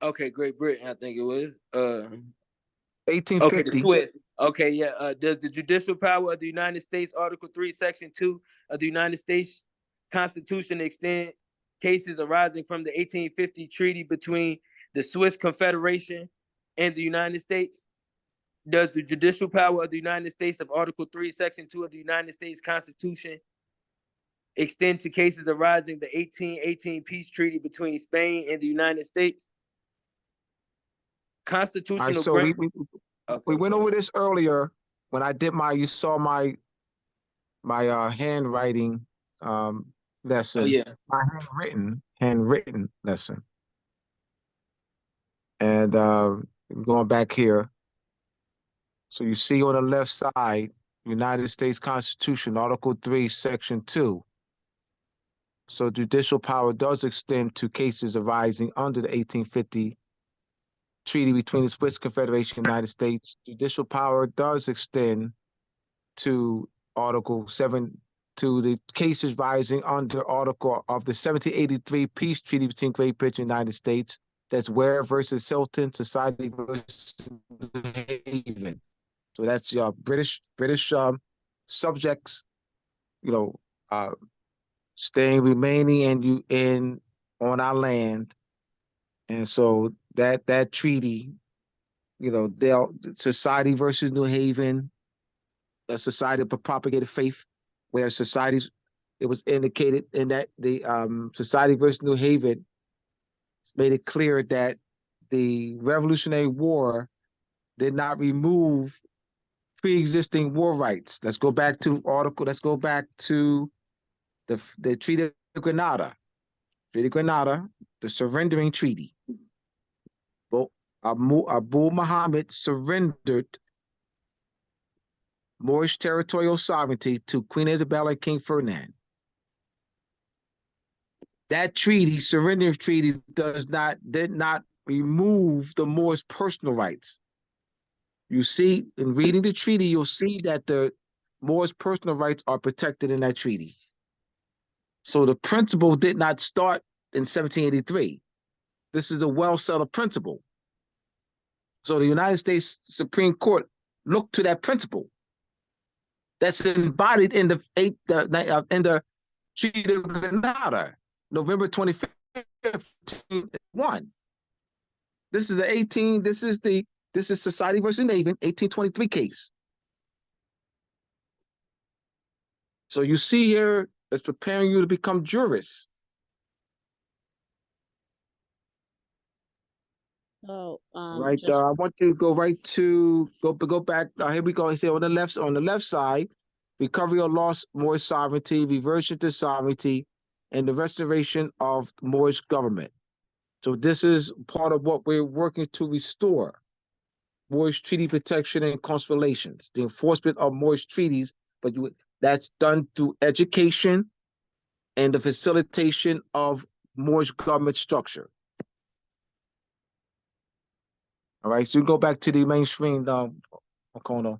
Great Britain, I think it was. 1850. Okay, the Swiss. Okay, yeah. Does the judicial power of the United States, Article 3, Section 2 of the United States Constitution extend cases arising from the 1850 treaty between the Swiss Confederation and the United States? Does the judicial power of the United States of Article 3, Section 2 of the United States Constitution extend to cases arising the 1818 peace treaty between Spain and the United States? Constitutional. All right, so we went over this earlier when I did you saw my handwriting lesson. Oh, yeah. My handwritten lesson. And going back here. So you see on the left side, United States Constitution, Article 3, Section 2. So judicial power does extend to cases arising under the 1850 treaty between the Swiss Confederation and the United States. Judicial power does extend to Article 7, to the cases rising under Article of the 1783 peace treaty between Great Britain and the United States. That's Ware versus Hilton, Society versus Haven. So that's your British subjects, remaining on our land, and so that treaty, Society versus New Haven, a society of propagated faith, where societies, it was indicated in that the Society versus New Haven made it clear that the Revolutionary War did not remove pre-existing war rights. Let's go back to the Treaty of Grenada. The surrendering treaty. Abu Muhammad surrendered Moorish territorial sovereignty to Queen Isabella and King Ferdinand. That surrendering treaty, did not remove the Moors' personal rights. You see, in reading the treaty, you'll see that the Moors' personal rights are protected in that treaty. So the principle did not start in 1783. This is a well-settled principle. So the United States Supreme Court looked to that principle that's embodied in the in the Treaty of Grenada, November 25th, 1. This is this is Society versus Navy, 1823 case. So you see here, it's preparing you to become jurists. So, Right. just I want you to go right to go back. Here we go. He said on the left side, recovery of lost Moorish sovereignty, reversion to sovereignty, and the restoration of Moorish government. So this is part of what we're working to restore: Moorish treaty protection and constellations, the enforcement of Moorish treaties. But that's done through education and the facilitation of Moorish government structure. All right, so you go back to the main screen, Okono.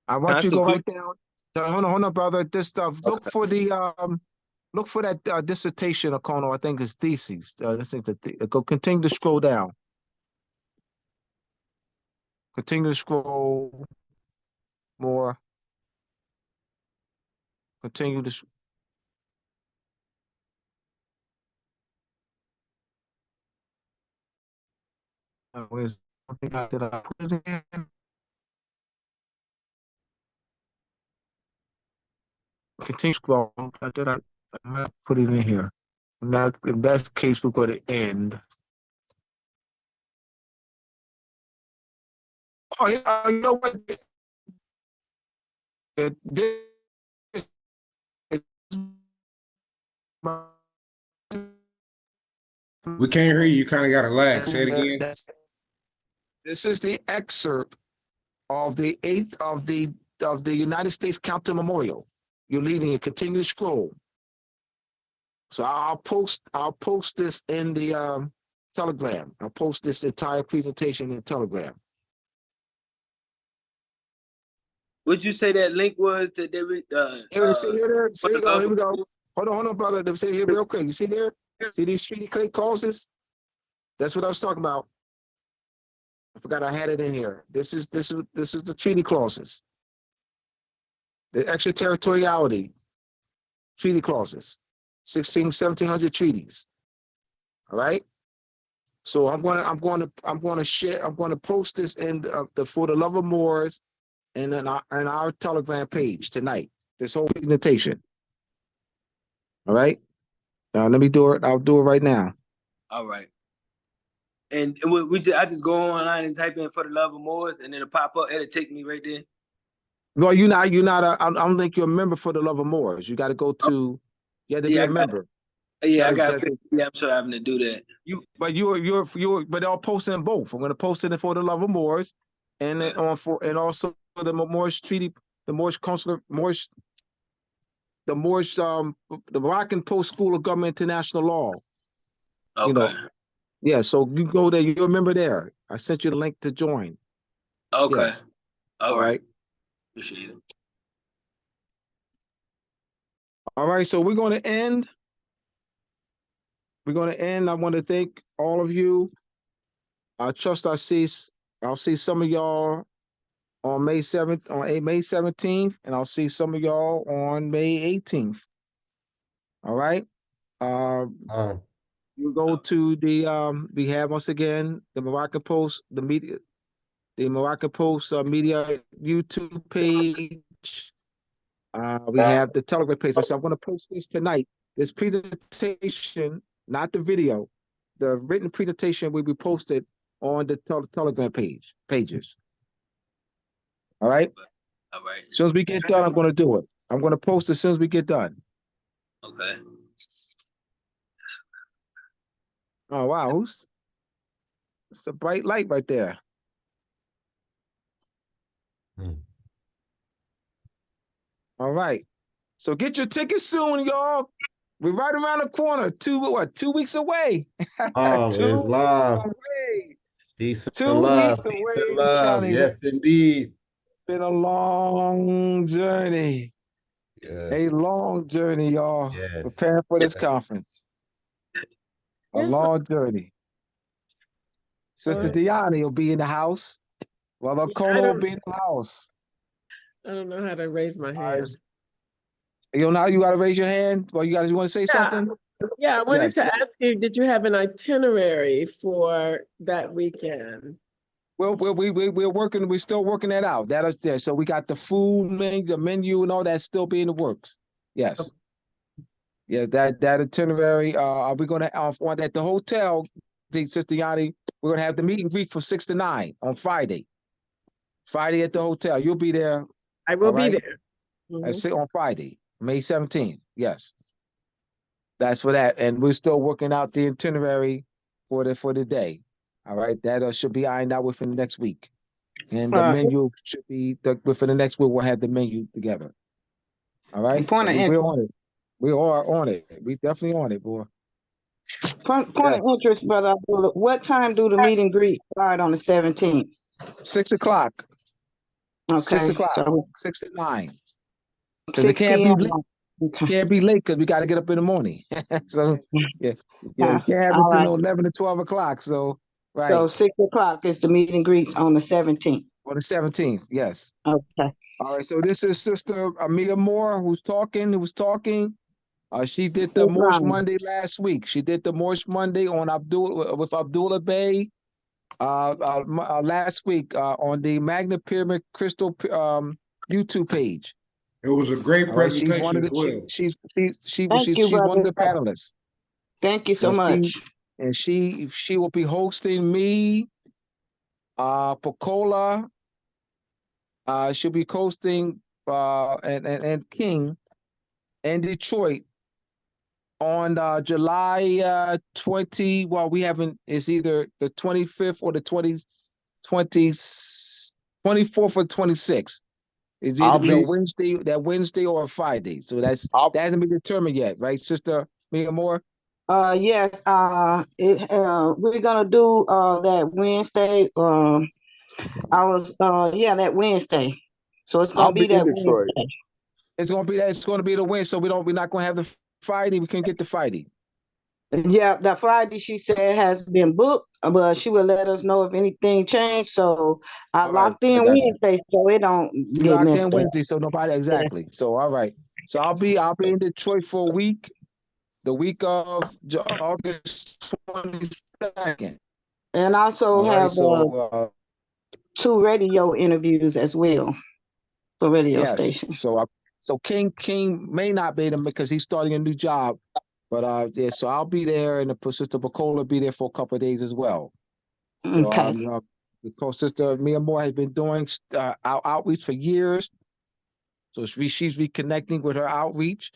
I want you to go right down. Hold on, brother. This stuff. Look for that dissertation, Okono. I think it's thesis. This is go. Continue to scroll down. Continue to scroll more. Continue to. Where's did I put it in? Continue to scroll. Did I put it in here? Now, in that case, we're going to end. Oh, yeah, you know what? We can't hear you. You kind of got a lag. Say it again. This is the excerpt of the 8th of the United States Counter Memorial. You're leading a continuous scroll. So I'll post this in the Telegram. I'll post this entire presentation in Telegram. Would you say that link was that they Here we go. Hold on, brother. Let me say here real quick. You see there? See these treaty clauses? That's what I was talking about. I forgot I had it in here. This is the treaty clauses. The extraterritoriality treaty clauses. 1700 treaties. All right. So I'm going to post this in the For the Love of Moors and in our Telegram page tonight. This whole presentation. All right. Now let me do it. I'll do it right now. All right. And I just go online and type in For the Love of Moors, and then it'll pop up. It'll take me right there. Well, I don't think you're a member For the Love of Moors. You got to go to. You have to be a member. I got. Yeah, I'm sure I'm having to do that. But I'll post in both. I'm going to post it For the Love of Moors, and then and also the Moorish treaty, the Moorish consular, the Moroccan Post School of Government International Law. Okay. Yeah. So you go there. You're a member there. I sent you the link to join. Okay. Yes. All right. Appreciate it. All right. So we're going to end. I want to thank all of you. I trust I'll see some of y'all on May 7th, on May 17th, and I'll see some of y'all on May 18th. All right. You go to the we have once again the Moroccan Post, the Moroccan Post media YouTube page. We have the Telegram page. So I'm going to post this tonight. This presentation, not the video, the written presentation will be posted on the Telegram pages. All right. All right. As soon as we get done, I'm going to do it. I'm going to post as soon as we get done. Okay. Oh wow, it's a bright light right there. All right. So get your tickets soon, y'all. We're right around the corner. 2 weeks away. Oh, 2 it's weeks love. away. Peace 2 and love. weeks Peace away. and I'm love. telling you, Yes, indeed. it's been a long journey. Yes. A long journey, y'all. Yes. Preparing for this conference. A long journey. Sister Deani will be in the house. Well, Cola will be in the house. I don't know how to raise my hand. You know how you got to raise your hand? Well, you want to say something? Yeah, I wanted Yes. to ask you, did you have an itinerary for that weekend? Well, we're working. We're still working that out. That is there. So we got the food menu, the menu, and all that still be in the works. Yes. Yeah, that itinerary. Are we gonna on at the hotel? Sister Yanni, we're gonna have the meet and greet from 6 to 9 on Friday. Friday at the hotel. You'll be there. I will all be right? there. At 6 on Friday, May 17th. Yes. That's for that. And we're still working out the itinerary for the day. All right. That should be ironed out within the next week. And the menu should be within the next week. We'll have the menu together. All right. Point of we're interest. on it. We are on it. We definitely on it, boy. Point of interest, Brother Abdullah. What time do the meet and greet start on the 17th? 6 o'clock. Okay. 6 o'clock. So 6 to 9. 6 p.m. Can't be late because we got to get up in the morning. So yeah, you can't have it till 11 to 12 o'clock. So right. So 6 o'clock is the meet and greets on the 17th. On the 17th, yes. Okay. All right. So this is Sister Amelia Moore who was talking. She did the Moorish Monday last week. She did the Moorish Monday on with Abdullah Bey last week on the Magna Pyramid Crystal YouTube page. It was a great presentation as well. She's Thank you, one of the brother. panelists. Thank you so much. She will be hosting me, Pacola. She'll be hosting and King in Detroit on July 20. Well, we haven't. It's either the 25th or the 24th or 26th. It's either that Wednesday or Friday. So that hasn't been determined yet, right, Sister Mia Moore? Yes. We're gonna do that Wednesday. That Wednesday. So it's gonna be that Wednesday. It's gonna be the Wednesday. So we're not gonna have the Friday. We can get the Friday. Yeah, that Friday she said has been booked, but she will let us know if anything changed. So I locked in Wednesday, so it don't get messed up. Wednesday, so nobody exactly. So all right. So I'll be in Detroit for a week, the week of August 22nd. And also have 2 radio interviews as well for radio stations. So King may not be there because he's starting a new job. But so I'll be there, and the Sister Bacola will be there for a couple of days as well. Okay. So, because Sister Mia Moore has been doing outreach for years, so she's reconnecting with her outreach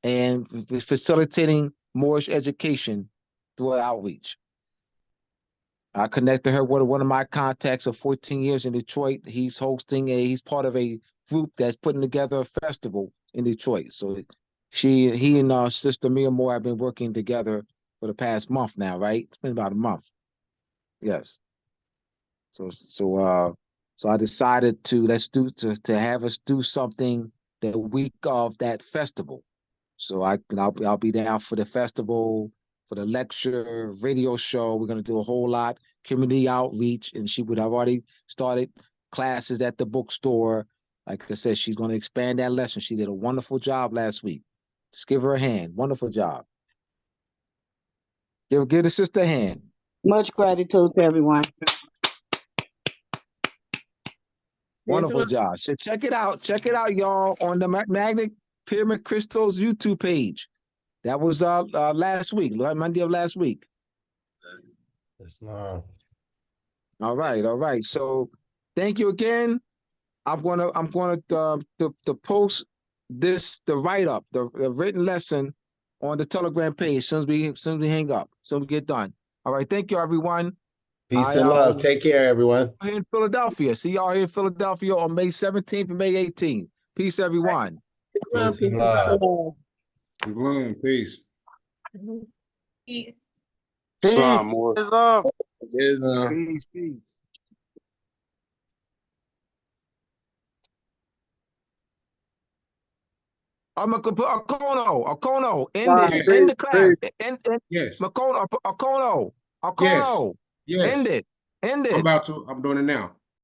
and facilitating Moorish education through her outreach. I connected her with one of my contacts of 14 years in Detroit. He's part of a group that's putting together a festival in Detroit. So he and Sister Mia Moore have been working together for the past month now, right? It's been about a month. Yes. So I decided to have us do something the week of that festival. So I'll be down for the festival, for the lecture, radio show. We're gonna do a whole lot, community outreach, and she would have already started classes at the bookstore. Like I said, she's gonna expand that lesson. She did a wonderful job last week. Just give her a hand. Wonderful job. Give the sister a hand. Much gratitude to everyone. Wonderful job. So check it out, y'all, on the Magna Pyramid Crystals YouTube page. That was last week, Monday of last week. It's not. All right. So thank you again. I'm gonna to post the write-up, the written lesson on the Telegram page as soon as we hang up, so we get done. All right, thank you, everyone. Peace and love. Take care, everyone. Here in Philadelphia. See y'all here in Philadelphia on May 17th and May 18th. Peace, everyone. Peace and love. One, peace. Peace. Peace. Yeah. Peace, peace. Akono, Right. end the class. Yes. Akono, Yes. Yes. end it. I'm doing it now.